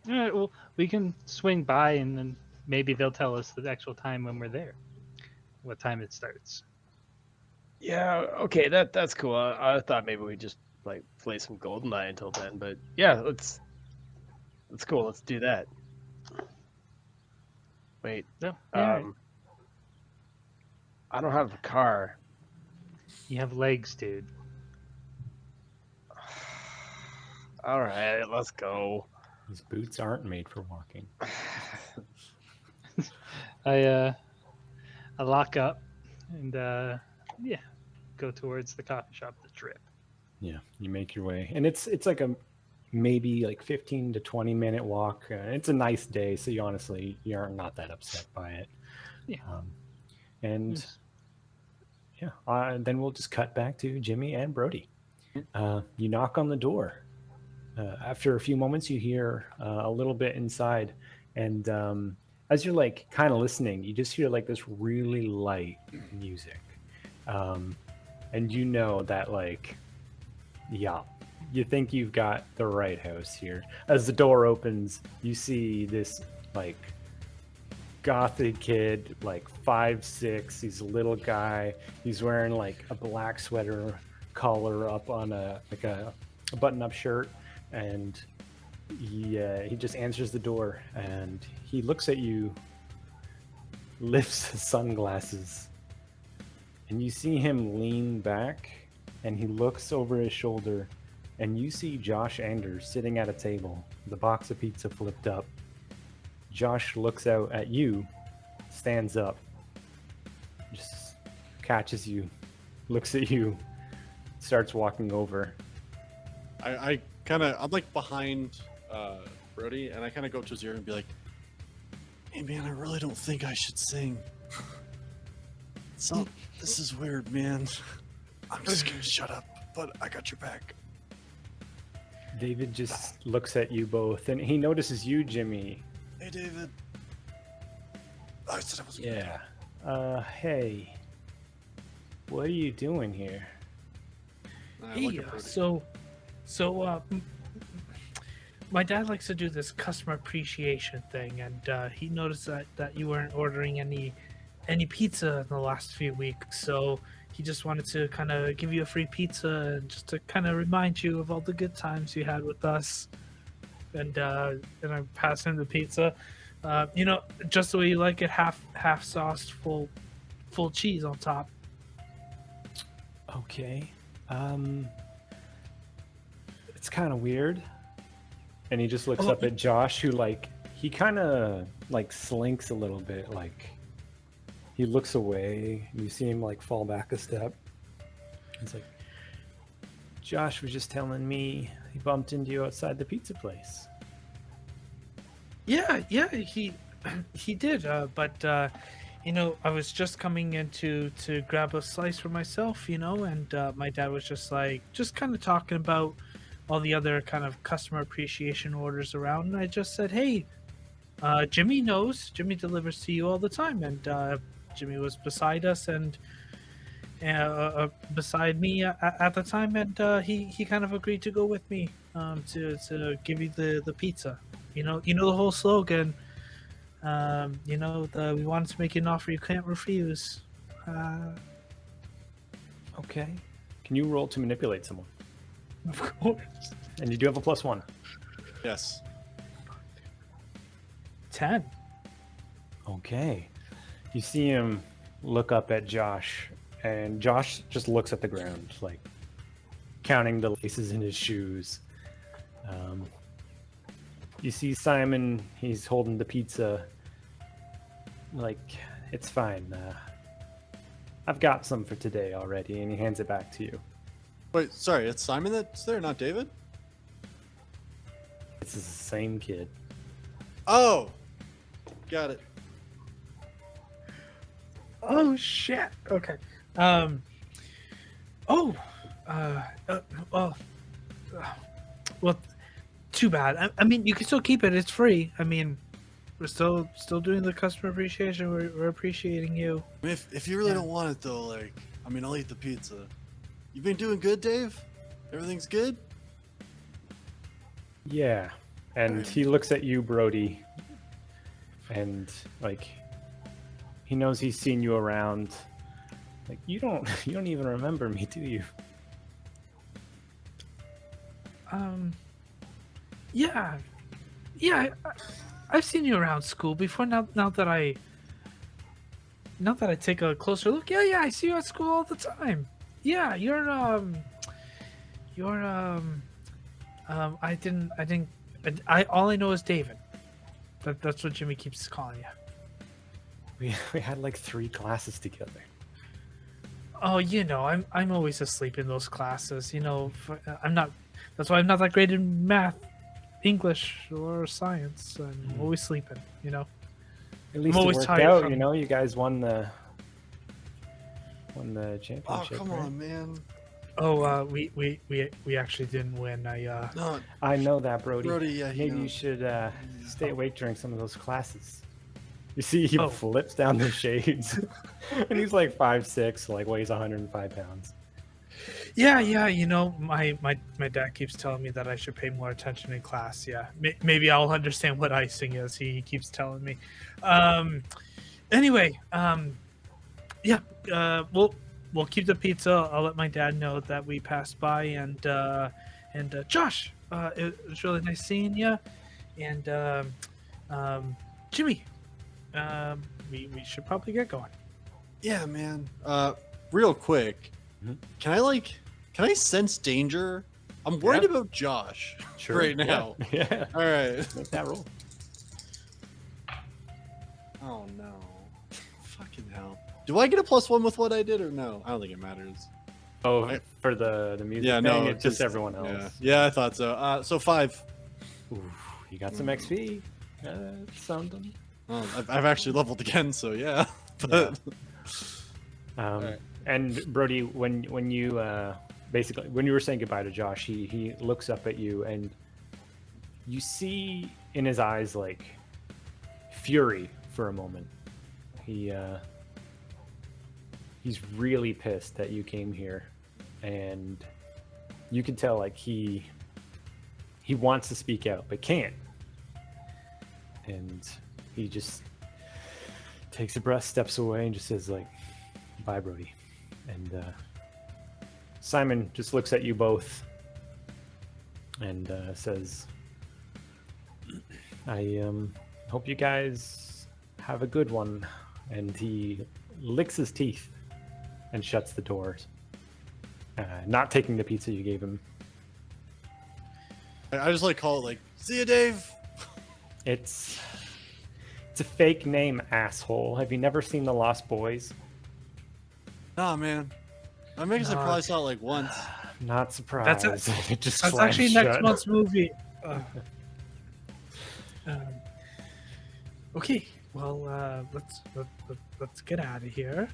All right, well, we can swing by and then maybe they'll tell us the actual time when we're there, what time it starts. yeah, okay, that's cool. I thought maybe we just like play some GoldenEye until then, but yeah, that's cool. Let's do that. Wait, No, yeah, right. I don't have a car. You have legs, dude. All right, let's go. These boots aren't made for walking. I lock up and yeah, go towards the coffee shop, The Drip. Yeah, you make your way, and it's like a maybe like 15 to 20-minute walk. It's a nice day, so you are not that upset by it. Yeah. And Yes. yeah, then we'll just cut back to Jimmy and Brody. You knock on the door. After a few moments, you hear a little bit inside, and as you're like kind of listening, you just hear like this really light music, and you know that like, yeah, you think you've got the right house here. As the door opens, you see this like gothic kid, like 5'6". He's a little guy. He's wearing like a black sweater, collar up on a button-up shirt, and he just answers the door, and he looks at you, lifts his sunglasses, and you see him lean back, and he looks over his shoulder, and you see Josh Anders sitting at a table, the box of pizza flipped up. Josh looks out at you, stands up, just catches you, looks at you, starts walking over. I'm like behind Brody, and I kind of go up to his ear and be like, "Hey man, I really don't think I should sing. This is weird, man. I'm just gonna shut up, but I got your back." David just looks at you both, and he notices you, Jimmy. Hey David. I said I was Yeah. Hey. What are you doing here? Hey, my dad likes to do this customer appreciation thing, and he noticed that you weren't ordering any pizza in the last few weeks, so he just wanted to kind of give you a free pizza and just to kind of remind you of all the good times you had with us. And I pass him the pizza, just the way you like it, half sauced, full cheese on top. Okay. It's kind of weird. And he just looks up at Josh, who like he kind of like slinks a little bit, like he looks away, and you see him like fall back a step. He's like, Josh was just telling me he bumped into you outside the pizza place. Yeah, he did. But I was just coming in to grab a slice for myself, and my dad was just kind of talking about all the other kind of customer appreciation orders around, and I just said, hey, Jimmy knows. Jimmy delivers to you all the time, and Jimmy was beside us and beside me at the time, and he kind of agreed to go with me to give you the pizza. You know the whole slogan. We wanted to make you an offer you can't refuse. Okay. Can you roll to manipulate someone? Of course. And you do have a +1. Yes. 10. Okay. You see him look up at Josh, and Josh just looks at the ground, like counting the laces in his shoes. You see Simon, he's holding the pizza, like, it's fine. I've got some for today already, and he hands it back to you. Wait, sorry, it's Simon that's there, not David? It's the same kid. Oh! Got it. Oh shit. Okay. Well, too bad. I mean, you can still keep it. It's free. I mean, we're still doing the customer appreciation. We're appreciating you. I mean, if you really Yeah. don't want it though, I'll eat the pizza. You been doing good, Dave? Everything's good? Yeah. And he looks at you, Brody, and like he knows he's seen you around. Like you don't even remember me, do you? Yeah. I've seen you around school before. Now that I take a closer look, yeah, I see you at school all the time. Yeah, all I know is David. That's what Jimmy keeps calling you. We had like 3 classes together. Oh, I'm always asleep in those classes. I'm not. That's why I'm not that great in math, English, or science. I'm always sleeping. At least I'm it always worked tired out. from- You guys won the Oh, championship. come right? on, man. Oh, we actually didn't win. No, I know that, Brody. Brody, yeah, he Maybe you knows. should stay awake during some of those classes. You see, he Oh. flips down the shades, and he's like 5'6", like weighs 105 pounds. Yeah. My dad keeps telling me that I should pay more attention in class. Yeah, maybe I'll understand what icing is. He keeps telling me. Anyway, yeah. We'll keep the pizza. I'll let my dad know that we passed by, and Josh, it was really nice seeing you, and Jimmy, we should probably get going. Yeah, man. Real quick, Mhm. can I sense danger? I'm worried Yeah. about Josh Sure. right now. Yeah. All right. Make that roll. Oh no. Fucking hell. Do I get a +1 with what I did or no? I don't think it matters. Oh, I- for the music Yeah, thing, no, it's just just- everyone else. Yeah, I thought so. So 5. Ooh, you got some XP. Something. Well, I've actually leveled again, so yeah. But Alright. And Brody, when you basically when you were saying goodbye to Josh, he looks up at you, and you see in his eyes like fury for a moment. He's really pissed that you came here, and you can tell like he wants to speak out but can't, and he just takes a breath, steps away, and just says like, "Bye, Brody." And Simon just looks at you both and says, "I hope you guys have a good one." And he licks his teeth and shuts the doors, not taking the pizza you gave him. I just call it "See ya, Dave." It's It's a fake name, asshole. Have you never seen The Lost Boys? Nah, man. I guess I Nah. probably saw it like once. Not surprised. It just That's slammed actually next shut. month's movie. Okay, well, let's get out of here.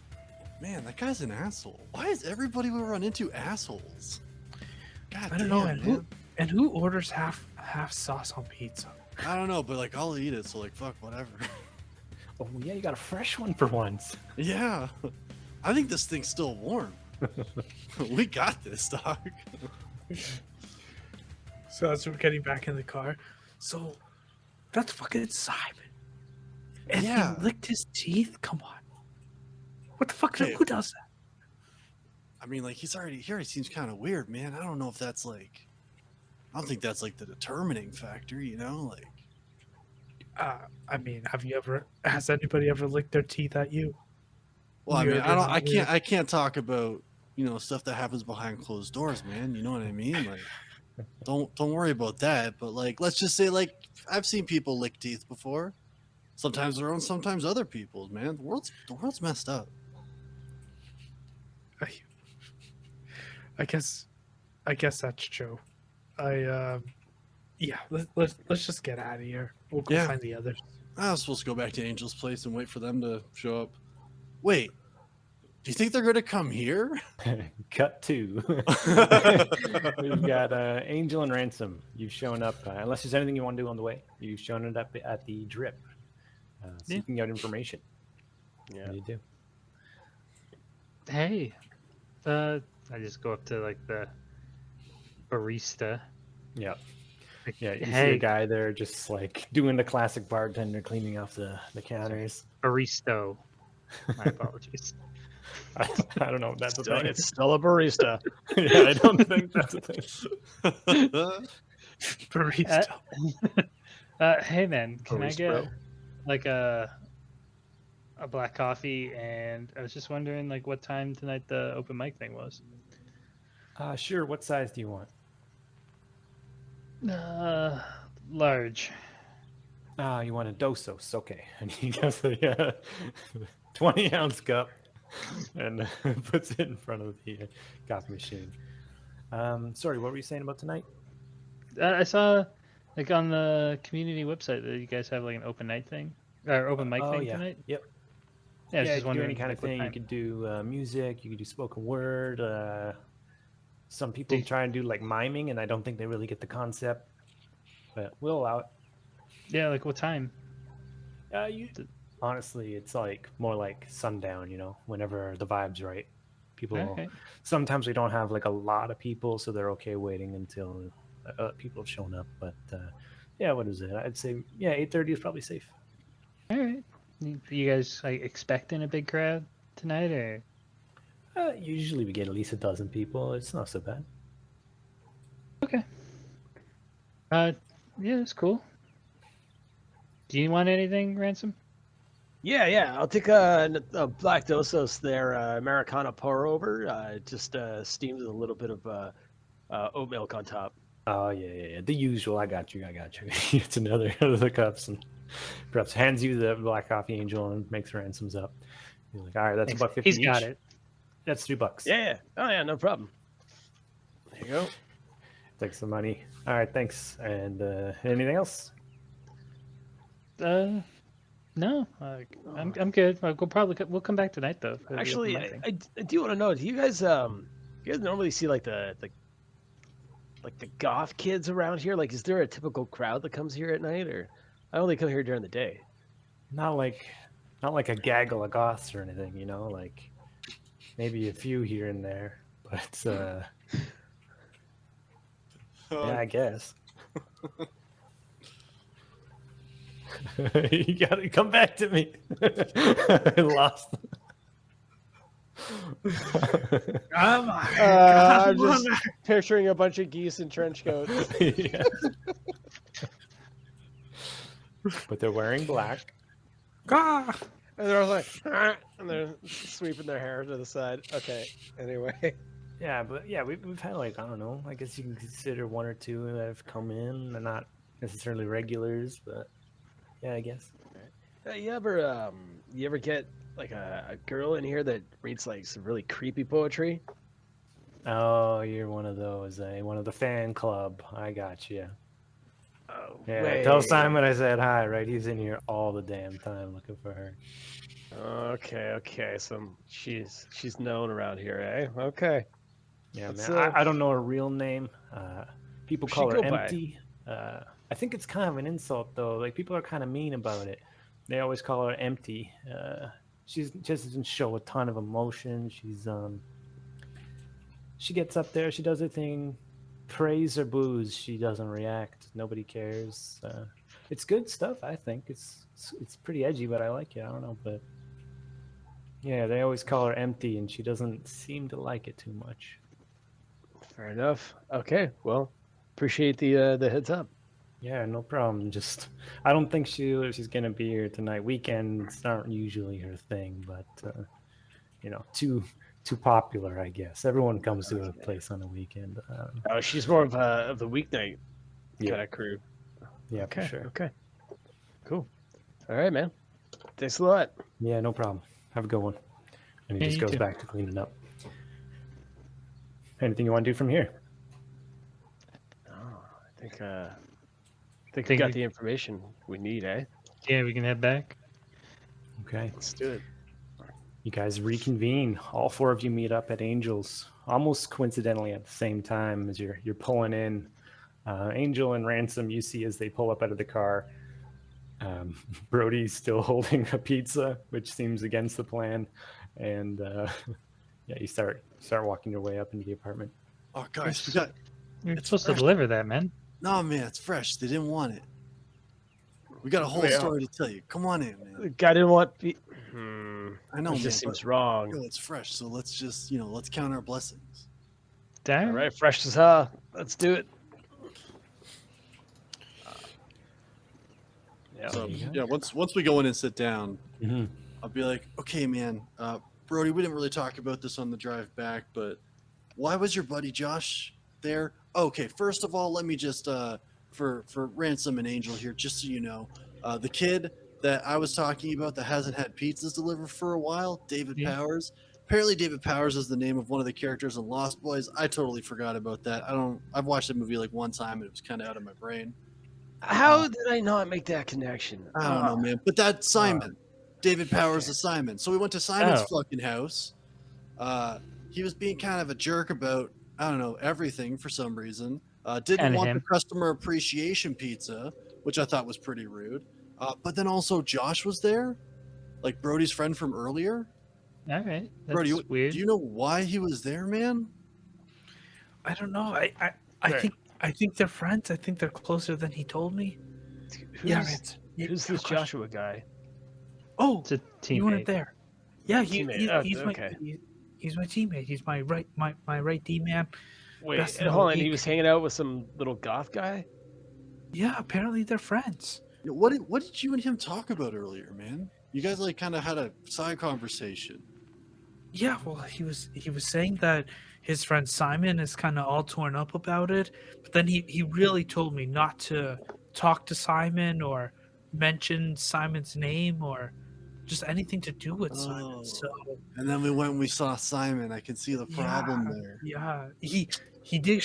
Man, that guy's an asshole. Why is everybody we run into assholes? God I don't damn, know, man. and who orders half sauce on pizza? I don't know, but like I'll eat it, so like fuck whatever. Oh yeah, you got a fresh one for once. Yeah. I think this thing's still warm. We got this, dog. So as we're getting back in the car, so that's fucking Simon. And Yeah. he licked his teeth? Come on. What the fuck? Okay. Who does that? I mean, like he already seems kind of weird, man. I don't know if that's like, I don't think that's like the determining factor, you know? Like, I mean, has anybody ever licked their teeth at you? well, I mean, Weird or not weird? I can't talk about, you know, stuff that happens behind closed doors, man. You know what I mean? Like, don't worry about that. But like, let's just say, like, I've seen people lick teeth before. Sometimes their own, sometimes other people's. Man, the world's messed up. I guess that's true. Yeah, let's just get out of here. We'll go Yeah. find the others. I was supposed to go back to Angel's place and wait for them to show up. Wait, do you think they're going to come here? Cut 2. We've got Angel and Ransom. You've shown up, unless there's anything you want to do on the way. You've shown it up at the drip. Seeking out information. Yeah. What do you do? Hey, I just go up to like the barista. Yeah. Like, Yeah, you see a hey, guy there just like doing the classic bartender, cleaning off the counters. baristo. My apologies. I don't know if that's a thing. It's still a barista. Yeah, I don't think that's a thing. Barista. Hey man, can I Barista, get bro. like a black coffee? And I was just wondering like what time tonight the open mic thing was. Sure. What size do you want? Large. You want a dosos? Okay. And he goes the 20-ounce cup and puts it in front of the coffee machine. Sorry, what were you saying about tonight? I saw like on the community website that you guys have like an open night thing or open mic thing yeah. tonight. Yep. Yeah, I was you just can do wondering any kind of like, what thing. You time. could do music. You could do spoken word. Some people Do- try and do like miming, and I don't think they really get the concept. But we'll allow it. Yeah, like what time? Honestly, it's like more like sundown. You know, whenever the vibe's right. People. Okay. Sometimes we don't have like a lot of people, so they're okay waiting until people have shown up. But yeah, what is it? I'd say 8:30 is probably safe. All right. You guys like expecting a big crowd tonight or? Usually we get at least a dozen people. It's not so bad. Okay. Yeah, that's cool. Do you want anything, Ransom? Yeah. I'll take a black dosos there, Americana pour over. Just steamed with a little bit of oat milk on top. Oh yeah. The usual. I got you. It's another of the cups and perhaps hands you the black coffee, Angel, and makes Ransoms up. You're like, all right, that's $1.50 He's each. got it. That's $3. Yeah. Oh yeah, no problem. There you go. Take some money. All right, thanks. And anything else? No. I'm good. We'll come back tonight though. for the Actually, open mic thing. I do want to know. Do you guys normally see like the goth kids around here? Like, is there a typical crowd that comes here at night, or I only come here during the day? Not like a gaggle of goths or anything, you know, like maybe a few here and there, but yeah, I guess. You gotta come back to me. I lost. Come on. I'm just picturing a bunch of geese in trench coats. Yeah. But they're wearing black. Ah! And they're all like, "Ah," and they're sweeping their hair to the side. Okay. Anyway. Yeah, but yeah, we've had like, I don't know, I guess you can consider one or two that have come in. They're not necessarily regulars, but yeah, I guess. You ever get like a girl in here that reads like some really creepy poetry? Oh, you're one of those, eh? One of the fan club. I got you. Oh, Yeah, tell Simon I said hi, right? He's in here all the damn time looking for her. Okay. So she's known around here, eh? Okay. Yeah, Let's, man. I don't know her real name. People What's call she her go by? Empty. I think it's kind of an insult, though. Like, people are kind of mean about it. They always call her Empty. She just doesn't show a ton of emotion. She gets up there, she does her thing, praise or booze, she doesn't react. Nobody cares. It's good stuff, I think. It's pretty edgy, but I like it. I don't know, but yeah, they always call her Empty, and she doesn't seem to like it too much. Fair enough. Okay. Well, appreciate the heads up. Yeah, no problem. Just I don't think she's gonna be here tonight. Weekends aren't usually her thing, but too popular, I guess. Everyone comes to a place on the weekend. Oh, she's more of the weeknight Yeah. kind of crew. Yeah, Okay. for sure. Okay. Cool. All right, man. Thanks a lot. Yeah, no problem. Have a good one. And he Yeah, just you goes too. back to cleaning up. Anything you want to do from here? Oh, I think we Think got we- the information we need, eh? Yeah, we can head back. Okay. Let's do it. You guys reconvene. All four of you meet up at Angel's, almost coincidentally at the same time as you're pulling in. Angel and Ransom, you see as they pull up out of the car. Brody's still holding a pizza, which seems against the plan. And yeah, you start walking your way up into the apartment. Oh, guys, we got. You're It's supposed to fresh. deliver that, man. No, man, it's fresh. They didn't want it. We got a whole Wait, story to tell you. Come on in, man. The guy didn't want. I know, That man. just seems But, wrong. yo, it's fresh, so let's just, let's count our blessings. Damn. All right, fresh as hell. Let's do it. Yeah. So you go. yeah, once we go in and sit down, Mhm. I'll be like, okay, man, Brody, we didn't really talk about this on the drive back, but why was your buddy Josh there? Okay, first of all, let me just for Ransom and Angel here, just so you know, the kid that I was talking about that hasn't had pizzas delivered for a while, David Yeah. Powers. Apparently, David Powers is the name of one of the characters in Lost Boys. I totally forgot about that. I've watched the movie like one time and it was kind of out of my brain. How did I not make that connection? I don't know, man. But that's Simon. David Powers is Simon. So we went to Simon's fucking house. He was being kind of a jerk about, I don't know, everything for some reason. Didn't Kinda want him. the customer appreciation pizza, which I thought was pretty rude. But then also Josh was there, like Brody's friend from earlier. All right. That's Brody, weird. do you know why he was there, man? I don't know. I think they're friends. I think they're closer than he told me. Who's It's this Joshua guy? Oh, It's a you weren't teammate. there. Yeah, Teammate. Oh, he's okay. he's my teammate. He's my right D man. Wait, Best in the hold on. He league. was hanging out with some little goth guy? Yeah, apparently they're friends. What did you and him talk about earlier, man? You guys like kind of had a side conversation. Yeah, well, he was saying that his friend Simon is kind of all torn up about it, but then he really told me not to talk to Simon or mention Simon's name or just anything to do with Oh. Simon. So And then we went and we saw Simon. I can see the problem there. yeah, he did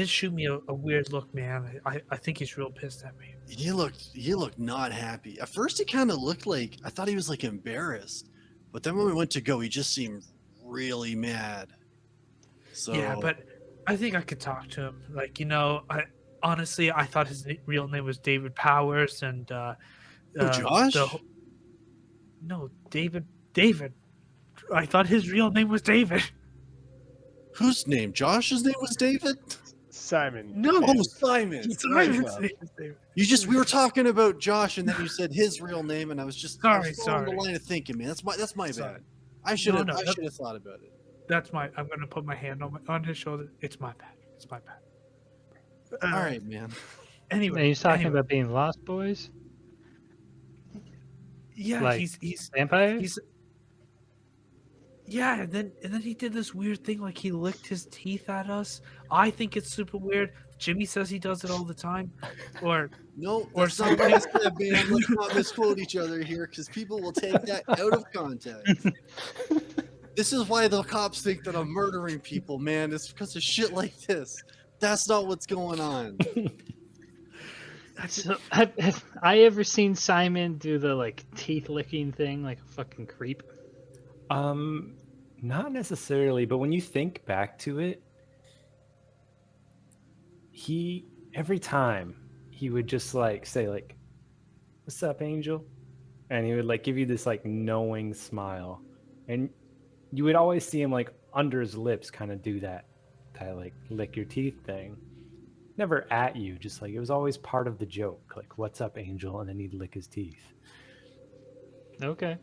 shoot me a weird look, man. I think he's real pissed at me. He looked not happy. At first, he kind of looked like I thought he was like embarrassed, but then when we went to go, he just seemed really mad. So Yeah, but I think I could talk to him. Like, I honestly I thought his real name was David Powers, and Josh? No, David. I thought his real name was David. Whose name? Josh's name was David. Simon. No. Oh, Simon. Simon's name is David. We were talking about Josh, and then you said his real name, and I was just I was following the line of thinking, man. That's my Sorry. bad. I should have No, I should have thought about it. That's my. I'm gonna put my hand on his shoulder. It's my bad. It's my bad. All right, man. Anyway, And he's talking anyway, about being Lost Boys, yeah, like he's vampires. he's yeah, and then he did this weird thing, like he licked his teeth at us. I think it's super weird. Jimmy says he does it all the time, or No, Or that's not what I said, man. Let's not misquote each other here, because people will take that out of context. This is why the cops think that I'm murdering people, man. It's because of shit like this. That's not what's going on. So, have I ever seen Simon do the like teeth licking thing like a fucking creep? Not necessarily, but when you think back to it, every time he would just like say like, "What's up, Angel?" And he would like give you this like knowing smile, and you would always see him like under his lips kind of do that like lick your teeth thing. Never at you, just like it was always part of the joke, like "What's up, Angel?" and then he'd lick his teeth. Okay.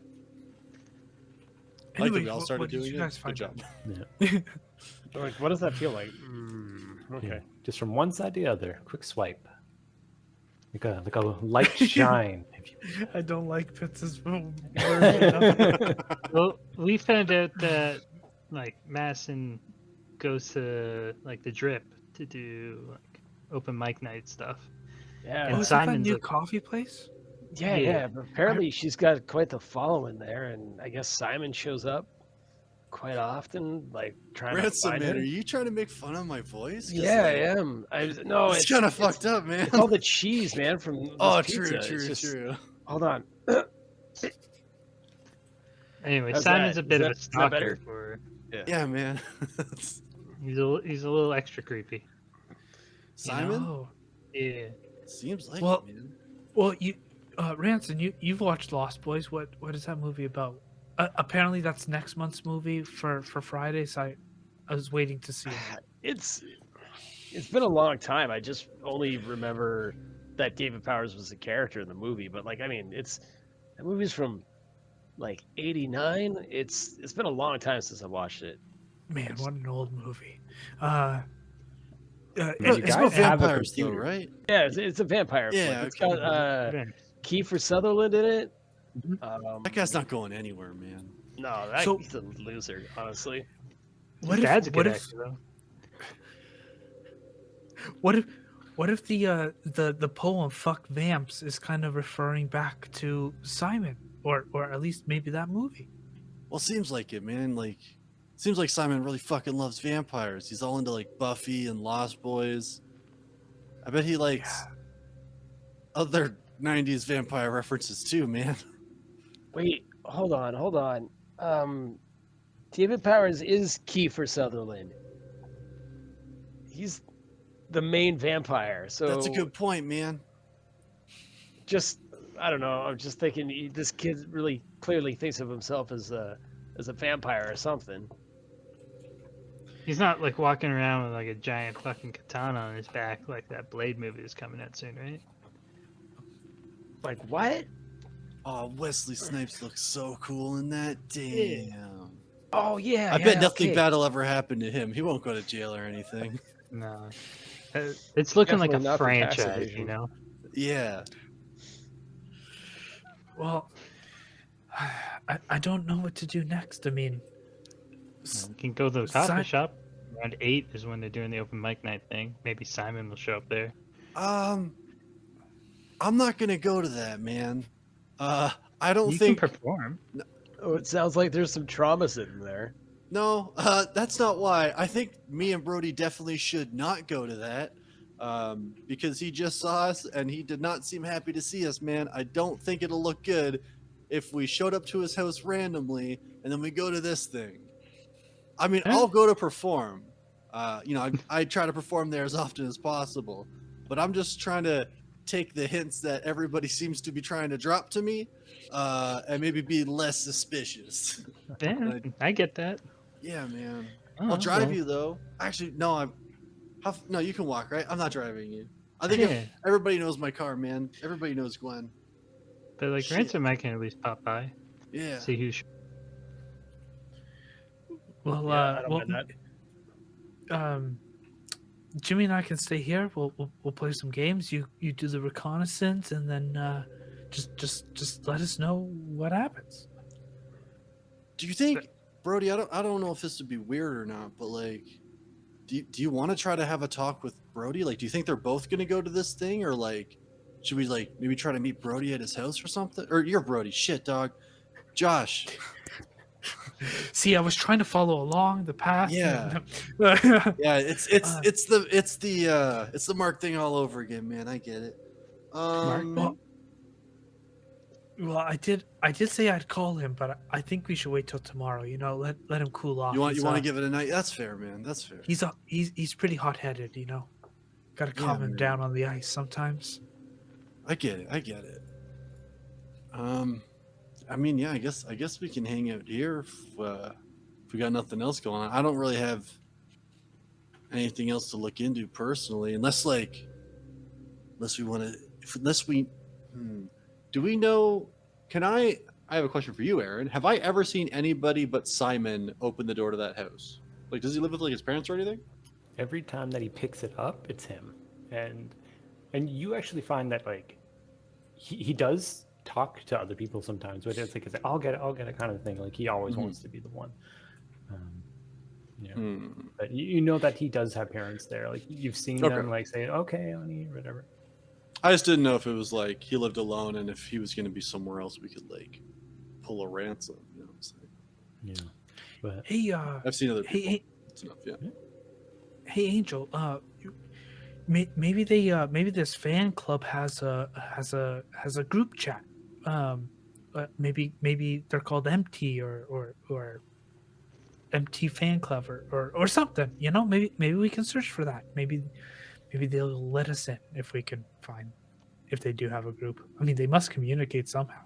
I like that we Anyways, all what started did doing you it. guys Good find job. Yeah. Like, what does that feel like? Okay. Yeah. Just from one side to the other, quick swipe, like a light shine. If you... I don't like Pitz's enough. Well, we found out that like Masson goes to like the Drip to do like open mic night stuff. Yeah. And Oh, is that Simon's new like- coffee place? Yeah, Yeah. yeah. But apparently she's got quite the following there, and I guess Simon shows up quite often, like trying to Ransom, find man, her. are you trying to make fun of my voice? 'Cause, Yeah, like, I am. No, it's kind of fucked up, man. It's all the cheese, man, from this Oh, pizza. true, It's just- true. Hold on. Anyway, How's Simon's that? a bit Is of a that- is that better? stalker for Yeah, man. he's a little extra creepy. Simon? Oh. Yeah. Seems like Well- it, man. Well, Ranson, you've watched Lost Boys. What is that movie about? Apparently, that's next month's movie for Friday. So I was waiting to see it. It's been a long time. I just only remember that David Powers was a character in the movie, but like, I mean, that movie's from like '89. It's been a long time since I watched it. Man, what an old movie. Man, you It's about guys have a vampires, though, computer. right? Yeah, it's a vampire Yeah, flick. It's okay. got Man, Kiefer Sutherland in it. That guy's not going anywhere, man. No, So- he's a loser, honestly. What his if, dad's a what good if, actor though. what if the poem "Fuck Vamps" is kind of referring back to Simon, or at least maybe that movie? Well, seems like it, man. Like, seems like Simon really fucking loves vampires. He's all into like Buffy and Lost Boys. I bet he likes other '90s vampire references too, man. Wait, hold on. David Powers is Kiefer Sutherland. He's the main vampire. So That's a good point, man. just I don't know. I'm just thinking this kid really clearly thinks of himself as a vampire or something. He's not like walking around with like a giant fucking katana on his back like that Blade movie is coming out soon, right? Like what? Oh, Wesley Snipes looks so cool in that. Damn. Oh yeah. I bet nothing okay. bad will ever happen to him. He won't go to jail or anything. No. It's looking like Definitely a not for tax franchise, evasion. you know? Yeah. Well, I don't know what to do next. I mean, We can go to the coffee Si- shop. Around 8 is when they're doing the open mic night thing. Maybe Simon will show up there. I'm not gonna go to that, man. I don't You think. can perform. Oh, it sounds like there's some trauma sitting there. No, that's not why. I think me and Brody definitely should not go to that. Because he just saw us and he did not seem happy to see us, man. I don't think it'll look good if we showed up to his house randomly and then we go to this thing. I mean, Yeah. I'll go to perform. I try to perform there as often as possible, but I'm just trying to take the hints that everybody seems to be trying to drop to me, and maybe be less suspicious. Yeah, I get that. Yeah, man. Oh, I'll drive well, you though. Actually, no, no, you can walk, right? I'm not driving you. I think Yeah. if everybody knows my car, man. Everybody knows Glenn. But like Shit. Ransom, I can at least pop by, Yeah. see who's. well, Yeah, I don't mind that. Jimmy and I can stay here. We'll play some games. You do the reconnaissance, and then just let us know what happens. Do you think, Brody? I don't know if this would be weird or not, but like, do you want to try to have a talk with Brody? Like, do you think they're both going to go to this thing, or like, should we like maybe try to meet Brody at his house or something? Or you're Brody, shit, dog. Josh. See, I was trying to follow along the path. Yeah. and- Yeah, it's the Mark thing all over again, man. I get it. well, well, I did say I'd call him, but I think we should wait till tomorrow. You know, let him cool off. you want He's, to give it a night? That's fair, man. That's fair. he's pretty hot headed. You know, got to Yeah, calm him man. down on the ice sometimes. I get it. I mean, yeah, I guess we can hang out here if we got nothing else going on. I don't really have anything else to look into personally, unless we want to. Do we know? I have a question for you, Aaron. Have I ever seen anybody but Simon open the door to that house? Like, does he live with like his parents or anything? Every time that he picks it up, it's him. And you actually find that like he does talk to other people sometimes, but it's like I'll get it kind of thing. Like he always wants to be the one. But you know that he does have parents there. Like you've seen them like say, "Okay, honey," or whatever. I just didn't know if it was like he lived alone, and if he was going to be somewhere else, we could like pull a ransom. You know what I'm saying? Yeah. But Hey, I've seen other people. hey, That's enough. Yeah. hey, Angel. Maybe this fan club has a group chat. Maybe they're called MT or MT fan club or something. You know, maybe we can search for that. Maybe they'll let us in if we can find if they do have a group. I mean, they must communicate somehow.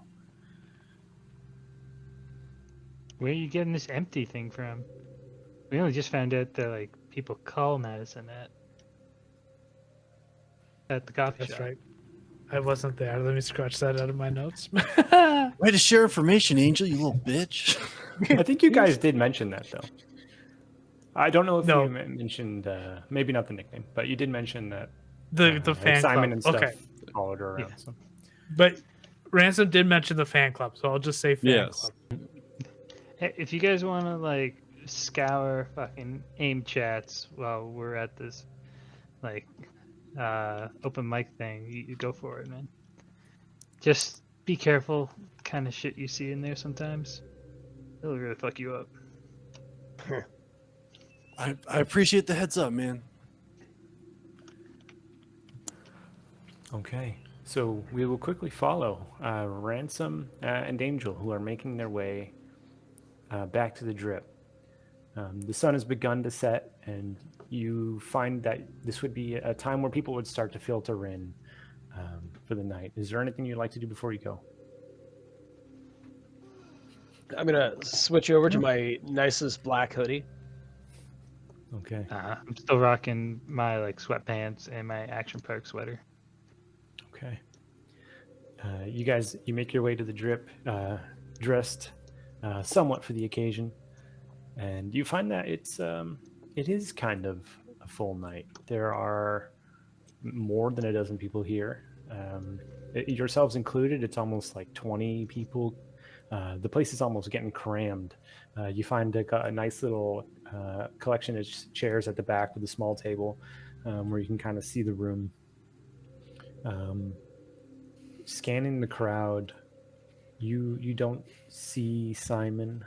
Where are you getting this empty thing from? We only just found out that like people call Madison at the coffee That's shop. right. I wasn't there. Let me scratch that out of my notes. Way to share information, Angel, you little bitch. I think you guys did mention that though. I don't know if No. you mentioned maybe not the nickname, but you did mention that the like fan Simon club. and stuff Okay, followed her around. Yeah. So. but Ransom did mention the fan club, so I'll just say fan Yes. club. Hey, if you guys want to like scour fucking AIM chats while we're at this like open mic thing, you go for it, man. Just be careful, kind of shit you see in there sometimes. It'll really fuck you up. I appreciate the heads up, man. Okay, so we will quickly follow Ransom and Angel, who are making their way back to the drip. The sun has begun to set, and you find that this would be a time where people would start to filter in for the night. Is there anything you'd like to do before you go? I'm gonna switch over to my nicest black hoodie. Okay. I'm still rocking my like sweatpants and my Action Park sweater. Okay. You guys, you make your way to the drip, dressed somewhat for the occasion, and you find that it is kind of a full night. There are more than a dozen people here, yourselves included. It's almost like 20 people. The place is almost getting crammed. You find a nice little collection of chairs at the back with a small table where you can kind of see the room. Scanning the crowd, you don't see Simon.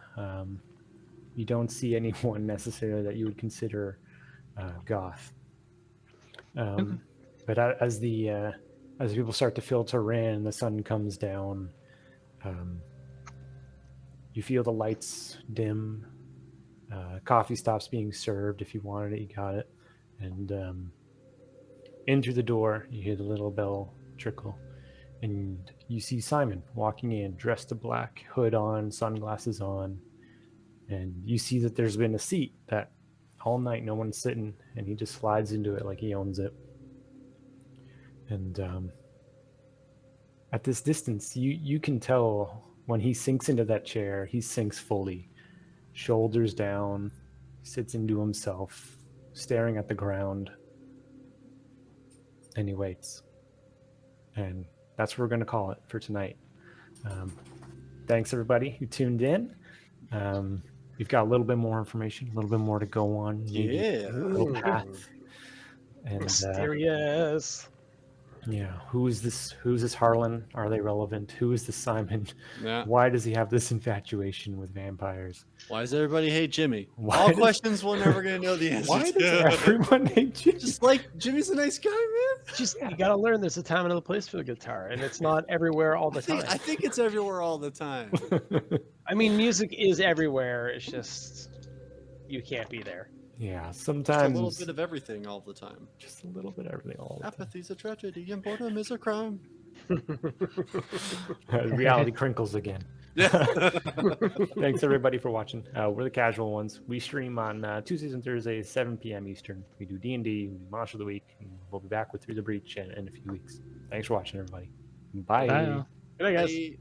You don't see anyone necessarily that you would consider goth. But as the people start to filter in and the sun comes down, you feel the lights dim. Coffee stops being served. If you wanted it, you got it. And in through the door, you hear the little bell trickle. And you see Simon walking in, dressed to black, hood on, sunglasses on. And you see that there's been a seat that all night no one's sitting, and he just slides into it like he owns it. And at this distance, you can tell when he sinks into that chair, he sinks fully, shoulders down, sits into himself, staring at the ground, and he waits. And that's what we're going to call it for tonight. Thanks, everybody who tuned in. We've got a little bit more information, a little bit more to go on. Maybe Yeah. a little path. And Mysterious. yeah, who is this? Who's this Harlan? Are they relevant? Who is this Simon? Yeah. Why does he have this infatuation with vampires? Why does everybody hate Jimmy? Why All does- questions we're never gonna know the answer Why to. does everyone hate Jimmy? Just like Jimmy's a nice guy, man. Just you gotta learn there's a time and another place for the guitar, and it's not everywhere all the time. I think it's everywhere all the time. I mean, music is everywhere. It's just you can't be there. yeah, Just a sometimes little bit of everything all the time. just a little bit of everything all the time. Apathy's a tragedy and boredom is a crime. Reality crinkles again. Yeah. Thanks everybody for watching. We're the Casual Ones. We stream on Tuesdays and Thursdays, 7 p.m. Eastern. We do D&D, we do Monster of the Week. And we'll be back with Through the Breach in a few weeks. Thanks for watching, everybody. Bye. Bye. Good night, guys. Bye.